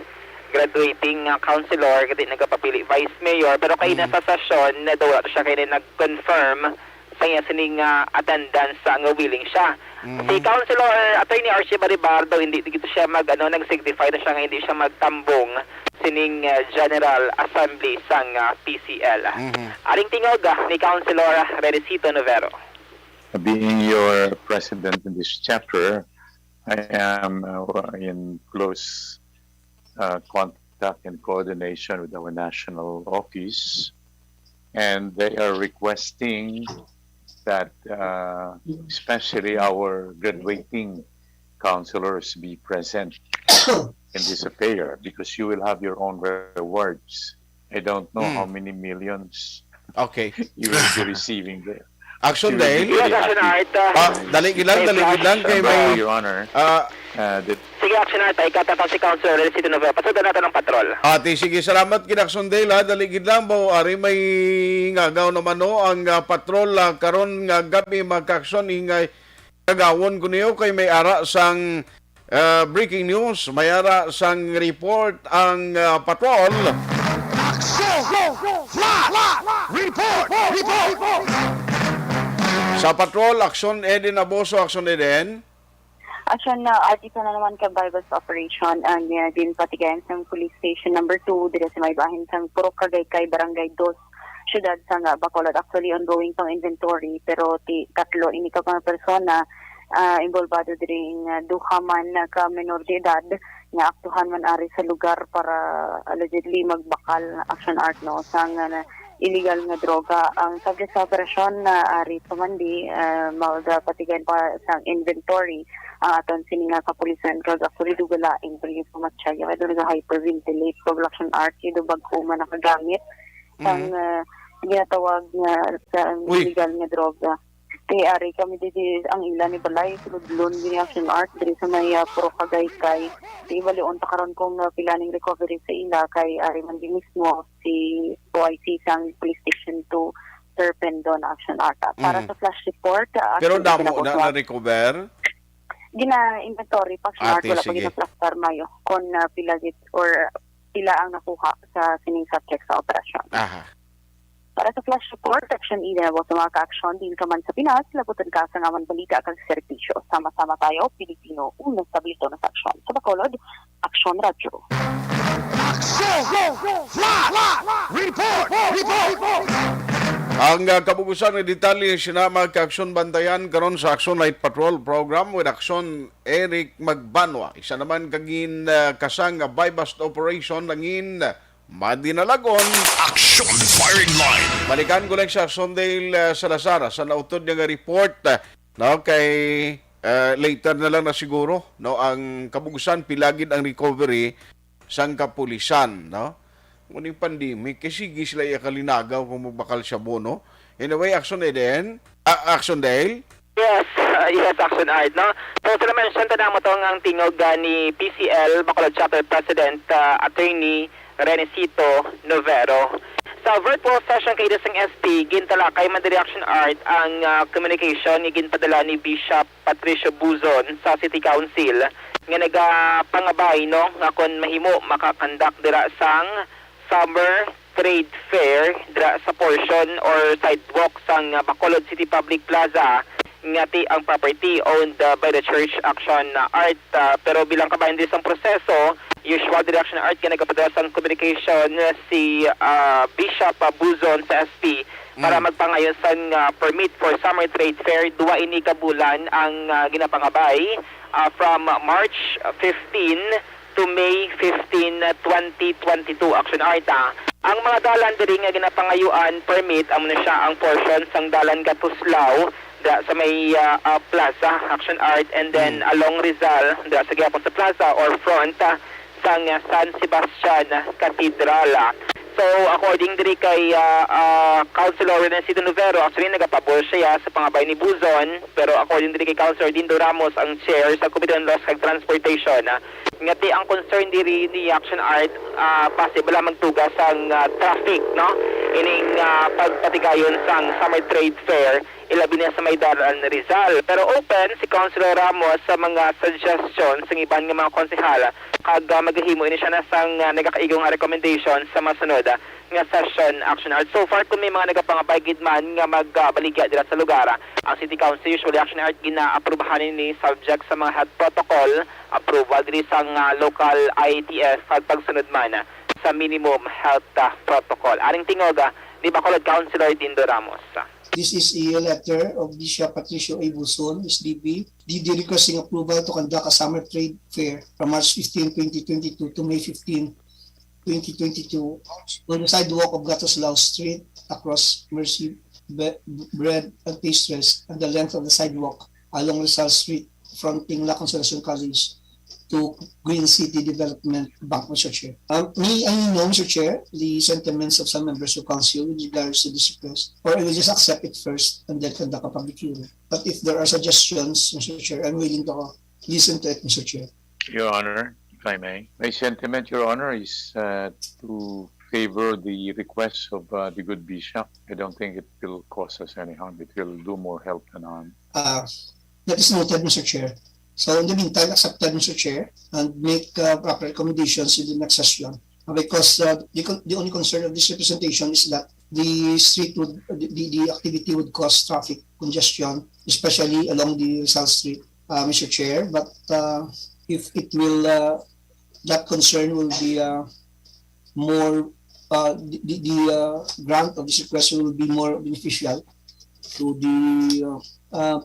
graduating councilor kadi nagapapili vice mayor pero kay na sa session na daw siya kay nag-confirm sa iya sining attendance nga willing siya. Si Councilor Attorney Archie Baribar daw hindi dito siya nag-signify na siya nga hindi siya magtambong sining General Assembly sang PCL. Aring tingog ni Councilor Renesito Novero. Being your president in this chapter, I am in close contact and coordination with our national office, and they are requesting that especially our graduating counselors be present in this affair because you will have your own rewards. I don't know how many millions you will be receiving there. Action dahil? Dali lang kay may... Your Honor. Sige, Action Art, ay katapang si Councilor Renesito Novero. Pasudan natin ng patrol. Sige, salamat kina Action dahil daligid lang ba, ari may ngagaw naman ang patrol karon nga gabi magka-action ingay kagawon ko niyo kay may ara sang breaking news, may ara sang report ang patrol. Sa patrol, Action Eden Aboso, Action Eden. Action na artista na naman ka Bibles operation ang din patigayan sa police station number 2 dito sa may bahin sa Puro Cagaycay, Barangay 2, syudad sa Bacolod. Actually ongoing pang inventory pero tatlo ini ka mga persona involvado diri duha man ka menor de edad nga aktuhan man ari sa lugar para allegedly magbakal Action Art no sang illegal nga droga. Ang subject sa operasyon na ari pamandi patigayan pa sa inventory aton sininga kapulisan kag actually dugalain pero yung pumatsaya kaya doon hyperventilate so Action Art yung bagko man nakagamit ang ginatawag nga sa illegal nga droga. Kaya ari kami dito ang ilan ni Balay suludlon ni Action Art diri sa may Puro Cagaycay. Di balion ta karon kung pilaning recovery sa ila kay ari man din mismo si OIC sang Police Station 2 Sir Pendon Action Art. Para sa flash report pero damo na recover gina-inventory pa siya wala pa gina-plaster mayo kung pila ang nakuha sa sining subject sa operasyon. Para sa flash report, Action Eden na sa mga ka-action din ka man sa Pinas, labutan ka sa ngaman balita kag serbisyo. Sama-sama tayo, Pilipino, unang stabilito na sa aksyon. Sa Bacolod, Action Radio. Ang kabugusan ng detalye sinama ka-action bantayan karon sa Action Night Patrol Program with Action Eric Magbanwa. Isa naman kagin kasang bypass operation nangin Madinalagon. Action Firing Line. Balikan ko lang sa Sondale Salazar sa nautod nga report no kay later na lang na siguro no ang kabugusan pilagid ang recovery sang kapulisan no uning pandemic kasi sila kalinagaw kung magbakal siya bono. Anyway, Action Eden, Action Dale. Yes, Action Art, no? So, sila mention na mo itong ang tingog ni PCL, Bacolod Chapter President, Attorney Renesito Novero. Sa virtual session kay Desang SP, gintala kay Mandiri Action Art ang communication ni ginpadala ni Bishop Patricio Buzon sa City Council nga nagapangabay no nga kon mahimo makakandak dira sang Summer Trade Fair dira sa portion or sidewalk sang Bacolod City Public Plaza ngati ang property owned by the Church Action Art pero bilang kabayan din sa proseso usual Direction Art nga nagapadala sang communication si Bishop Buzon sa SP para magpangayon sang permit for Summer Trade Fair duwa ini kabulan ang ginapangabay from March 15 to May 15, 2022 Action Art. Ang mga dalan diri nga ginapangayuan permit amo na siya ang portion sang dalan Gatuslao sa may plaza Action Art and then along Rizal sa gyapon sa plaza or front sang San Sebastian Cathedral. So according diri kay Councilor Renesito Novero, actually nagapabor siya sa pangabay ni Buzon pero according diri kay Councilor Dindo Ramos ang chair sa Committee on Laws and Transportation ngati ang concern diri ni Action Art possible magtugas ang traffic no ining pagpatigayon sang Summer Trade Fair ilabi na sa Maydaran, Rizal. Pero open si Councilor Ramos sa mga suggestions ng iban nga mga konsehala kag maghihimo ini siya na sang nagakaigong recommendation sa masunod nga session action art. So far, kung may mga nagapangabay man nga magbaligya dira sa lugar, ang City Council usually action art gina-aprobahan ni subject sa mga health protocol, approval diri sang local IATF at pagsunod man sa minimum health protocol. Aring tingoga, di Bacolod Councilor Dindo Ramos. This is a letter of Bishop Patricio A. Buson, SDB, requesting approval to conduct a summer trade fair from March 15, 2022 to May 15, 2022 on the sidewalk of Gatoslao Street across Mercy Bread and Pastries and the length of the sidewalk along Rizal Street fronting La Consolacion College to Green City Development Bank, Mr. Chair. May I know, Mr. Chair, the sentiments of some members of council with regards to this request, or I will just accept it first and then conduct a public hearing. But if there are suggestions, Mr. Chair, I'm willing to listen to it, Mr. Chair. Your Honor, if I may. My sentiment, Your Honor, is to favor the request of the good bishop. I don't think it will cause us any harm. It will do more help than harm. That is noted, Mr. Chair. So in the meantime, accepted, Mr. Chair, and make proper recommendations in the next session. Because the only concern of this representation is that the street would, the activity would cause traffic congestion, especially along the South Street, Mr. Chair. But if it will, that concern will be more, the grant of this request will be more beneficial to the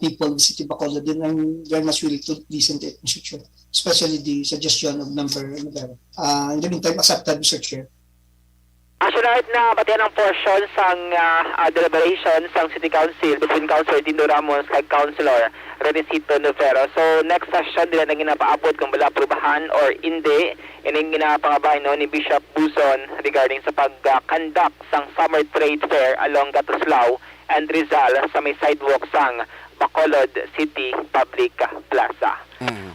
people of the City of Bacolod, then I'm very much willing to listen to it, Mr. Chair, especially the suggestion of Member Navarro. In the meantime, accepted, Mr. Chair. Asunod na batian ang portion sang deliberation sang City Council between Councilor Dindo Ramos kag Councilor Renisito Novero. So next session nila nang ginapaabot kung bala aprubahan or hindi ining ginapangabay no ni Bishop Buson regarding sa pag-conduct sang Summer Trade Fair along Gatoslao and Rizal sa may sidewalk sang Bacolod City Public Plaza.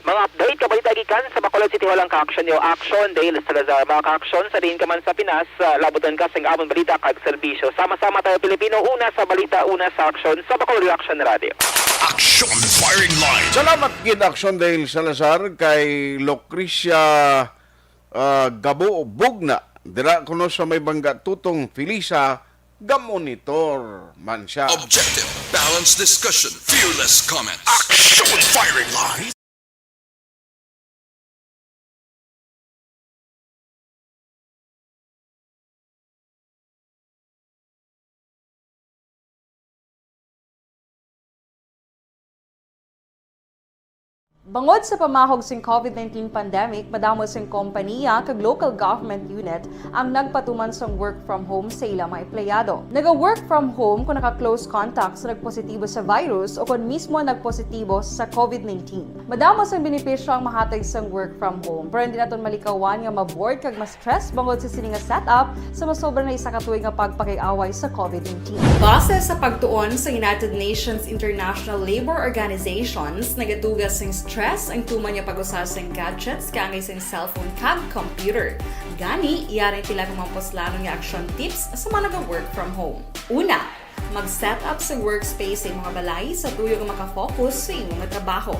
Mga update kabalita gikan sa Bacolod City Hall ang ka-action yo action dahil sa Lazar mga ka-action sa din ka man sa Pinas labutan ka sa amon balita kag serbisyo. Sama-sama tayo Pilipino, una sa balita, una sa action sa Bacolod Reaction Radio. Action Firing Line. Salamat gid Action Dale Salazar kay Lucrecia Gabo Bugna dira kuno sa may bangga tutong Filisa gamonitor man siya. Objective, balanced discussion, fearless comments. Action Firing Line. Bangod sa pamahog sing COVID-19 pandemic, madamo sing kompanya kag local government unit ang nagpatuman sang work from home sa ilang mga empleyado. Naga-work from home kung naka-close contact sa nagpositibo sa virus o kung mismo nagpositibo sa COVID-19. Madamo sang benepisyo ang mahatag sang work from home, pero hindi naton malikawan nga ma-bored kag ma-stress bangod sa sini nga setup sa masobra na isa ka tuig nga pagpakiaway sa COVID-19. Base sa pagtuon sa United Nations International Labour Organizations, nagatugas sing stress ang tuman niya pag-usas ng gadgets kangay sa cellphone kag computer. Gani, iyaring pila ng mga poslanong action tips sa mga nag-work from home. Una, mag-set up sa workspace sa mga balay sa tuyo nga makafocus sa imong trabaho.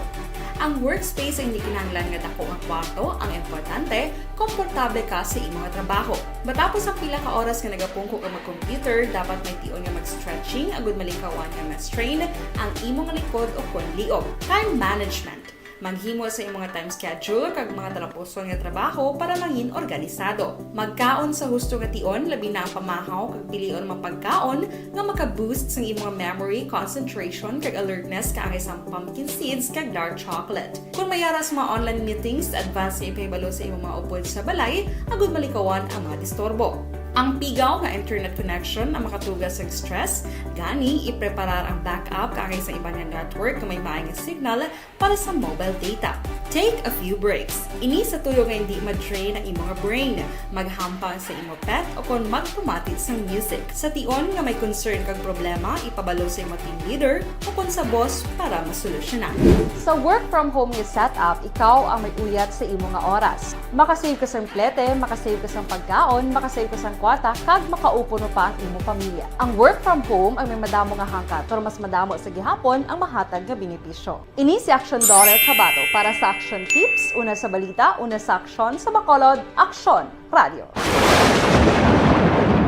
Ang workspace ay hindi kinahanglan nga dako ang kwarto, ang importante, komportable ka sa imong trabaho. Matapos ang pila ka oras nga nagapungko ka mag-computer, dapat may tion nga mag-stretching agud malikawan nga ma-strain ang imong likod o kon liog. Time management. Maghimo sa imong time schedule kag mga talaposon nga trabaho para mangin organisado. Magkaon sa husto nga tion labi na ang pamahaw kag pilion mapagkaon nga maka-boost sa imong memory, concentration kag alertness kaangay sa pumpkin seeds kag dark chocolate. Kung mayara sa mga online meetings, advance nga ipahibalo sa imong mga upod sa balay agud malikawan ang mga disturbo. Ang pigaw nga internet connection ang makatugas sa stress, gani ipreparar ang backup kaangay sa ibang network na may maayong signal para sa mobile data. Take a few breaks. Ini sa tuyo nga hindi ma-drain ang imong brain, maghampang sa imong pet o kung magpumatit sa music. Sa tion nga may concern kag problema, ipabalo sa imong team leader o kung sa boss para masolusyonan. Sa work from home nga setup, ikaw ang may uyat sa imong nga oras. Makasave ka sa plete, makasave ka sa pagkaon, makasave ka sa kwata kag makaupo no pa ang imo pamilya. Ang work from home ang may madamo nga hangkat pero mas madamo sa gihapon ang mahatag nga benepisyo. Ini si Action Daughter Kabato para sa Action Tips, una sa balita, una sa aksyon sa Bacolod, Action Radio.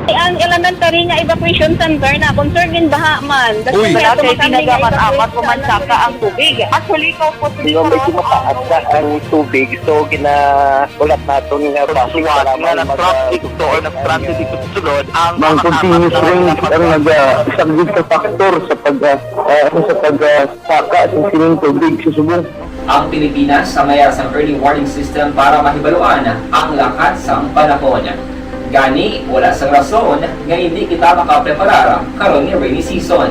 Ang elementary nga evacuation center na concern din baha man. Uy, kasi pinagamat-amat pumansaka ang tubig. Actually, ikaw po medyo mataas na ang tubig. So, ulat natin nga pasiwat nga nag-trap dito or nag-transit dito sa sulod. Ang continuous range ang nag-subject sa factor sa pagsaka sa sining tubig sa subong. Ang Pilipinas sa mayroon sa early warning system para mahibaluan ang lakat sa panahon. Gani, wala sa rason nga hindi kita makapreparar karon ni rainy season.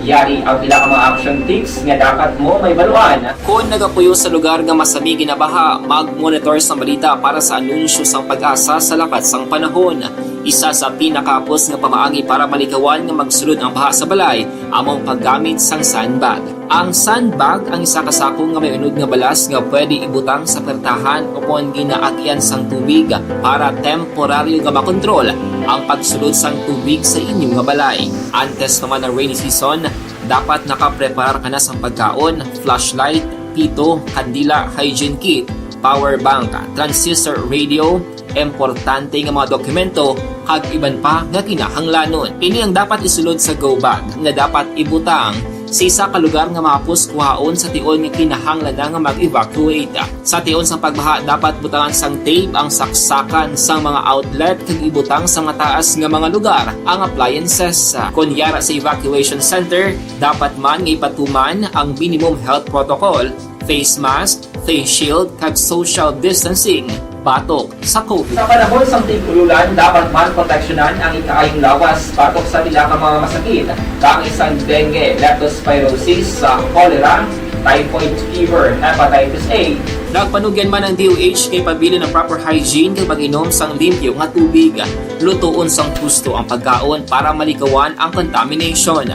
Yari ang pila ka mga action tips nga dapat mo may baluan. Kung nagapuyo sa lugar nga masabi ginabaha, mag-monitor sa balita para sa anunsyo sa pag-asa sa lakat sang panahon. Isa sa pinakapos nga pamaagi para malikawan nga magsulod ang baha sa balay, among paggamit sang sandbag. Ang sandbag ang isa kasakong nga may unod nga balas nga pwede ibutang sa pertahan upon ginaagyan sang tubig para temporaryo nga makontrol ang pagsulod sang tubig sa inyong nga balay. Antes naman ng rainy season, dapat nakaprepare ka na sa pagkaon, flashlight, pito, kandila, hygiene kit, power bank, transistor radio, importante nga mga dokumento kag iban pa nga kinahanglanon. Ini ang dapat isulod sa go bag nga dapat ibutang sa isa ka lugar nga mapus kuhaon sa tion nga kinahanglan nga mag-evacuate. Sa tion sa pagbaha dapat butangan sang tape ang saksakan sang mga outlet kag ibutang sa nga taas nga mga lugar ang appliances. Kunyara sa evacuation center, dapat man nga ipatuman ang minimum health protocol, face mask, face shield kag social distancing. Batok sa COVID. Sa panahon sa tigululan, dapat man proteksyonan ang ikaayong lawas batok sa pila ka mga masakit. Kang isang dengue, leptospirosis, cholera, typhoid fever, hepatitis A. Nagpanugyan man ang DOH kay pabili ng proper hygiene kay pag-inom sang limpyo nga tubig. Lutuon sang gusto ang pagkaon para malikawan ang contamination.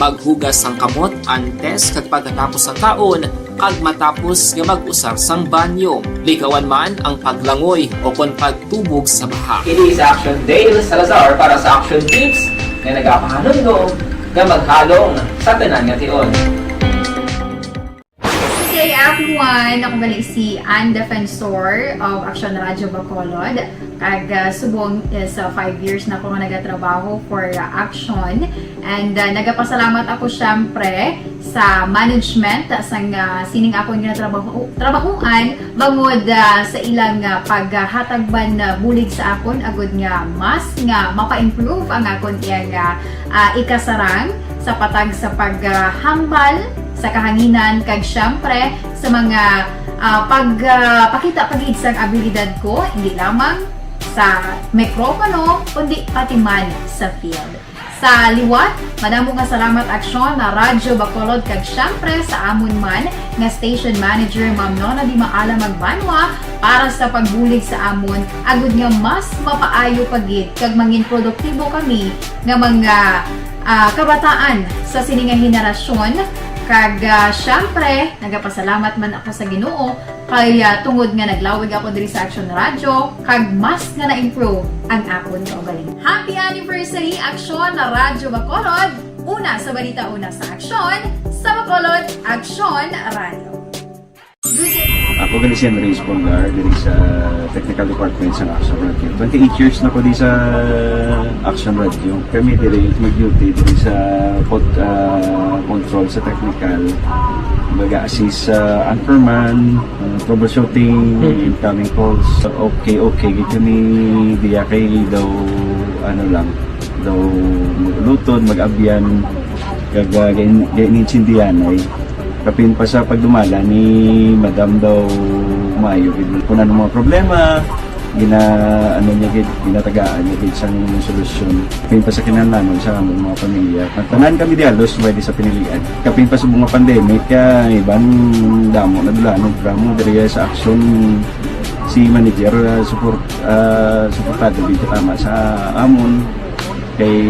Maghugas sang kamot antes kag pagkatapos ang kaon kag matapos nga mag-usar sang banyo. Likawan man ang paglangoy o kon pagtubog sa baha. Ini sa Action Dale Salazar para sa Action Tips nga nagapahanong nga maghalong sa tanan nga tion. Good day everyone! Ako gali si Ann Defensor of Action Radio Bacolod. Kag subong is 5 years na ako nga nagatrabaho for Action. And nagapasalamat ako syempre sa management sang sining ako nga trabahuan bangod sa ilang paghatagban bulig sa akon agud nga mas nga mapa-improve ang akon iyang ikasarang sa patag sa paghambal sa kahanginan kag syempre sa mga pakita pagid sang abilidad ko hindi lamang sa mikropono kundi pati man sa field. Sa liwat, madamo nga salamat Aksyon na Radyo Bacolod kag syempre sa amon man nga station manager Ma'am Nona Di Maala Magbanwa para sa pagbulig sa amon agud nga mas mapaayo pagid kag mangin produktibo kami nga mga kabataan sa sininga henerasyon. Kag syempre, nagapasalamat man ako sa Ginoo kay tungod nga naglawig ako diri sa Action Radio kag mas nga na-improve ang akon kaugalingon. Happy anniversary Action na Radyo Bacolod! Una sa balita, una sa aksyon, sa Bacolod, Action Radio. Ako gali si Henry Espolgar diri sa Technical Department sa Action Radio. 28 years na ko di sa Action Radio. Kami diri mag-duty diri sa control sa technical. Mag-assist sa anchorman, troubleshooting, incoming calls. Okay. Gito ni diya kay daw daw lutod, mag-abyan, ganinsindihan ay kapin pa sa pagdumala ni Madam daw Mayo kung ano mga problema ginatagaan niya isang solusyon kapin pa sa kinahanglan sa among mga pamilya tanan kami dialos pwede sa pinilian kapin pa sa mga pandemic ibang damo na dulanon programo diri sa Action si manager suportado dito tama sa amon kay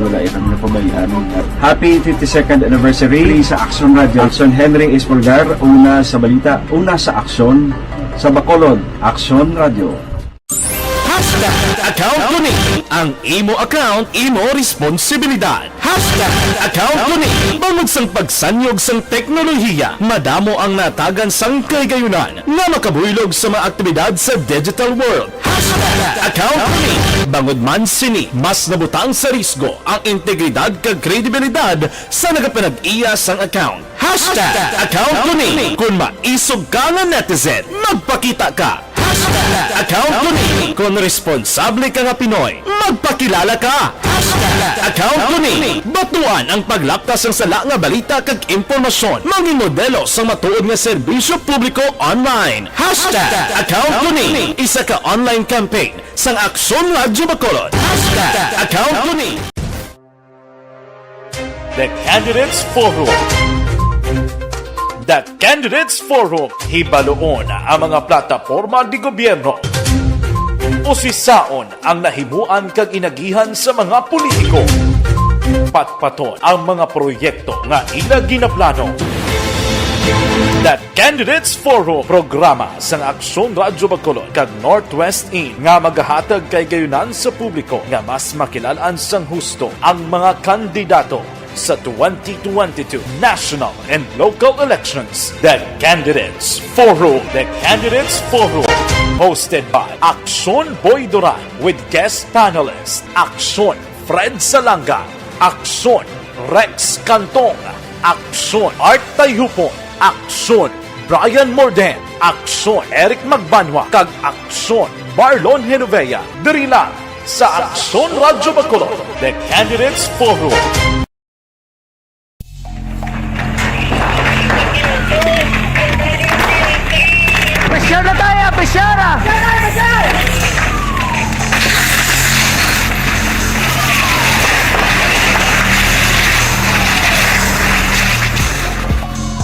wala kami napabayaan. Happy 52nd anniversary sa Action Radio. Action Henry Espolgar, una sa balita, una sa aksyon sa Bacolod, Action Radio. Account Kuning, Ang imo account, imo responsibilidad. #account ko ni. Bangod sang pagsanyog sang teknolohiya, madamo ang natagan sang kaygayunan nga makabuylog sa mga aktibidad sa digital world. #account ko ni. Bangod man sini, mas nabutang sa risgo ang integridad kag kredibilidad sa nagapanag-iya sang account. #account ko ni. Kung maisog ka nga netizen, magpakita ka. #account ko ni. Kung responsable ka nga Pinoy, magpakilala ka. #account ko ni. Batuan ang paglaktas ng sala nga balita kag impormasyon. Maging modelo sa matuod nga serbisyo publiko online. #account ko ni. Isa ka online campaign sang Aksyon Radyo Bacolod. #account ko ni. The Candidates Forum. The Candidates Forum, hibaloon ang mga plataporma di gobyerno. Usisaon ang nahimuan kag inagihan sa mga politiko. Patpaton ang mga proyekto nga ila ginaplano. The Candidates Forum, programa sang Aksyon Radyo Bacolod kag Northwest In nga magahatag kay gayunan sa publiko nga mas makilalaan sang husto ang mga kandidato sa 2022 national and local elections. The Candidates Forum. The Candidates Forum. Hosted by Aksyon Boy Duran with guest panelists Aksyon Fred Salanga, Aksyon Rex Cantong, Aksyon Art Tayupon, Aksyon Brian Morden, Aksyon Eric Magbanwa, kag Aksyon Marlon Genovea. Diri lang sa Aksyon Radyo Bacolod. The Candidates Forum. Pressure na tayo, pressure!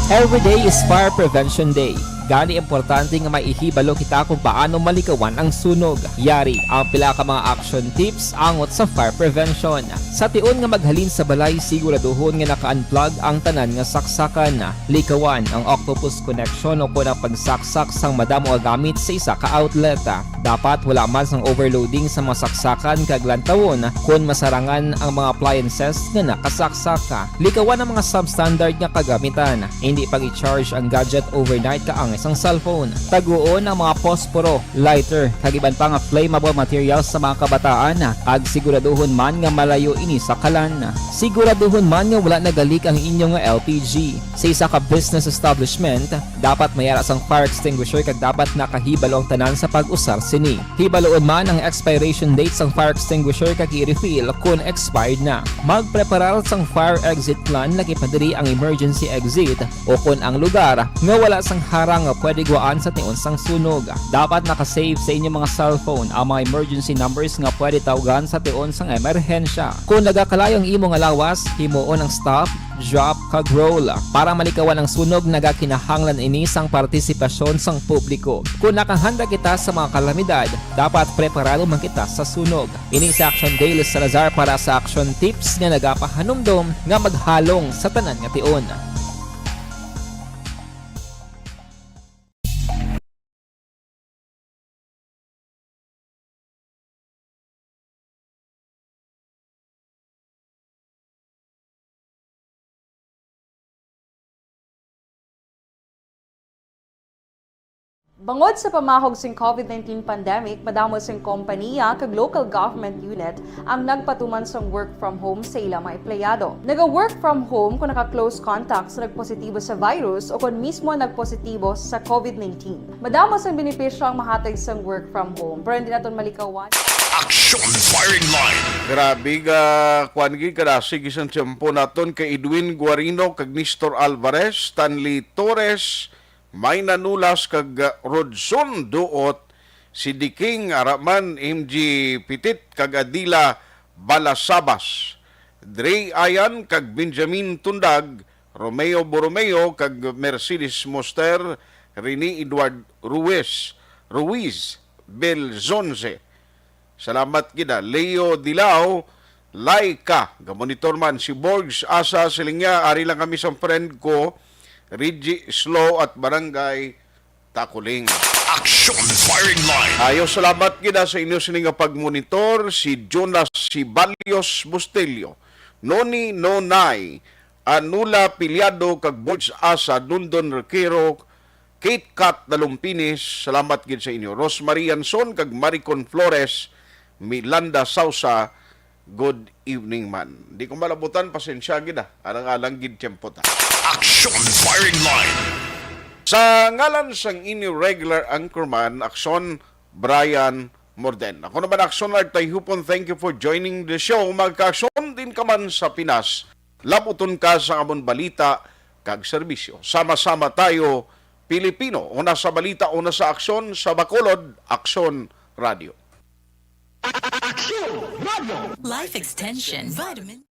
Every day is Fire Prevention Day. Gani importante nga maihibalo kita kung paano malikawan ang sunog. Yari ang pila ka mga action tips angot sa fire prevention. Sa tion nga maghalin sa balay, siguraduhon nga naka-unplug ang tanan nga saksakan. Likawan ang octopus connection o kung ang pagsaksak sang madamo nga gamit sa isa ka outlet. Dapat wala man sang overloading sa mga saksakan kag lantawon kung masarangan ang mga appliances nga nakasaksaka. Likawan ang mga substandard nga kagamitan. Hindi pag i-charge ang gadget overnight kaang isang cellphone. Taguon ang mga posporo, lighter, kag iban pa nga flammable materials sa mga kabataan. Ag siguraduhon man nga malayo ini sa kalan. Siguraduhon man nga wala nagalik ang inyong LPG. Sa isa ka business establishment, dapat mayara sang fire extinguisher kag dapat nakahibalo ang tanan sa pag-usar sini. Hibaloon man ang expiration date sang fire extinguisher kag i-refill kung expired na. Magpreparar sang fire exit plan lagi padiri ang emergency exit o kung ang lugar nga wala sang harang nga pwede guwaan sa tion sang sunog. Dapat nakasave sa inyong mga cellphone ang mga emergency numbers nga pwede tawagan sa tion sang emerhensya. Kung nagakalayo ang imong lawas, himuon ang stop, drop, kag roll. Para malikawan ang sunog, nagakinahanglan ini sang partisipasyon sang publiko. Kung nakahanda kita sa mga kalamidad, dapat preparado man kita sa sunog. Ini sa Action Daily Salazar para sa action tips nga nagapahanumdom nga maghalong sa tanan nga tion. Bangod sa pamahog sing COVID-19 pandemic, madamo sing kompanya kag local government unit ang nagpatuman sang work from home sa ilang mga empleyado. Naga-work from home kung naka-close contacts na nagpositibo sa virus o kung mismo nagpositibo sa COVID-19. Madamo sang benepisyo ang mahatag sang work from home, pero hindi naton malikawan. Action Firing Line. Grabe ka, kuan gi kada sige sang tiyempo naton kay Edwin Guarino kag Nestor Alvarez, Stanley Torres, may nanulas kag Rodson Duot, si Diking Araman, MG Pitit kag Adila Balasabas, Dre Ayan kag Benjamin Tundag, Romeo Borromeo kag Mercedes Moster, Rene Edward Ruiz, Belzonze. Salamat gida. Leo Dilao, Laika, gamonitor man si Borgs Asa Silingya, ari lang kami sa friend ko, Reggie Slow at Barangay Takuling. Action Firing Line. Ayo, salamat gina sa inyo sining nga pagmonitor si Jonas Sibalios Bustelio, Noni Nonay, Anula Pilyado kag Bods Asa, Dundon Requero, Kate Kat Dalumpinis, salamat gid sa inyo. Rosemary Anson kag Maricon Flores, Milanda Sausa, good evening man. Di ko malabutan, pasensya gid alang-alang gid tiyempo ta. Action Firing Line. Sa ngalan sang inyo regular anchorman, Akson Brian Morden. Ako naman Akson Artay Hupon, thank you for joining the show. Magka-Akson din ka man sa Pinas. Labuton ka sa amon balita kag serbisyo. Sama-sama tayo, Pilipino. Una sa balita, una sa aksyon, sa Bacolod, Akson Radio. Life Extension Vitamin